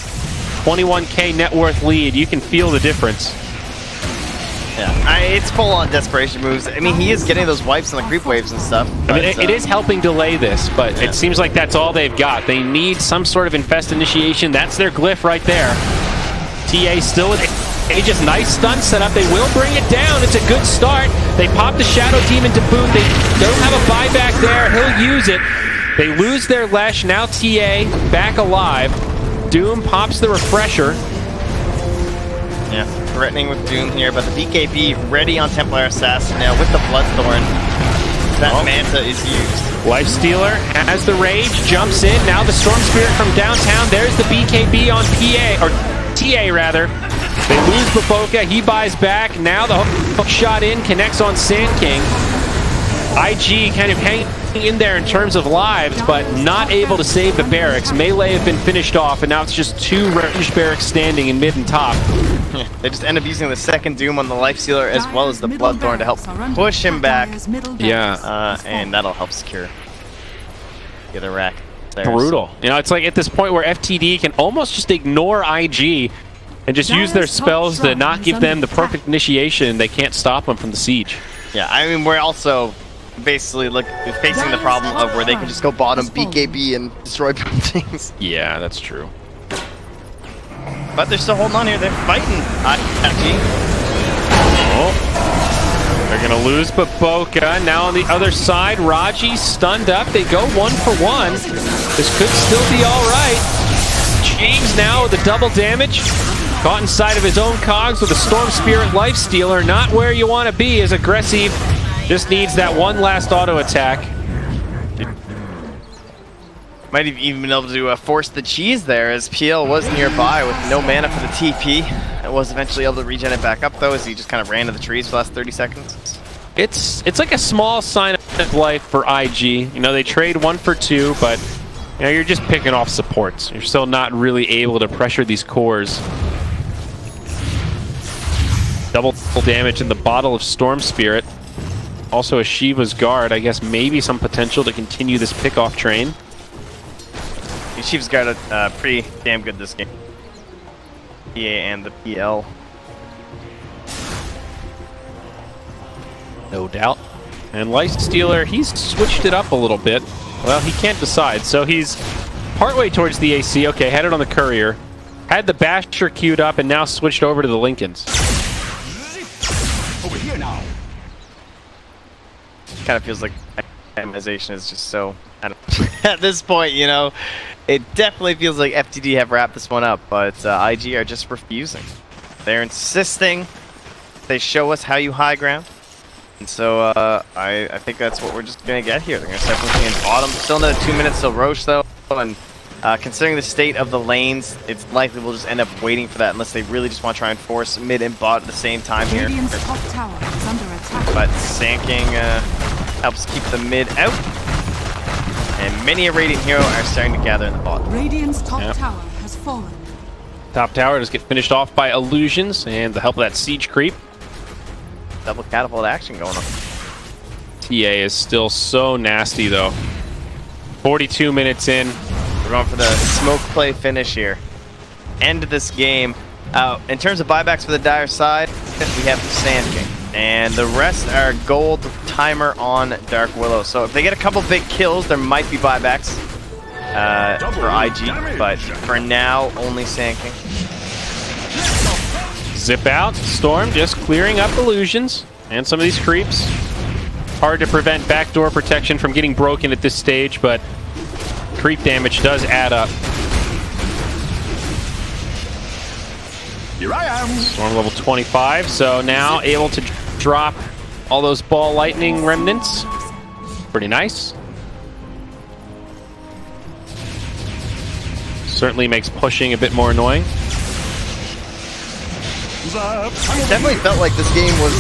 S6: 21k net worth lead. You can feel the difference.
S8: Yeah, it's full on desperation moves. I mean, he is getting those wipes on the creep waves and stuff.
S6: I mean, it is helping delay this, but it seems like that's all they've got. They need some sort of infest initiation. That's their glyph right there. TA still with Aegis. Nice stun setup. They will bring it down. It's a good start. They pop the Shadow Demon to boot. They don't have a buyback there. He'll use it. They lose their Lesh. Now TA back alive. Doom pops the refresher.
S8: Yeah, threatening with Doom here, but the BKB ready on Templar Assassin now with the Bloodthorn. That Manta is used.
S6: Lifestealer has the rage, jumps in. Now the Storm Spirit from downtown. There's the BKB on PA, or TA rather. They lose Baboka, he buys back. Now the hook shot in, connects on Sand King. IG kind of hanging in there in terms of lives, but not able to save the barracks. Melee have been finished off, and now it's just two ranged barracks standing in mid and top.
S8: They just end up using the second Doom on the Lifestealer as well as the Bloodthorn to help push him back.
S6: Yeah.
S8: And that'll help secure the other rack. There,
S6: brutal. So. You know, it's like at this point where FTD can almost just ignore IG and just use their spells to not give them the perfect initiation. They can't stop them from the siege.
S8: Yeah, I mean, we're also basically facing the problem of where they can just go bottom BKB and destroy things.
S6: Yeah, that's true.
S8: But they're still holding on here. They're fighting IG.
S6: Oh. They're going to lose Baboka. Now on the other side, Raji stunned up. They go 1 for 1. This could still be all right. James now with the double damage. Caught inside of his own cogs with a Storm Spirit Lifestealer. Not where you want to be as aggressive. Just needs that one last auto attack.
S8: Might have even been able to force the cheese there as PL was nearby with no mana for the TP. It was eventually able to regen it back up though as he just kind of ran to the trees for the last 30 seconds.
S6: It's like a small sign of life for IG. You know, they trade 1 for 2, but you know, you're just picking off supports. You're still not really able to pressure these cores. Double damage in the bottle of Storm Spirit. Also a Shiva's Guard. I guess maybe some potential to continue this pickoff train.
S8: Shiva's Guard pretty damn good this game. PA and the PL.
S6: No doubt. And Lifestealer, he's switched it up a little bit. Well, he can't decide, so he's partway towards the AC. Okay, had it on the Courier. Had the Basher queued up and now switched over to the Lincolns.
S10: Over here now.
S8: Kind of feels like itemization is just so... at this point, you know, it definitely feels like FTD have wrapped this one up, but IG are just refusing. They're insisting they show us how you high ground. And so I think that's what we're just going to get here. They're going to start pushing in bottom. Still another 2 minutes till Roche, though. And considering the state of the lanes, it's likely we'll just end up waiting for that unless they really just want to try and force mid and bot at the same time here.
S4: Top tower is under attack.
S8: But Sand King helps keep the mid out. And many a Radiant hero are starting to gather in the bot.
S4: Radiant's top tower has fallen.
S6: Top tower does get finished off by illusions and the help of that siege creep.
S8: Double catapult action going on.
S6: TA is still so nasty though. 42 minutes in.
S8: We're going for the smoke play finish here. End of this game. In terms of buybacks for the Dire side, we have the Sand King. And the rest are gold timer on Dark Willow. So if they get a couple big kills, there might be buybacks for IG. But for now, only Sand King.
S6: Zip out. Storm just clearing up illusions and some of these creeps. Hard to prevent backdoor protection from getting broken at this stage, but creep damage does add up.
S10: Here I am.
S6: Storm level 25, so now able to drop all those ball lightning remnants. Pretty nice. Certainly makes pushing a bit more annoying.
S8: It definitely felt like this game was,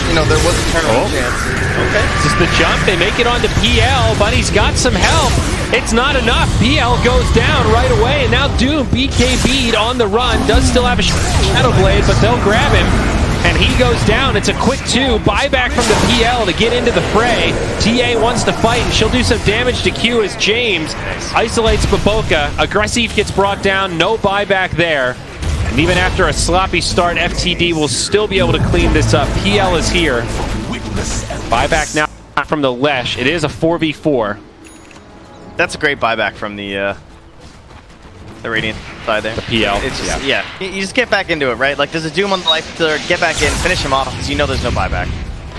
S8: you know, there was a turnaround chance.
S6: Okay. This is the jump. They make it onto PL, but he's got some help. It's not enough. PL goes down right away, and now Doom, BKB'd on the run, does still have a Shadow Blade, but they'll grab him, and he goes down. It's a quick 2. Buyback from the PL to get into the fray. TA wants to fight, and she'll do some damage to Q as James isolates Baboka. Aggressive gets brought down. No buyback there. And even after a sloppy start, FTD will still be able to clean this up. PL is here. Buyback now from the Lesh. It is a 4v4.
S8: That's a great buyback from the Radiant side there.
S6: The PL.
S8: It's just, yeah. You just get back into it, right? Like, there's a Doom on the life killer, get back in, finish him off, because you know there's no buyback.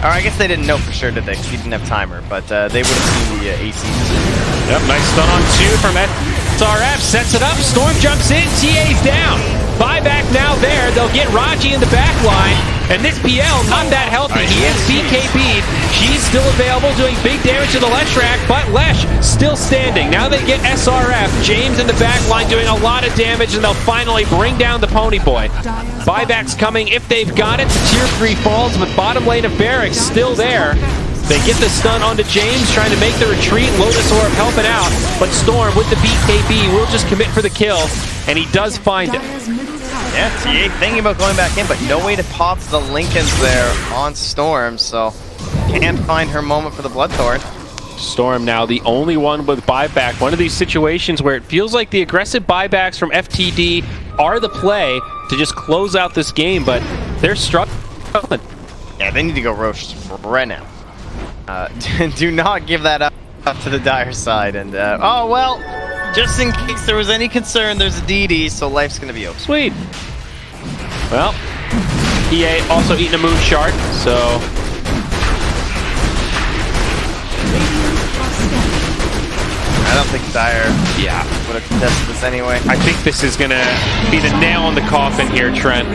S8: Or I guess they didn't know for sure, did they? Because he didn't have timer, but they would have seen the AC.
S6: Yep, nice stun on 2 from SRF. Sets it up, Storm jumps in, TA's down. Buyback now there, they'll get Raji in the back line. And this PL, not that healthy. He is BKB'd. She's still available, doing big damage to the Lesh rack, but Lesh still standing. Now they get SRF. James in the back line doing a lot of damage, and they'll finally bring down the Pony Boy. Buyback's coming if they've got it. Tier 3 falls, but bottom lane of Barracks still there. They get the stun onto James, trying to make the retreat. Lotus Orb helping out, but Storm with the BKB will just commit for the kill, and he does find it.
S8: Yeah, TA thinking about going back in, but no way to pop the Lincolns there on Storm, so can't find her moment for the Bloodthorn.
S6: Storm now the only one with buyback. One of these situations where it feels like the aggressive buybacks from FTD are the play to just close out this game, but they're struggling.
S8: Yeah, they need to go Roche right now. Do not give that up to the Dire side, and oh well, just in case there was any concern, there's a DD, so life's gonna be over.
S6: Sweet. Well, EA also eating a moon shard, so
S8: I don't think Dire would have contested this anyway.
S6: I think this is gonna be the nail in the coffin here, Trent.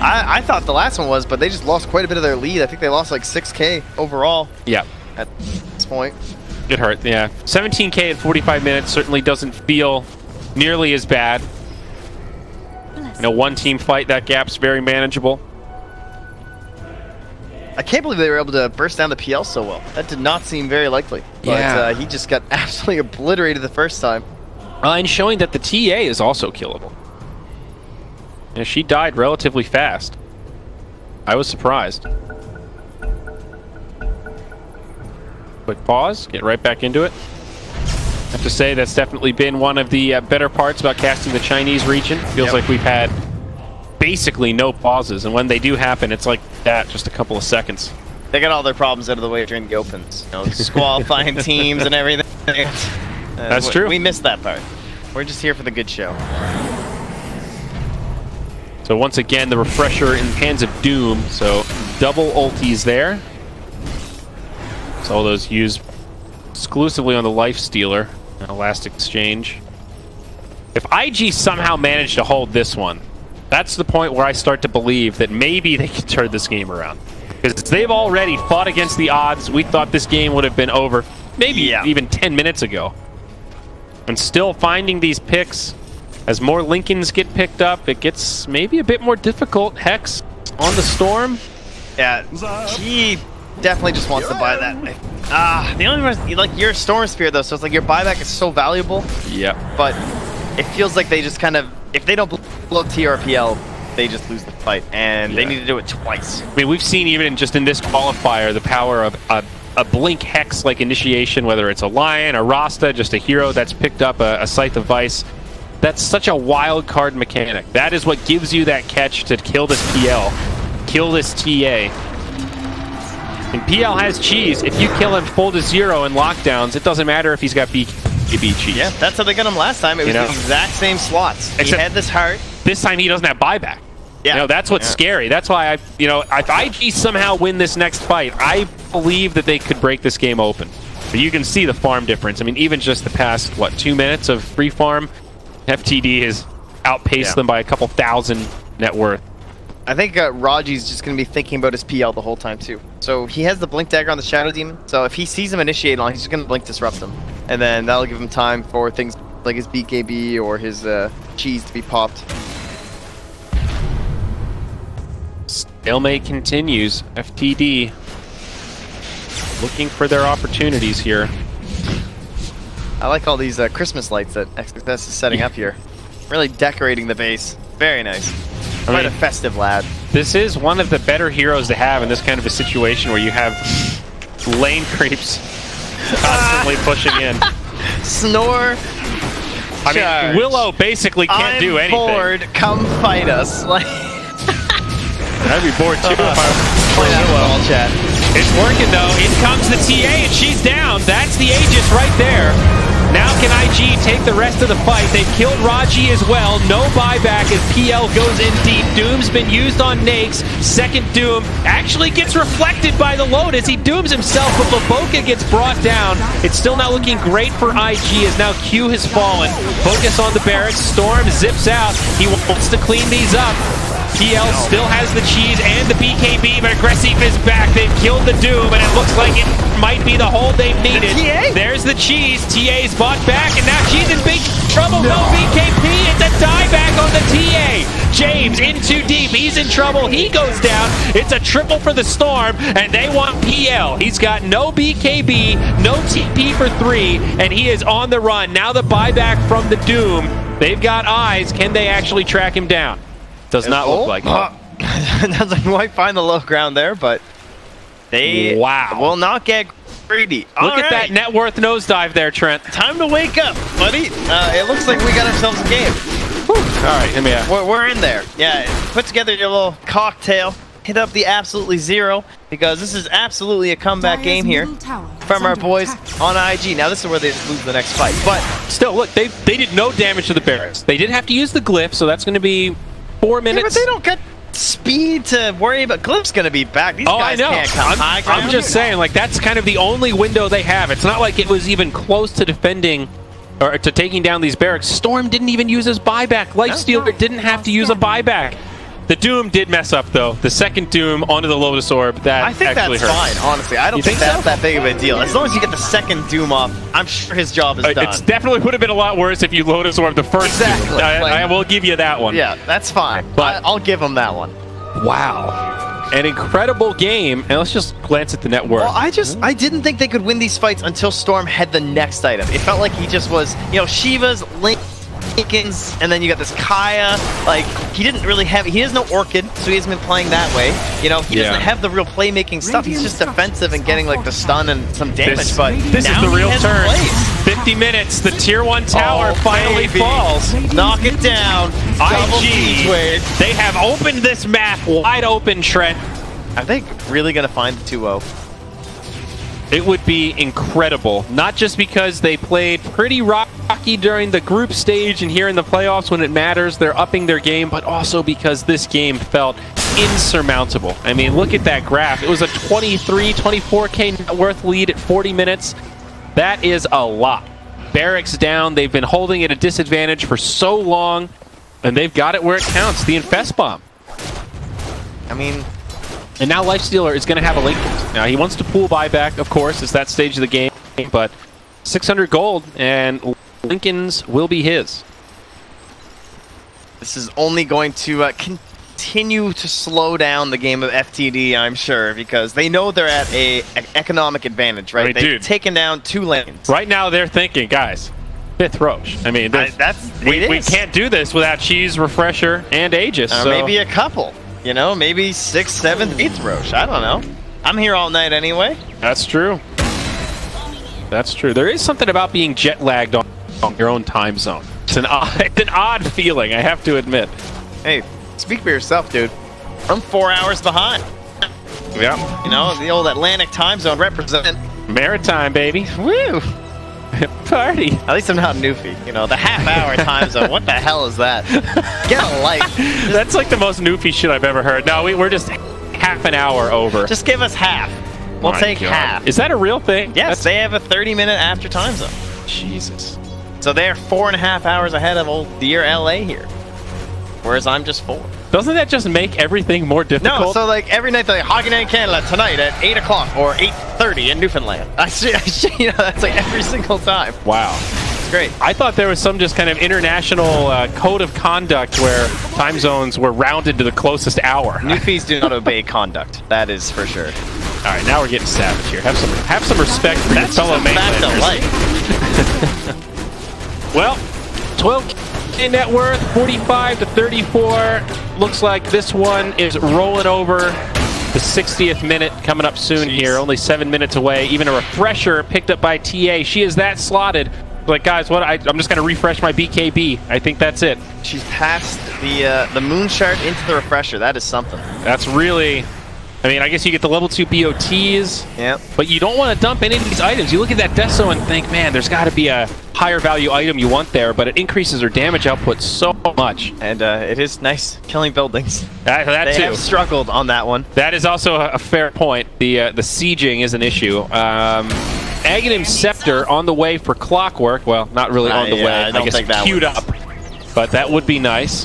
S8: I thought the last one was, but they just lost quite a bit of their lead. I think they lost like 6K overall.
S6: Yeah.
S8: At this point.
S6: It hurt, yeah. 17K at 45 minutes certainly doesn't feel nearly as bad. In a one-team fight, that gap's very manageable.
S8: I can't believe they were able to burst down the PL so well. That did not seem very likely. But he just got absolutely obliterated the first time.
S6: And showing that the TA is also killable. Yeah, she died relatively fast. I was surprised. Quick pause, get right back into it. I have to say that's definitely been one of the better parts about casting the Chinese region. Feels like we've had basically no pauses, and when they do happen, it's like that, just a couple of seconds.
S8: They got all their problems out of the way during the opens. You know, disqualifying teams and everything.
S6: That's true.
S8: We missed that part. We're just here for the good show.
S6: So once again, the refresher in the hands of Doom. So double ultis there. So all those used exclusively on the life stealer. Last exchange. If IG somehow managed to hold this one, that's the point where I start to believe that maybe they can turn this game around. Because they've already fought against the odds. We thought this game would have been over maybe even 10 minutes ago. And still finding these picks. As more Lincolns get picked up, it gets maybe a bit more difficult. Hex on the Storm.
S8: Yeah, he definitely just wants to buy that. The only reason, like, you're Storm Spear though, so it's like your buyback is so valuable.
S6: Yeah.
S8: But it feels like they just kind of, if they don't blow TRPL, they just lose the fight, and they need to do it twice.
S6: I mean, we've seen even just in this qualifier the power of a Blink Hex-like initiation, whether it's a Lion, a Rasta, just a hero that's picked up a Scythe of Vice. That's such a wild card mechanic. That is what gives you that catch to kill this PL, kill this TA. And PL has cheese. If you kill him full to 0 in lockdowns, it doesn't matter if he's got BKB cheese.
S8: Yeah, that's how they got him last time. It was the exact same slots. Except he had this heart.
S6: This time he doesn't have buyback.
S8: Yeah.
S6: You know, that's what's scary. That's why if IG somehow win this next fight, I believe that they could break this game open. But you can see the farm difference. I mean, even just the past, 2 minutes of free farm, FTD has outpaced them by a couple thousand net worth.
S8: I think Raji's just going to be thinking about his PL the whole time, too. So he has the Blink Dagger on the Shadow Demon, so if he sees him initiate on, he's just going to Blink Disrupt him. And then that'll give him time for things like his BKB or his cheese to be popped.
S6: Stalemate continues. FTD looking for their opportunities here.
S8: I like all these Christmas lights that XXS is setting up here. Really decorating the base. Very nice. Quite a festive lad.
S6: This is one of the better heroes to have in this kind of a situation where you have lane creeps constantly pushing in.
S8: Snore
S3: I mean, Willow basically can't do anything.
S8: I'm bored. Come fight us. Like,
S3: I'd be bored too if I was
S8: playing Willow. Chat.
S6: It's working though. In comes the TA and she's down. That's the Aegis right there. Now can IG take the rest of the fight? They've killed Raji as well. No buyback as PL goes in deep. Doom's been used on Nakes. Second Doom actually gets reflected by the Lotus. He dooms himself, but Laboka gets brought down. It's still not looking great for IG as now Q has fallen. Focus on the barracks. Storm zips out. He wants to clean these up. PL still has the cheese and the BKB, but Aggressive is back. They've killed the Doom, and it looks like it might be the hold they've needed. There's the cheese. TA's bought back, and now she's in big trouble. No BKB. It's a dieback on the TA. James in too deep. He's in trouble. He goes down. It's a triple for the Storm, and they want PL. He's got no BKB, no TP for 3, and he is on the run. Now the buyback from the Doom. They've got eyes. Can they actually track him down? Does not look like it.
S8: Doesn't quite find the low ground there, but they will not get greedy.
S6: Look at that net worth nosedive there, Trent.
S8: Time to wake up, buddy. It looks like we got ourselves a game.
S6: Whew. All right,
S8: we're in there. Yeah, put together your little cocktail. Hit up the absolutely zero, because this is absolutely a comeback game here from our boys on IG. Now this is where they lose the next fight, but
S6: still, look, they did no damage to the barracks. They did have to use the glyph, so that's going to be 4 minutes.
S8: Yeah, but they don't get speed to worry about. Glyph's going to be back. These guys can't come high ground.
S6: I'm just saying, like, that's kind of the only window they have. It's not like it was even close to defending or to taking down these barracks. Storm didn't even use his buyback. Lifestealer didn't have to use a buyback. The Doom did mess up, though. The second Doom onto the Lotus Orb, that
S8: I think
S6: actually
S8: that's
S6: hurts.
S8: fine, honestly. I don't think that's that big of a deal. As long as you get the second Doom off, I'm sure his job is done.
S6: It definitely would have been a lot worse if you Lotus Orb the first Doom. I will give you that one.
S8: Yeah, that's fine. But I'll give him that one.
S6: Wow. An incredible game. And let's just glance at the net worth.
S8: Well, I didn't think they could win these fights until Storm had the next item. It felt like he just was, Shiva's, Lincoln's, and then you got this Kaya. Like, he didn't really have, he has no Orchid, so he hasn't been playing that way. He doesn't have the real playmaking stuff. He's just defensive and getting like the stun and some damage, but
S6: this is the real turn. 50 minutes, the tier 1 tower finally falls.
S8: Knock it down.
S6: IG, they have opened this map wide open, Trent.
S8: Are they really going to find the 2-0?
S6: It would be incredible, not just because they played pretty rocky during the group stage and here in the playoffs when it matters, they're upping their game, but also because this game felt insurmountable. I mean, look at that graph. It was a 24K net worth lead at 40 minutes. That is a lot. Barracks down. They've been holding at a disadvantage for so long, and they've got it where it counts. The Infest Bomb.
S8: I mean...
S6: And now Lifestealer is going to have a Lincoln. Now, he wants to pool buyback, of course. It's that stage of the game. But 600 gold, and Lincoln's will be his.
S8: This is only going to continue to slow down the game of FTD, I'm sure, because they know they're at an economic advantage, right? They've taken down 2 lanes.
S6: Right now, they're thinking, guys, 5th Roche. I mean, we can't do this without Cheese, Refresher, and Aegis. So
S8: maybe a couple. Maybe 6th, 7th, 8th Roche. I don't know. I'm here all night anyway.
S6: That's true. That's true. There is something about being jet lagged on your own time zone. It's an odd feeling, I have to admit.
S8: Hey, speak for yourself, dude. I'm 4 hours behind.
S6: Yeah.
S8: The old Atlantic time zone represent.
S6: Maritime, baby.
S8: Woo!
S6: Party.
S8: At least I'm not Newfie. The half-hour time zone. What the hell is that? Get a life.
S6: That's like the most Newfie shit I've ever heard. No, we're just half an hour over.
S8: Just give us half. We'll take half.
S6: Is that a real thing?
S8: Yes, they have a 30-minute after time zone.
S6: Jesus.
S8: So they're 4.5 hours ahead of old dear LA here. Whereas I'm just 4.
S6: Doesn't that just make everything more difficult?
S8: No, so like every night they're like, Hockey Night in Canada tonight at 8 o'clock or 8:30 in Newfoundland. That's like every single time.
S6: Wow.
S8: It's great.
S6: I thought there was some just kind of international code of conduct where time zones were rounded to the closest hour.
S8: Newfies do not obey conduct. That is for sure.
S6: All right, now we're getting savage here. Have some respect for your fellow mainlanders. Well, 12K net worth, 45 to 34. Looks like this one is rolling over the 60th minute coming up soon here. Only 7 minutes away. Even a refresher picked up by TA. She is that slotted. like, guys, what? I'm just gonna refresh my BKB. I think that's it.
S8: She's passed the moon shard into the refresher. That is something.
S6: That's really. I mean, I guess you get the level 2 BOTs.
S8: Yeah.
S6: But you don't want to dump any of these items. You look at that Deso and think, man, there's got to be a higher value item you want there, but it increases her damage output so much.
S8: And it is nice killing buildings.
S6: That
S8: they
S6: too.
S8: have struggled on that one.
S6: That is also a fair point. The sieging is an issue. Aghanim's Scepter on the way for Clockwork. Well, not really on the way. I guess
S8: think that
S6: queued up. But that would be nice.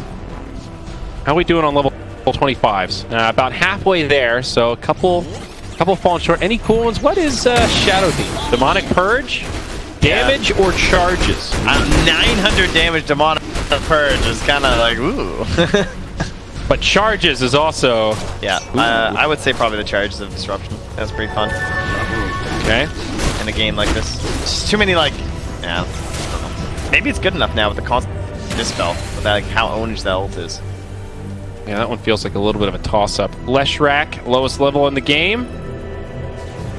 S6: How are we doing on level 25s? About halfway there, so a couple falling short. Any cool ones? What is Shadow Demon? Demonic Purge? Damage or charges?
S8: 900 damage Demonic Purge is kind of like, ooh.
S6: But charges is also...
S8: Yeah, I would say probably the charges of Disruption. That's pretty fun.
S6: Okay.
S8: In a game like this. Just too many, like, yeah. Maybe it's good enough now with the constant Dispel, with that, like, how ownage that ult is.
S6: Yeah, that one feels like a little bit of a toss-up. Leshrac, lowest level in the game.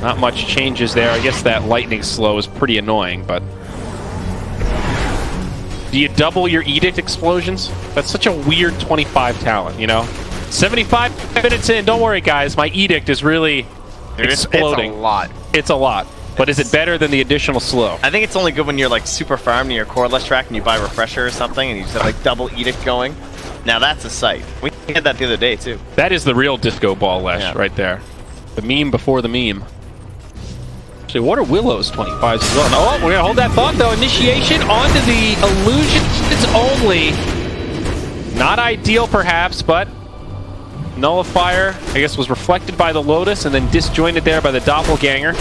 S6: Not much changes there. I guess that lightning slow is pretty annoying, but... Do you double your Edict explosions? That's such a weird 25 talent, you know? 75 minutes in, don't worry guys, my Edict is really exploding.
S8: It's a lot.
S6: It's a lot. But is it better than the additional slow?
S8: I think it's only good when you're like super farmed in your core Leshrac and you buy Refresher or something and you just have like double Edict going. Now that's a sight. We had that the other day too.
S6: That is the real disco ball Lesh right there. The meme before the meme. Actually, what are Willow's 25s as well? Oh, we're gonna hold that thought though. Initiation onto the illusions only. Not ideal perhaps, but Nullifier, I guess, was reflected by the Lotus and then disjointed there by the Doppelganger.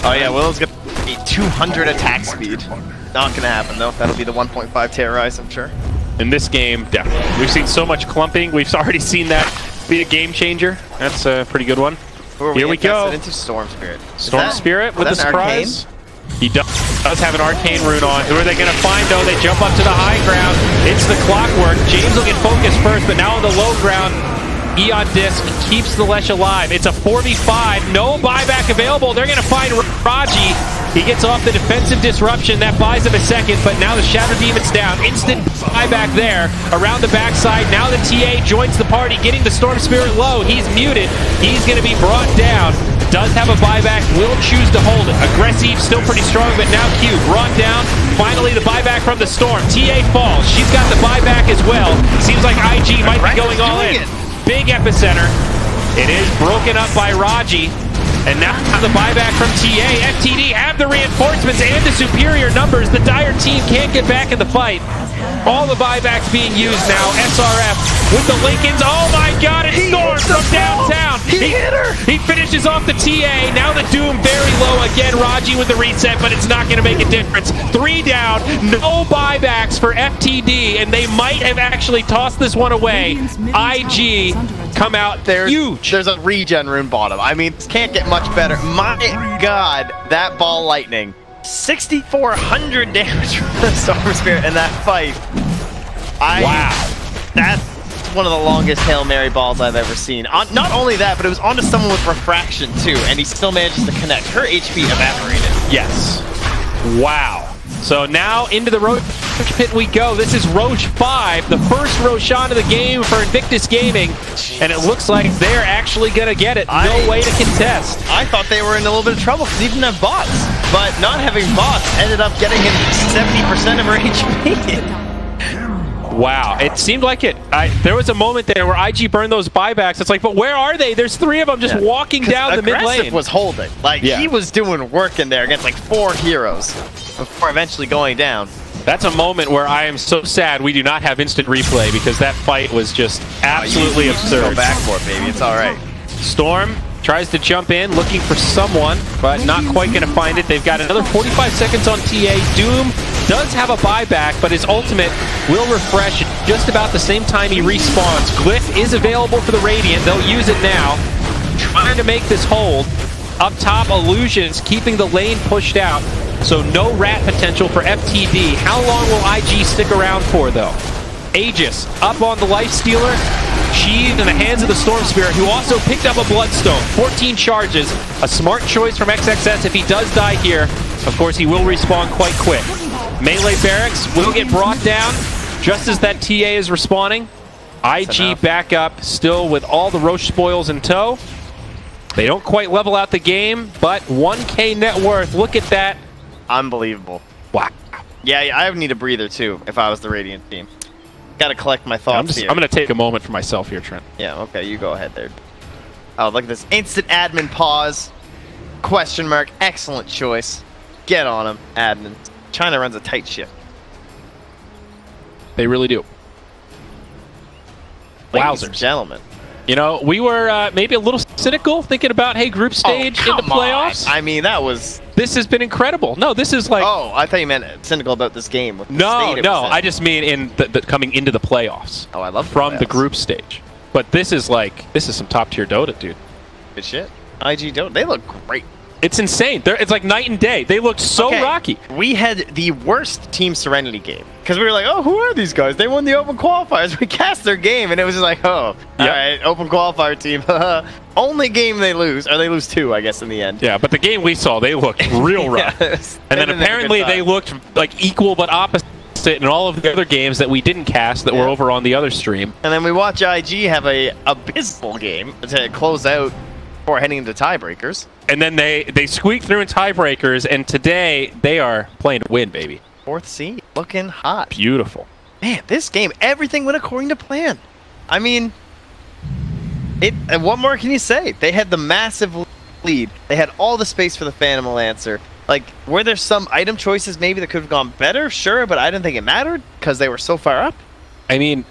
S8: Oh yeah, Willow's got a 200 attack speed. Not gonna happen though. That'll be the 1.5 Terrorize, I'm sure.
S6: In this game, definitely. We've seen so much clumping. We've already seen that be a game changer. That's a pretty good one. Here we go.
S8: Into Storm Spirit.
S6: Storm Spirit with a surprise. He does have an Arcane Rune on. Who are they going to find, though? They jump up to the high ground. It's the Clockwork. James will get focused first, but now on the low ground, Eon Disc keeps the Lesh alive. It's a 4v5. No buyback available. They're going to find Raji. He gets off the defensive disruption. That buys him a second, but now the Shadow Demon's down. Instant buyback there around the backside. Now the TA joins the party, getting the Storm Spirit low. He's muted. He's going to be brought down. Does have a buyback. Will choose to hold it. Aggressive, still pretty strong, but now Q brought down. Finally, the buyback from the Storm. TA falls. She's got the buyback as well. Seems like IG might be going all in. Big epicenter. It is broken up by Raji. And now the buyback from TA. FTD have the reinforcements and the superior numbers. The Dire team can't get back in the fight. All the buybacks being used now. SRF with the Lincolns. Oh my god, it's Storm from downtown. He hit her. He finishes off the TA. Now the Doom very low again. Raji with the reset, but it's not going to make a difference. 3 down. No buybacks for FTD, and they might have actually tossed this one away. IG come out huge.
S8: There's a regen rune bottom. I mean, this can't get much better. My god, that ball lightning. 6,400 damage from the Storm Spirit in that fight.
S6: Wow.
S8: That's one of the longest Hail Mary balls I've ever seen. Not only that, but it was onto someone with refraction too, and he still manages to connect. Her HP evaporated.
S6: Yes. Wow. So now into the Roach Pit we go. This is Roach 5, the first Roshan of the game for Invictus Gaming, and it looks like they're actually going to get it. No way to contest.
S8: I thought they were in a little bit of trouble because they didn't have bots, but not having bots ended up getting him 70% of her HP.
S6: Wow, it seemed like it. There was a moment there where IG burned those buybacks. It's like, but where are they? There's 3 of them just walking down the mid lane.
S8: Was holding. Like, he was doing work in there against like 4 heroes before eventually going down.
S6: That's a moment where I am so sad we do not have instant replay because that fight was just absolutely absurd.
S8: Go back for it, baby. It's all right.
S6: Storm tries to jump in, looking for someone, but not quite going to find it. They've got another 45 seconds on TA. Doom does have a buyback, but his ultimate will refresh just about the same time he respawns. Glyph is available for the Radiant. They'll use it now. Trying to make this hold. Up top, Illusions keeping the lane pushed out. So no rat potential for FTD. How long will IG stick around for, though? Aegis up on the Lifestealer. Sheathed in the hands of the Storm Spirit, who also picked up a Bloodstone. 14 charges. A smart choice from XXS if he does die here. Of course, he will respawn quite quick. Melee barracks will get brought down just as that TA is respawning. IG back up, still with all the Roche spoils in tow. They don't quite level out the game, but 1K net worth. Look at that.
S8: Unbelievable.
S6: Wow.
S8: Yeah, I would need a breather too if I was the Radiant team. Gotta collect my thoughts here.
S6: I'm gonna take a moment for myself here, Trent.
S8: Yeah, okay, you go ahead there. Oh, look at this. Instant admin pause. Question mark. Excellent choice. Get on him, admin. China runs a tight ship.
S6: They really do.
S8: Ladies and gentlemen.
S6: You know, we were maybe a little cynical thinking about, hey, group stage into playoffs.
S8: I mean, that was...
S6: This has been incredible. No, this is like...
S8: Oh, I thought you meant cynical about this game.
S6: No, I just mean in the coming into the playoffs.
S8: Oh, I love
S6: from the group stage. But this is some top-tier Dota, dude.
S8: Good shit. IG Dota, they look great.
S6: It's insane. It's like night and day. They looked so rocky.
S8: We had the worst Team Serenity game. Because we were like, oh, who are these guys? They won the Open Qualifiers. We cast their game, and it was just like, oh, all right, Open Qualifier team. Only game they lose, or they lose 2, I guess, in the end.
S6: Yeah, but the game we saw, they looked real rough. And then apparently they looked like equal but opposite in all of the other games that we didn't cast that were over on the other stream.
S8: And then we watch IG have a abysmal game to close out before heading into tiebreakers.
S6: And then they squeak through in tiebreakers, and today they are playing to win, baby.
S8: 4th seed, looking hot.
S6: Beautiful.
S8: Man, this game, everything went according to plan. I mean, and what more can you say? They had the massive lead. They had all the space for the Phantom Lancer. Like, were there some item choices maybe that could have gone better? Sure, but I didn't think it mattered because they were so far up.
S6: I mean,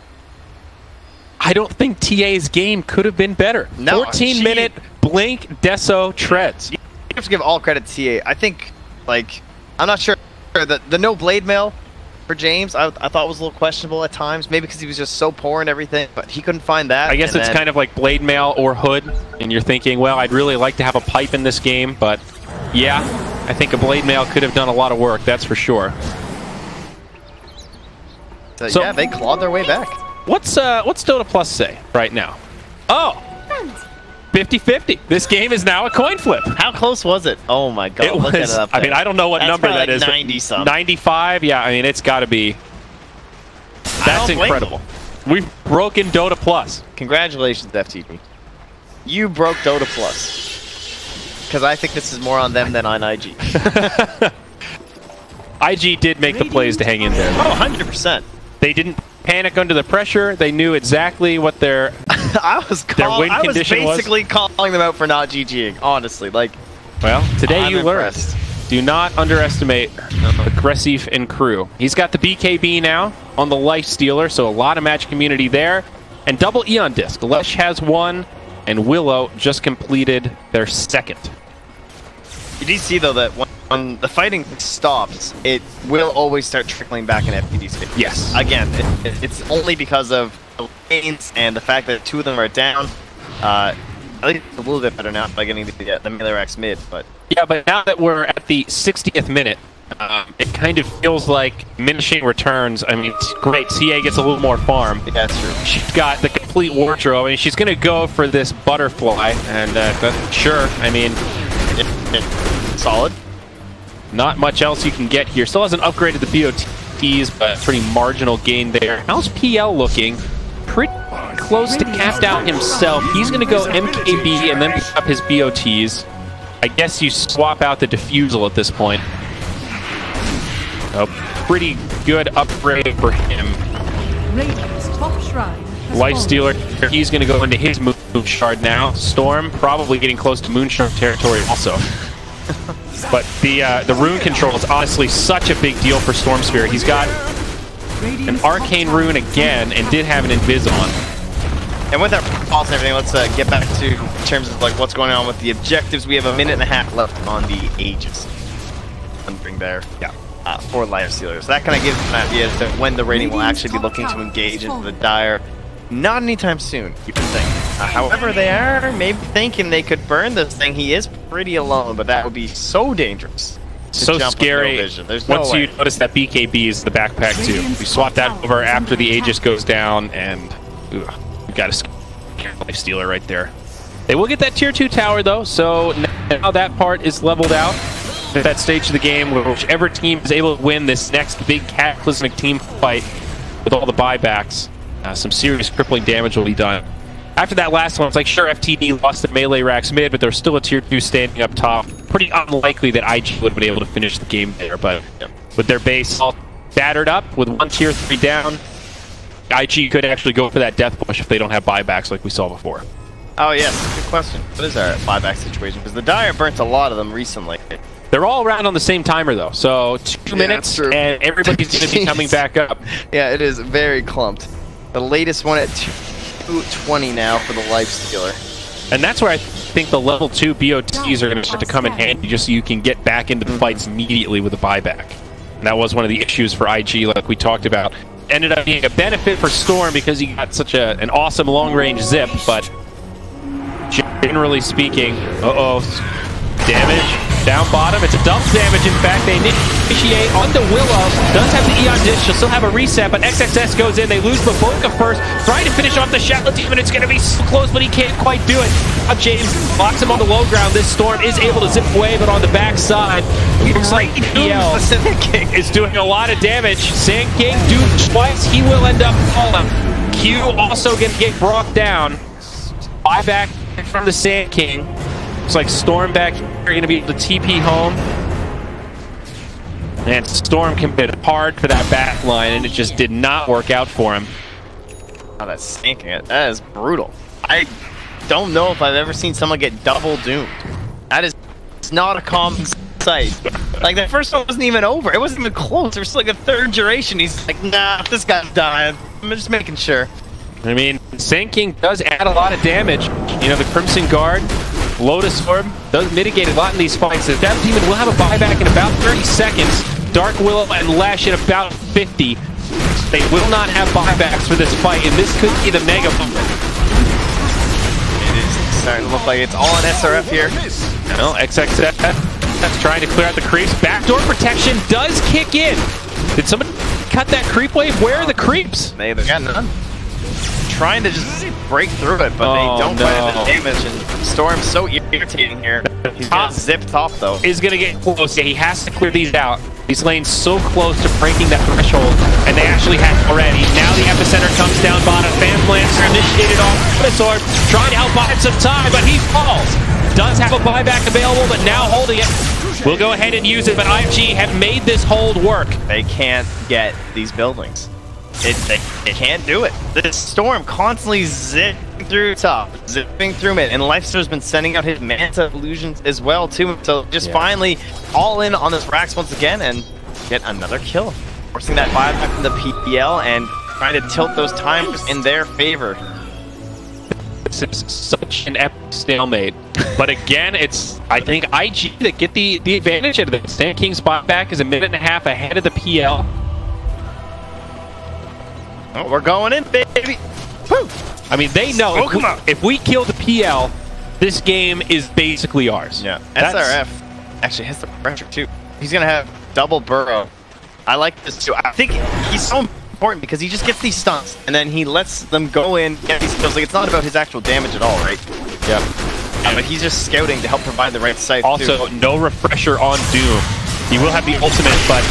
S6: I don't think TA's game could have been better.
S8: No,
S6: 14-minute Blink Deso treads.
S8: You have to give all credit to TA. I think, like, I'm not sure. The no blade mail for James, I thought was a little questionable at times. Maybe because he was just so poor and everything, but he couldn't find that.
S6: I guess it's kind of like blade mail or hood, and you're thinking, well, I'd really like to have a pipe in this game, but yeah, I think a blade mail could have done a lot of work, that's for sure.
S8: So yeah, they clawed their way back.
S6: What's Dota Plus say right now? Oh! 50-50. This game is now a coin flip.
S8: How close was it? Oh my god.
S6: It was, I mean, I don't know what number that is.
S8: 90-something.
S6: 95? Yeah, I mean, it's got to be. That's incredible. We've broken Dota Plus.
S8: Congratulations, FTP. You broke Dota Plus. Because I think this is more on them than on IG.
S6: IG did make the plays to hang in there.
S8: Oh, 100%.
S6: They didn't panic under the pressure. They knew exactly what their
S8: I was basically calling them out for not GGing, honestly. Like,
S6: well, today you learned. Do not underestimate Aggressive and crew. He's got the BKB now on the Life Stealer, so a lot of match community there. And double Eon Disc. Lesh has 1, and Willow just completed their 2nd.
S8: You do see, though, that when the fighting stops, it will always start trickling back in FPD's favor.
S6: Yes.
S8: Again, it's only because of the lanes and the fact that 2 of them are down. At least it's a little bit better now by getting the melee racks mid, but...
S6: Yeah, but now that we're at the 60th minute, it kind of feels like diminishing returns. I mean, it's great. CA gets a little more farm.
S8: Yeah, that's true.
S6: She's got the complete wardrobe. I mean, she's going to go for this butterfly, and sure, I mean...
S8: solid.
S6: Not much else you can get here. Still hasn't upgraded the BOTs, but pretty marginal gain there. How's PL looking? Pretty close to capped out himself. He's going to go MKB and then pick up his BOTs. I guess you swap out the defusal at this point. A pretty good upgrade for him. Life Stealer, he's going to go into his Moon Shard now. Storm probably getting close to Moon Shard territory also. But the rune control is honestly such a big deal for Storm Spirit. He's got an Arcane Rune again and did have an Invis on.
S8: And with that pause and everything, let's get back to in terms of like what's going on with the objectives. We have a minute and a half left on the Aegis. Bring there. Yeah. For Life Stealers. So that kind of gives an idea as to when the rating will actually be looking to engage into the Dire. Not anytime soon, you would think. However, they are maybe thinking they could burn this thing. He is pretty alone, but that would be so dangerous.
S6: So scary. Once you notice that BKB is the backpack too. We swap that over after the Aegis goes down, and we've got a Life Stealer right there. They will get that tier 2 tower though, so now that part is leveled out. at that stage of the game where whichever team is able to win this next big cataclysmic team fight with all the buybacks, some serious crippling damage will be done. After that last one, it's like, sure, FTD lost the melee racks mid, but there's still a tier 2 standing up top. Pretty unlikely that IG would have been able to finish the game there, but with their base all battered up, with one tier 3 down, IG could actually go for that death push if they don't have buybacks like we saw before.
S8: Oh, yes. Good question. What is our buyback situation? Because the Dire burnt a lot of them recently.
S6: They're all around on the same timer, though. So 2 minutes, and everybody's going to be coming back up.
S8: Yeah, it is very clumped. The latest one at 2:20 now for the Lifestealer.
S6: And that's where I think the level 2 BOTs are going to start to come in handy, just so you can get back into the fights immediately with a buyback. And that was one of the issues for IG, like we talked about. Ended up being a benefit for Storm because he got such an awesome long-range zip, but generally speaking, damage down bottom. It's a double damage. In fact, they initiate onto Willow. Does have the Eon Dish. She'll still have a reset, but XXS goes in. They lose Baboka first, trying to finish off the Shadow Demon. It's going to be so close, but he can't quite do it. Now James locks him on the low ground. This Storm is able to zip away, but on the backside, looks like EL is doing a lot of damage. Sand King doomed twice. He will end up falling. Q also going to get brought down. Buyback from the Sand King. Looks like Storm back here are going to be able to TP home. And Storm committed hard for that back line, and it just did not work out for him.
S8: Oh, that's sinking it. That is brutal. I don't know if I've ever seen someone get double doomed. That is not a common sight. Like, the first one wasn't even over. It wasn't even close. There was like a third duration. He's like, nah, this guy's dying. I'm just making sure.
S6: I mean, Sand King does add a lot of damage. You know, the Crimson Guard, Lotus Orb does mitigate a lot in these fights. The Shadow Demon will have a buyback in about 30 seconds. Dark Willow and Lash in about 50. They will not have buybacks for this fight, and this could be the mega moment.
S8: It is starting to look like it's all on SRF here.
S6: No, XXF that's trying to clear out the creeps. Backdoor protection does kick in. Did somebody cut that creep wave? Where are the creeps?
S8: They got none. Trying to just break through it, but they don't quite have the damage, and Storm's so irritating here. He's got zip top, though.
S6: Is going to get close. Yeah, he has to clear these out. These lanes so close to breaking that threshold, and they actually have already. Now the epicenter comes down bottom. Phantom Lancer initiated off this orb, trying to help buy some time, but he falls. Does have a buyback available, but now holding it. We'll go ahead and use it, but IG have made this hold work.
S8: They can't get these buildings. They can't do it. This Storm constantly zipping through top, zipping through mid, and Lifestealer's been sending out his Manta illusions as well too. So just finally all in on this Rax once again and get another kill, forcing that buyback from the PL and trying to tilt those timers in their favor.
S6: This is such an epic stalemate, but again, it's I think IG that get the advantage of this. Sand King's buyback is a minute and a half ahead of the PL.
S8: Oh, we're going in, baby. Woo.
S6: I mean, they know if we kill the PL, this game is basically ours.
S8: Yeah, SRF actually has the pressure too. He's gonna have double burrow. I like this too. I think he's so important because he just gets these stunts and then he lets them go in, get these kills. Like, it's not about his actual damage at all, right?
S6: Yeah.
S8: But he's just scouting to help provide the right sight.
S6: Also, no refresher on Doom. He will have the ultimate, but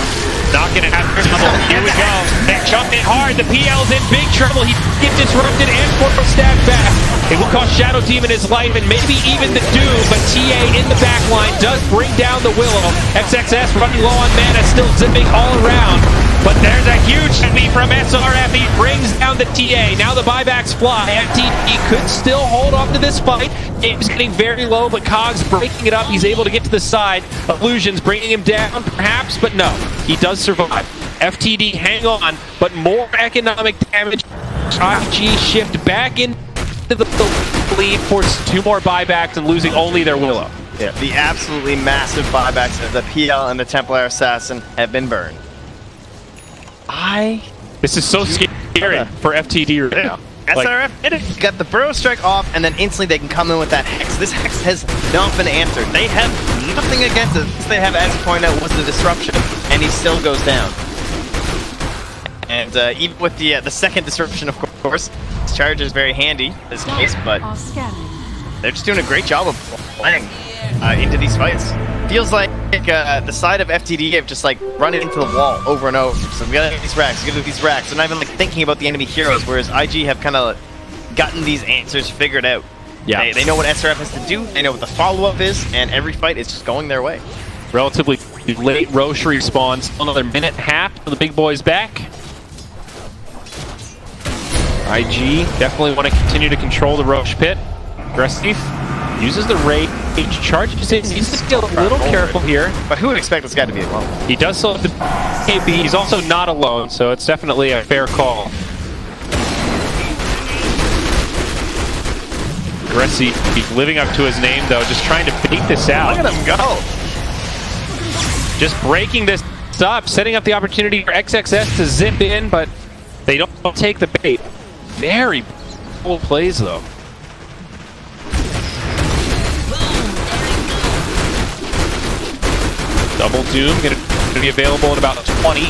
S6: not going to have trouble. Here we go. They jump in hard. The PL's in big trouble. He gets disrupted and forward stab back. It will cost Shadow Demon his life and maybe even the Doom, but TA in the back line does bring down the Willow. XXS running low on mana, still zipping all around. But there's a huge heavy from SRF. He brings down the TA. Now the buybacks fly. FTD could still hold off to this fight. Game's getting very low, but Cogs breaking it up. He's able to get to the side. Illusions bringing him down, perhaps, but no. He does survive. FTD hang on, but more economic damage. IG shift back into the lead, force 2 more buybacks and losing only their Willow.
S8: Yeah, the absolutely massive buybacks of the PL and the Templar Assassin have been burned.
S6: This is so scary for FTD right now.
S8: SRF got the burrow strike off, and then instantly they can come in with that Hex. This Hex has not been answered. They have nothing against it. They have, as you pointed out, was the disruption, and he still goes down. And even with the second disruption, of course, this charge is very handy in this case, but they're just doing a great job of playing into these fights. feels like the side of FTD have just like running into the wall over and over. So we gotta get these racks, we gotta do these racks. They're not even like thinking about the enemy heroes, whereas IG have kind of gotten these answers figured out.
S6: Yeah.
S8: They know what SRF has to do, they know what the follow-up is, and every fight is just going their way.
S6: Relatively late Roche respawns. Another minute and a half till the big boys back. IG definitely want to continue to control the Roche pit. Aggressive. Uses the rage, charges in, needs to be a little careful here.
S8: But who would expect this guy to be alone?
S6: He does still have the KB, he's also not alone, so it's definitely a fair call. Aggressive, he's living up to his name though, just trying to bait this out.
S8: Look at him go!
S6: Just breaking this up, setting up the opportunity for XXS to zip in, but they don't take the bait. Very cool plays though. Double Doom going to be available in about 20.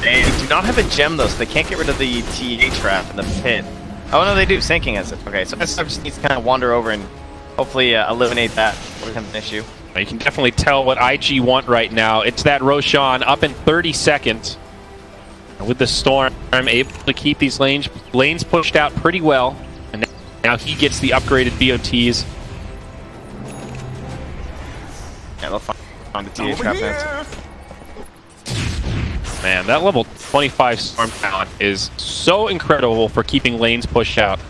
S8: They do not have a gem though, so they can't get rid of the TA trap in the pit. Oh no, they do. Sanking has it. Okay, so SRF just needs to kind of wander over and hopefully eliminate that before it becomes an issue.
S6: You can definitely tell what IG want right now. It's that Roshan up in 30 seconds. With the Storm, I'm able to keep these lanes pushed out pretty well. And now he gets the upgraded BOTs.
S8: Yeah, they'll find the TA trap answer.
S6: Man, that level 25 Storm talent is so incredible for keeping lanes pushed out.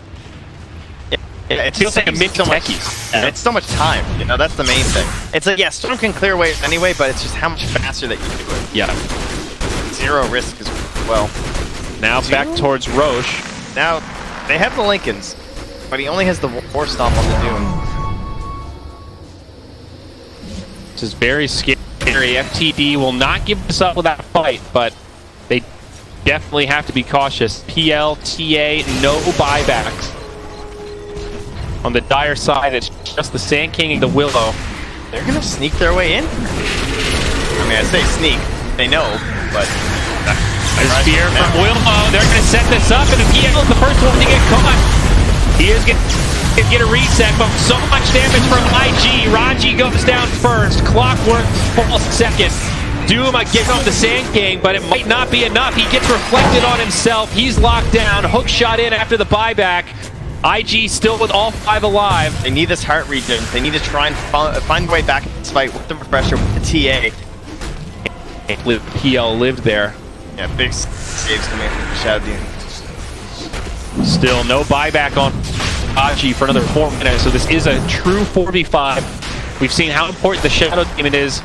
S8: Yeah, it
S6: feels like a mid
S8: techies. Yeah, it's so much time, you know, that's the main thing. It's like, yeah, Storm can clear waves anyway, but it's just how much faster that you do it.
S6: Yeah.
S8: Zero risk as well.
S6: Now back towards Roche.
S8: Now, they have the Lincolns, but he only has the War Stomp on the Doom.
S6: This is very scary. FTD will not give this up without a fight, but they definitely have to be cautious. PL, TA, no buybacks. On the Dire side, it's just the Sand King and the Willow.
S8: They're gonna sneak their way in? I mean, I say sneak. They know, but...
S6: Spear from Willow. They're gonna set this up, and PL is the first one to get caught. He is gonna get a reset, but so much damage from IG. Raji goes down first. Clockwork falls second. Doom again on the Sand King, but it might not be enough. He gets reflected on himself. He's locked down. Hook shot in after the buyback. IG still with all 5 alive.
S8: They need this heart regen. They need to try and find a way back in this fight with the refresher, with the TA.
S6: PL lived there.
S8: Yeah, big saves coming from the Shadow Demon.
S6: Still no buyback on IG for another 4 minutes, so this is a true 4v5. We've seen how important the Shadow Demon is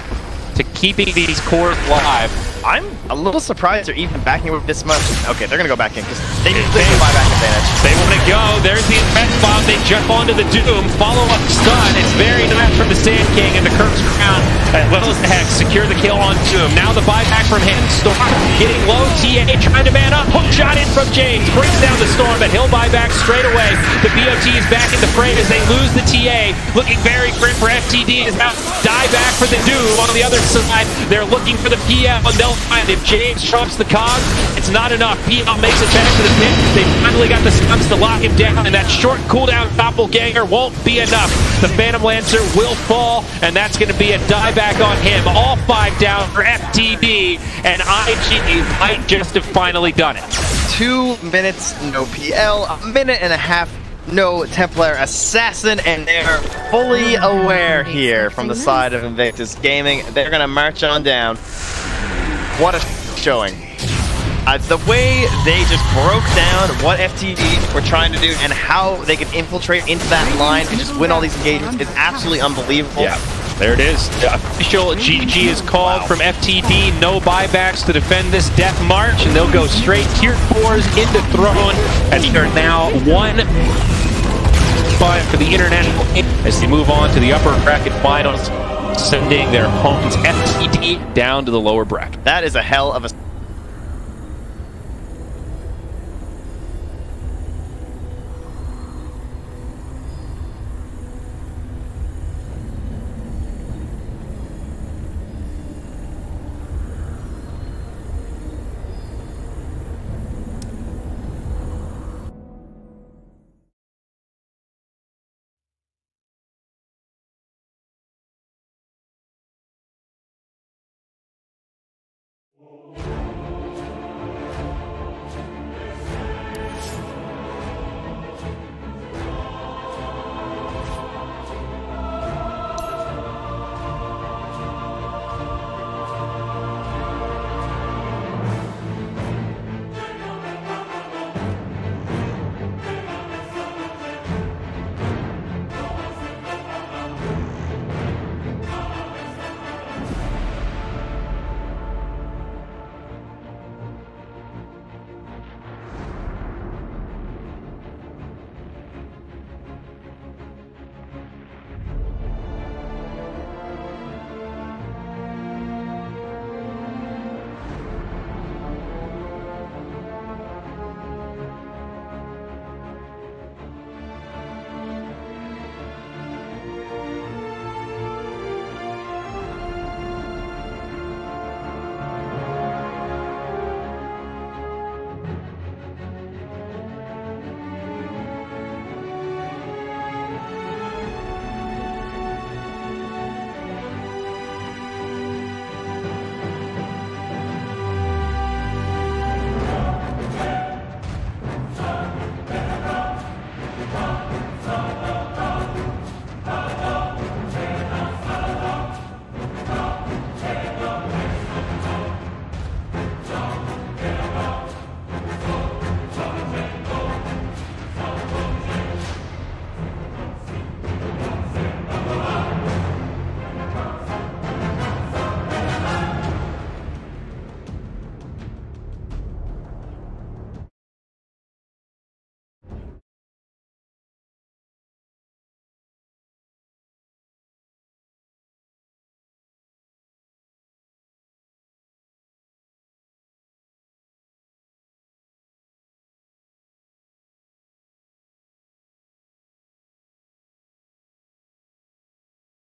S6: to keeping these cores alive.
S8: I'm a little surprised they're even backing with this much. Okay, they're gonna go back in because they need the buyback advantage.
S6: They want to go. There's the Infect Bomb. They jump onto the Doom. Follow up stun. It's very nice from the Sand King and the Curse Crown, as well as the Hex. Secure the kill on Doom. Now the buyback from him. Storm getting low. TA trying to man up. Hook shot in from James. Brings down the Storm, but he'll buy back straight away. The BOT is back in the frame as they lose the TA. Looking very grim for FTD. Is now die back for the Doom. On the other side, they're looking for the PL, and they'll find if James trumps the cog, it's not enough. PL makes it back to the pit. They finally got the stuns to lock him down, and that short cooldown doppelganger won't be enough. The Phantom Lancer will fall, and that's going to be a dieback on him. All 5 down for FTD, and IG might just have finally done it.
S8: 2 minutes, no PL, a minute and a half, no Templar Assassin, and they're fully aware here from the side of Invictus Gaming. They're going to march on down. What a showing. The way they just broke down what FTD were trying to do and how they could infiltrate into that line and just win all these engagements is absolutely unbelievable.
S6: Yeah, there it is. The official GG is called from FTD. No buybacks to defend this death march, and they'll go straight tier 4s into Throne, and they are now 1 for the international as they move on to the upper bracket finals, sending their opponents FTD down to the lower bracket.
S8: That is a hell of a
S3: Bye.